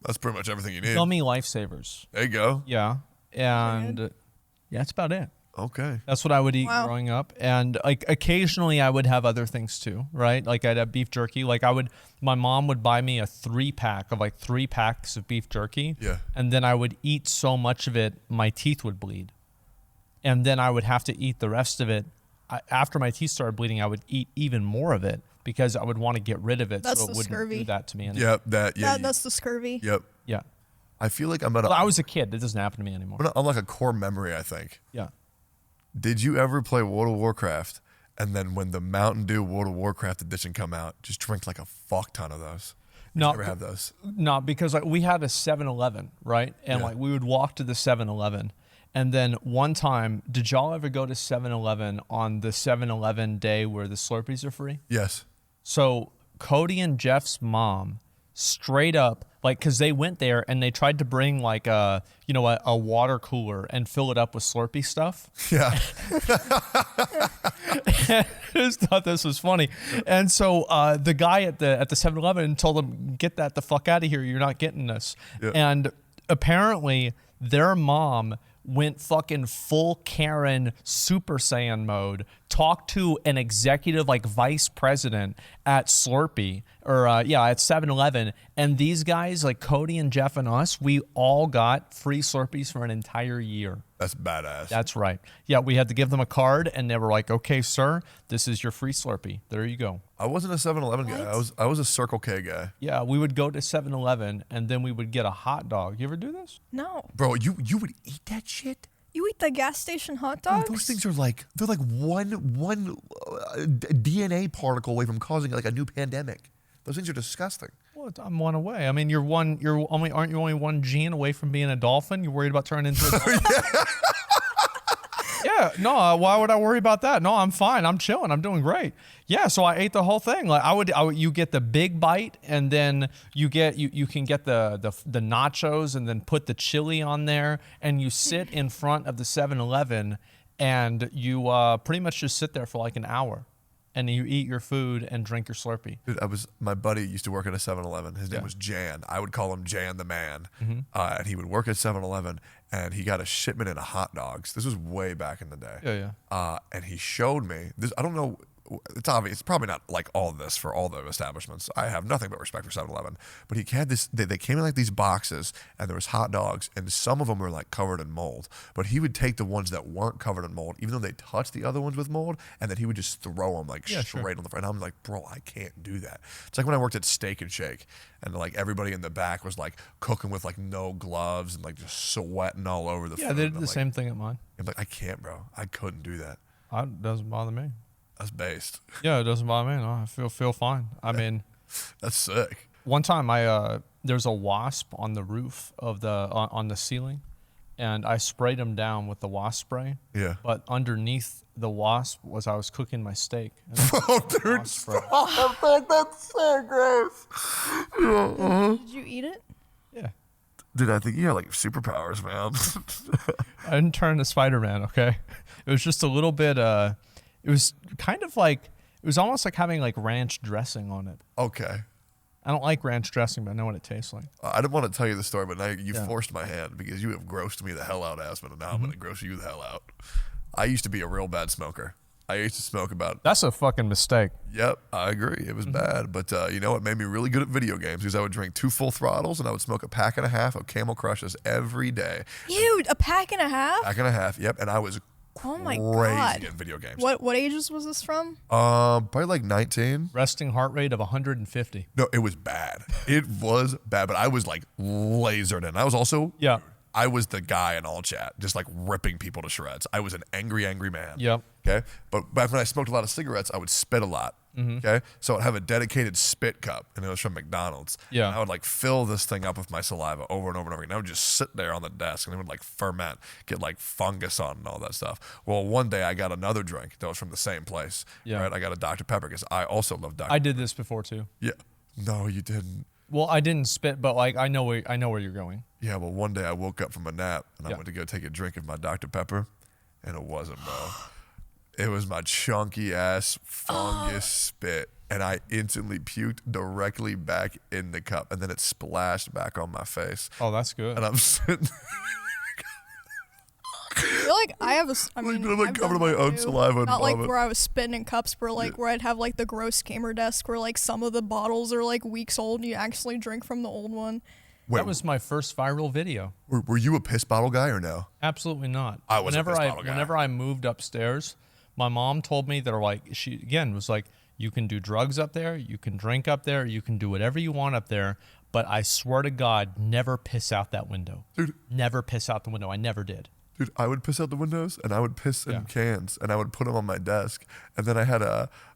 That's pretty much everything you need. gummy lifesavers. There you go. Yeah. And yeah, that's about it. Okay. That's what I would eat Wow. growing up. And like occasionally I would have other things too, right? Like I'd have beef jerky. Like my mom would buy me a 3-pack of like 3 packs of beef jerky. Yeah. And then I would eat so much of it, my teeth would bleed. And then I would have to eat the rest of it. After my teeth started bleeding, I would eat even more of it because I would want to get rid of it That's so the it wouldn't scurvy. do that to me anymore. Yep, That's the scurvy. Yep. Yeah. I feel like I'm at Well, I was a kid. It doesn't happen to me anymore. I'm like a core memory, I think. Yeah. Did you ever play World of Warcraft and then when the Mountain Dew World of Warcraft edition come out, just drink like a fuck ton of those? Did you ever have those? No, because like we had a 7-Eleven, right? And like we would walk to the 7-Eleven. And then one time, did y'all ever go to 7-Eleven on the 7-Eleven day where the Slurpees are free? Yes. So Cody and Jeff's mom straight up, like, because they went there and they tried to bring like a water cooler and fill it up with Slurpee stuff. Yeah. I just thought this was funny. And so the guy at the 7-Eleven told them, get that the fuck out of here. You're not getting this. Yeah. And apparently their mom went fucking full Karen Super Saiyan mode, talked to an executive like vice president at Slurpee or at 7-Eleven, and these guys like Cody and Jeff and us, we all got free Slurpees for an entire year. That's badass. That's right. Yeah, we had to give them a card, and they were like, "Okay, sir, this is your free Slurpee. There you go." I wasn't a 7-Eleven guy. I was a Circle K guy. Yeah, we would go to 7-Eleven, and then we would get a hot dog. You ever do this? No. Bro, you would eat that shit? You eat the gas station hot Bro, dogs? those things are like one DNA particle away from causing like a new pandemic. Those things are disgusting. Well, I'm one away. I mean, aren't you only one gene away from being a dolphin? You're worried about turning into a dolphin? Yeah, no, why would I worry about that? No, I'm fine. I'm chilling. I'm doing great. Yeah, so I ate the whole thing. Like you get the big bite, and then you can get the nachos, and then put the chili on there, and you sit in front of the 7-Eleven, and you pretty much just sit there for like an hour, and you eat your food and drink your Slurpee. Dude, my buddy used to work at a 7-Eleven. His name was Jan. I would call him Jan the Man. And he would work at 7-Eleven, and he got a shipment of hot dogs. This was way back in the day. Yeah. And he showed me this. I don't know. It's obvious. It's probably not like all this for all the establishments. I have nothing but respect for 7-Eleven. But he had this. They came in like these boxes, and there was hot dogs, and some of them were like covered in mold. But he would take the ones that weren't covered in mold, even though they touched the other ones with mold, and then he would just throw them like straight on the front. And I'm like, bro, I can't do that. It's like when I worked at Steak and Shake, and like everybody in the back was like cooking with like no gloves and like just sweating all over the food. Yeah, they did the same thing at mine. I'm like, I can't, bro. I couldn't do that. It doesn't bother me. That's based. Yeah, it doesn't bother me. No, I feel fine. I mean, that's sick. One time there's a wasp on the roof of on the ceiling, and I sprayed him down with the wasp spray. Yeah. But underneath the wasp I was cooking my steak. Oh, dude, stop. That's so gross. Did you eat it? Yeah. Dude, I think you got like superpowers, man. I didn't turn to Spider-Man, okay? It was just a little bit, it was kind of like, it was almost like having like ranch dressing on it. Okay. I don't like ranch dressing, but I know what it tastes like. I didn't want to tell you the story, but now you forced my hand because you have grossed me the hell out, Asmon, and now I'm going to gross you the hell out. I used to be a real bad smoker. I used to smoke about... That's a fucking mistake. Yep, I agree. It was bad, but you know what made me really good at video games? Because I would drink 2 full throttles, and I would smoke a pack and a half of Camel Crushes every day. Dude, a pack and a half? Pack and a half, yep, and I was Oh my crazy God. in video games. What ages was this from? Probably like 19. Resting heart rate of 150. No, it was bad. It was bad, but I was like lasered in. I was also... Yeah. I was the guy in all chat, just like ripping people to shreds. I was an angry, angry man. Yep. Okay. But back when I smoked a lot of cigarettes, I would spit a lot. Okay. So I'd have a dedicated spit cup, and it was from McDonald's. Yeah. And I would like fill this thing up with my saliva over and over and over again. I would just sit there on the desk, and it would like ferment, get like fungus on and all that stuff. Well, one day I got another drink that was from the same place. Yeah. Right. I got a Dr. Pepper because I also love Dr. I did this before too. Yeah. No, you didn't. Well, I didn't spit, but like I know where you're going. Yeah, well, one day I woke up from a nap and I Yeah. went to go take a drink of my Dr. Pepper, and it wasn't, bro. It was my chunky ass fungus spit, and I instantly puked directly back in the cup, and then it splashed back on my face. Oh, that's good. And I'm sitting I feel like I have a. I mean, I'm like I've covered done in my that own too. saliva and Not like vomit. where I was spitting in cups, but like where I'd have like the gross gamer desk where like some of the bottles are like weeks old and you accidentally drink from the old one. Wait, That was my first viral video. were you a piss bottle guy or no? Absolutely not. I was a piss bottle guy. Whenever I moved upstairs, my mom told me that like she again was like, You can do drugs up there. You can drink up there. You can do whatever you want up there. But I swear to God, never piss out that window. Dude. Never piss out the window. I never did. Dude, I would piss out the windows, and I would piss in cans, and I would put them on my desk. And then I had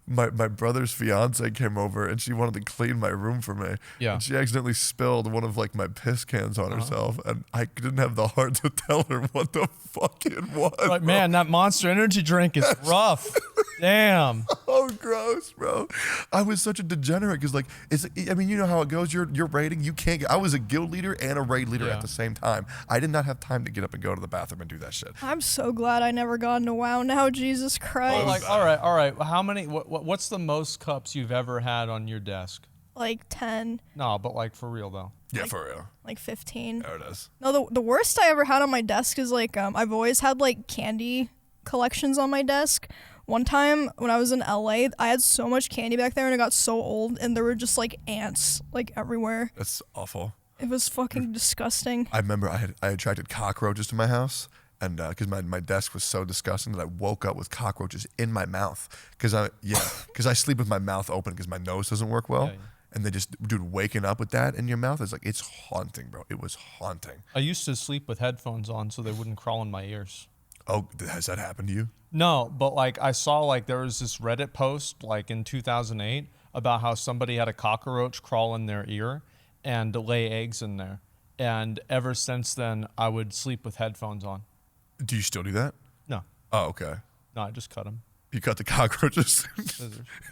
my brother's fiance came over, and she wanted to clean my room for me. Yeah. And she accidentally spilled one of like my piss cans on herself, and I didn't have the heart to tell her what the fuck it was. Like, bro. man, that Monster Energy drink is rough. Damn. Oh, gross, bro. I was such a degenerate because, like, I mean, you know how it goes. You're raiding. You can't get. I was a guild leader and a raid leader at the same time. I did not have time to get up and go to the bathroom and do that shit. I'm so glad I never got into WoW now, Jesus Christ. Oh, like, all right. How many? What's the most cups you've ever had on your desk? Like 10. No, but like for real though. Yeah, for real. Like 15. There it is. No, the worst I ever had on my desk is like I've always had like candy collections on my desk. One time when I was in LA, I had so much candy back there and it got so old and there were just like ants like everywhere. That's awful. It was fucking disgusting. I remember I attracted cockroaches to my house, and because my desk was so disgusting that I woke up with cockroaches in my mouth. Because I sleep with my mouth open because my nose doesn't work well. Yeah. And they just, dude, waking up with that in your mouth is like, it's haunting, bro. It was haunting. I used to sleep with headphones on so they wouldn't crawl in my ears. Oh, has that happened to you? No, but like I saw like there was this Reddit post like in 2008 about how somebody had a cockroach crawl in their ear and lay eggs in there. And ever since then, I would sleep with headphones on. Do you still do that? No, Oh, okay. no, I just cut them. You cut the cockroaches.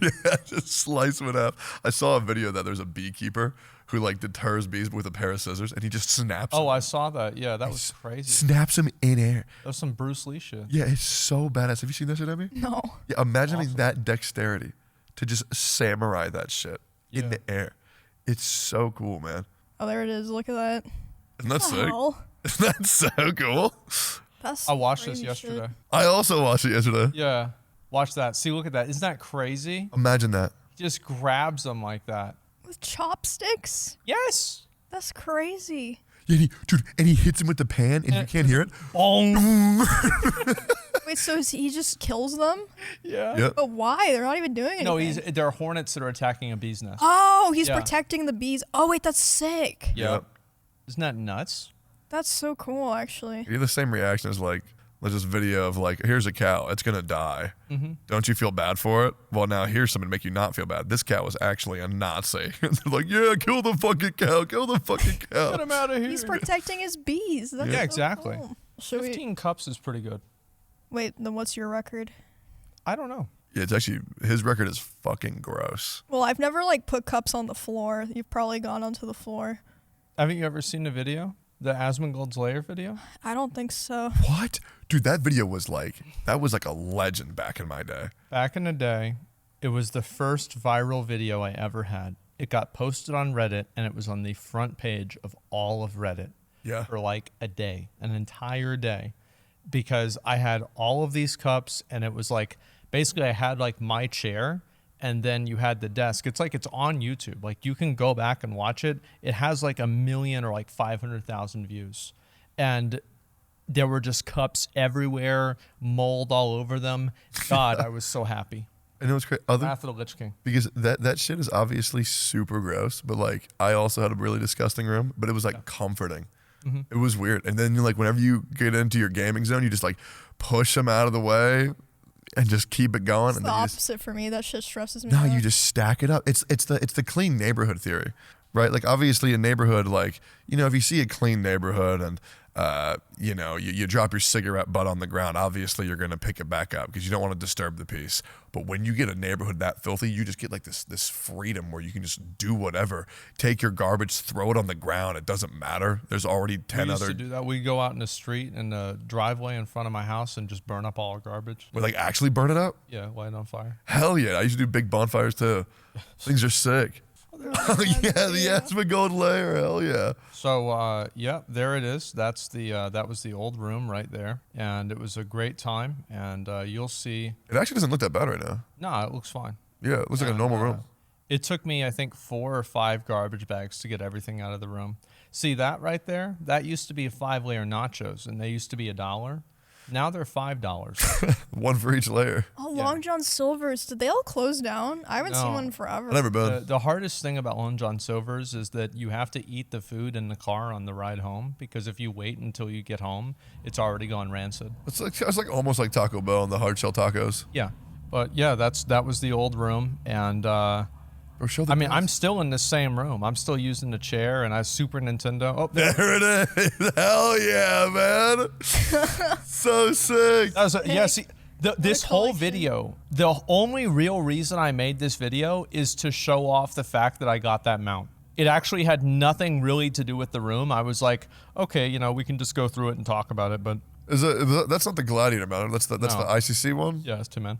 Yeah, just slice them in half. I saw a video that there's a beekeeper who like deters bees with a pair of scissors, and he just snaps. Oh, them. I saw that. Yeah, that was crazy. Snaps them in air. That was some Bruce Lee shit. Yeah, it's so badass. Have you seen that shit, Emmy? No. Yeah, imagine having that dexterity to just samurai that shit in Yeah. the air. It's so cool, man. Oh, there it is. Look at that. Isn't that sick? Hell? Isn't that so cool? That's I watched this crazy yesterday. shit. I also watched it yesterday. Yeah, watch that. See, look at that. Isn't that crazy? Imagine that. He just grabs them like that. With chopsticks? Yes. That's crazy. Yeah, and he hits him with the pan, and you can't hear it. Bong. Wait, so he just kills them? Yeah. Yep. But why? They're not even doing anything. No, there are hornets that are attacking a bee's nest. Oh, he's Yeah. protecting the bees. Oh, wait, that's sick. Yep. Isn't that nuts? That's so cool, actually. You have the same reaction as like, there's this video of like, here's a cow, it's gonna die. Mm-hmm. Don't you feel bad for it? Well, now here's something to make you not feel bad. This cow was actually a Nazi. And they're like, yeah, kill the fucking cow, kill the fucking cow. Get him out of here. He's protecting his bees. That's Yeah, so exactly. cool. Should we? 15 cups is pretty good. Wait, then what's your record? I don't know. Yeah, it's actually, his record is fucking gross. Well, I've never like put cups on the floor. You've probably gone onto the floor. Haven't you ever seen the video? The Asmongold's Lair video? I don't think so. What? Dude, that video was like, that was like a legend back in my day. Back in the day, it was the first viral video I ever had. It got posted on Reddit, and it was on the front page of all of Reddit Yeah. for like a day, an entire day, because I had all of these cups, and it was like, basically I had like my chair, and then you had the desk. It's like it's on YouTube. Like you can go back and watch it. It has like 1 million or like 500,000 views. And there were just cups everywhere, mold all over them. God, I was so happy. I know it's crazy. Wrath of the Lich King. Because that shit is obviously super gross, but like I also had a really disgusting room, but it was like comforting. Mm-hmm. It was weird. And then like whenever you get into your gaming zone, you just like push them out of the way and just keep it going. It's And the then you just, opposite for me. That shit stresses me no, out. you just stack it up. It's the clean neighborhood theory, right? Like obviously a neighborhood, like, you know, if you see a clean neighborhood and you know, you drop your cigarette butt on the ground, obviously you're going to pick it back up because you don't want to disturb the peace. But when you get a neighborhood that filthy, you just get like this freedom where you can just do whatever. Take your garbage, throw it on the ground. It doesn't matter. There's already 10 We used other. to do that. We go out in the street in the driveway in front of my house and just burn up all our garbage. We like actually burn it up? Yeah, light it on fire. Hell yeah. I used to do big bonfires too. Things are sick. Yeah, the Asmongold Lair. Hell yeah. So yeah, there it is. That's the that was the old room right there, and it was a great time. And you'll see. It actually doesn't look that bad right now. No, it looks fine. Yeah, it looks like a normal room. It took me, I think, 4 or 5 garbage bags to get everything out of the room. See that right there? That used to be 5-layer nachos, and they used to be $1. Now they're $5. One for each layer. Oh, Long John Silver's. Did they all close down? I haven't seen No. one forever. I've never been. The hardest thing about Long John Silver's is that you have to eat the food in the car on the ride home, because if you wait until you get home, it's already gone rancid. It's like almost like Taco Bell and the hard shell tacos. Yeah. But yeah, that was the old room, and Or show the I mean, price. I'm still in the same room. I'm still using the chair, and I have Super Nintendo. Oh, There it is. Hell yeah, man. So sick. that was yeah. See, this whole collection. video, the only real reason I made this video is to show off the fact that I got that mount. It actually had nothing really to do with the room. I was like, okay, you know, we can just go through it and talk about it. But That's not the Gladiator mount. That's the No. ICC one. yeah, it's 2 men.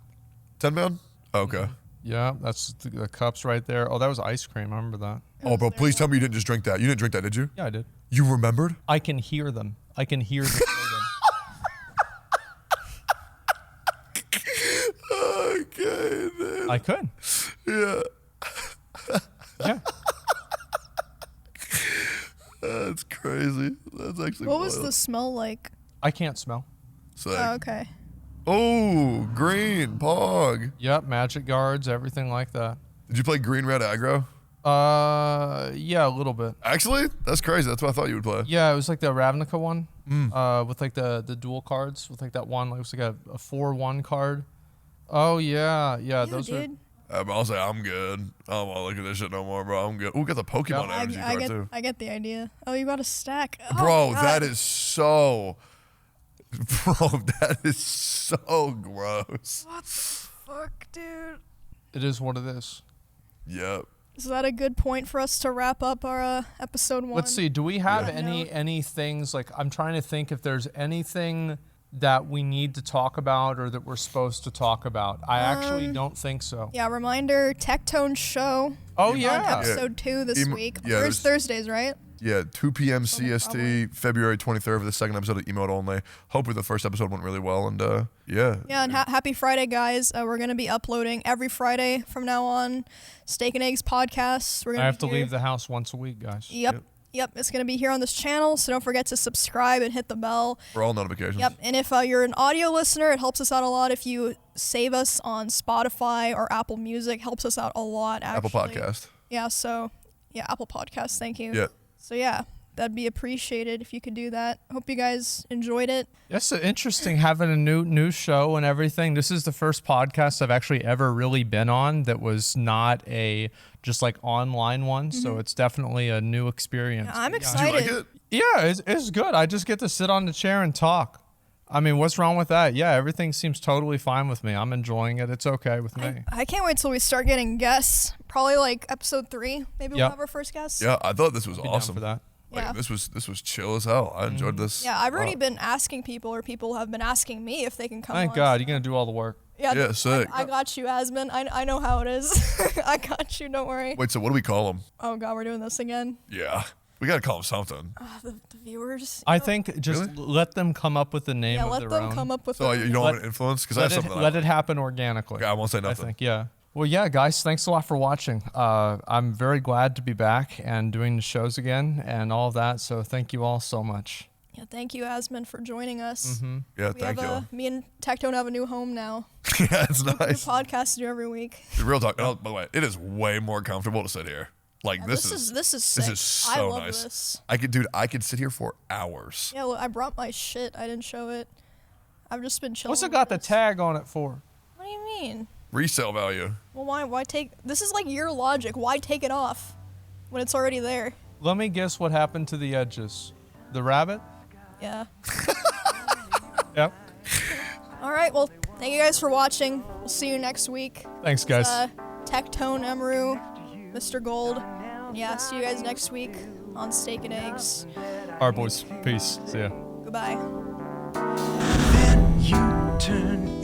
10 man. Okay. Yeah, that's the cups right there. Oh, that was ice cream. I remember that. Oh, bro, please tell me you didn't just drink that. You didn't drink that, did you? Yeah, I did. You remembered? I can hear them. I can hear the slogan. Okay, man. I could. Yeah. Yeah. That's crazy. That's actually What was wild. the smell like? I can't smell. Sick. Oh, okay. Oh, green, Pog. Yep, magic guards, everything like that. Did you play green, red, aggro? Yeah, a little bit. Actually, that's crazy. That's what I thought you would play. Yeah, it was like the Ravnica one, with like the dual cards, with like that one, like it was like a 4/1 card. Oh yeah, Yeah, those are. dude. I'll say I'm good. I don't want to look at this shit no more, bro. I'm good. Ooh, got the Pokemon Yeah. energy card too. I get the idea. Oh, you got a stack. Oh, Bro, God. that is so. Bro, that is so gross. What the fuck, dude? It is what it is. Yep. Is that a good point for us to wrap up our episode 1? Let's see. Do we have Yeah. any things like I'm trying to think if there's anything that we need to talk about or that we're supposed to talk about. I actually don't think so. Yeah, reminder, Tectone show. Oh on yeah. episode 2 this week. yeah, there's- Thursdays, right? Yeah, 2 p.m. CST, February 23rd for the second episode of Emote Only. Hopefully the first episode went really well, and yeah. Yeah, and happy Friday, guys. We're going to be uploading every Friday from now on. Steak and Eggs podcast. We're gonna I have to be here. leave the house once a week, guys. Yep. It's going to be here on this channel, so don't forget to subscribe and hit the bell. For all notifications. Yep, and if you're an audio listener, it helps us out a lot if you save us on Spotify or Apple Music. Helps us out a lot, actually. Apple Podcast. Yeah, so, yeah, Apple Podcasts, thank you. Yeah. So, yeah, that'd be appreciated if you could do that. Hope you guys enjoyed it. It's interesting having a new show and everything. This is the first podcast I've actually ever really been on that was not a just like online one. So it's definitely a new experience. I'm Do you excited. like it? Yeah, it's good. I just get to sit on the chair and talk. I mean, what's wrong with that? Yeah, everything seems totally fine with me. I'm enjoying it. It's okay with me. I can't wait till we start getting guests. Probably like episode 3. Maybe we'll Yep. have our first guest. Yeah, I thought this was Be down awesome. for that. Like, Yeah. this was chill as hell. I enjoyed this. Yeah, I've already Wow. been asking people, or people have been asking me if they can come Thank on. God, you're gonna do all the work. Yeah, sick. I got you, Asmon. I know how it is. I got you. Don't worry. Wait, so what do we call them? Oh God, we're doing this again. Yeah. We got to call them something. The viewers. I think just Really? let them come up with the name Yeah, of let their them own. come up with. So their you don't Let- have an influence? Because I have Let something. it happen organically. Okay, I won't say I nothing. think, yeah. Well, yeah, guys, thanks a lot for watching. I'm very glad to be back and doing the shows again and all of that. So thank you all so much. Yeah, thank you, Asmon, for joining us. Yeah, We thank have you. me and Tectone have a new home now. Yeah, it's New nice. podcast to do every week. Real talk. Oh, by the way, it is way more comfortable to sit here. Like Yeah, this this is sick. is so I love nice. this. I could sit here for hours. Yeah, look, I brought my shit. I didn't show it. I've just been chilling. What's it with got the this. tag on it for? What do you mean? Resale value. Well, why take? This is like your logic. Why take it off when it's already there? Let me guess what happened to the edges. The rabbit? Yeah. Yep. All right. Well, thank you guys for watching. We'll see you next week. Thanks, guys. Tectone, Emirus, Mr. Gold. And yeah, see you guys next week on Steak and Eggs. All right, boys. Peace. See ya. Goodbye. Then you turn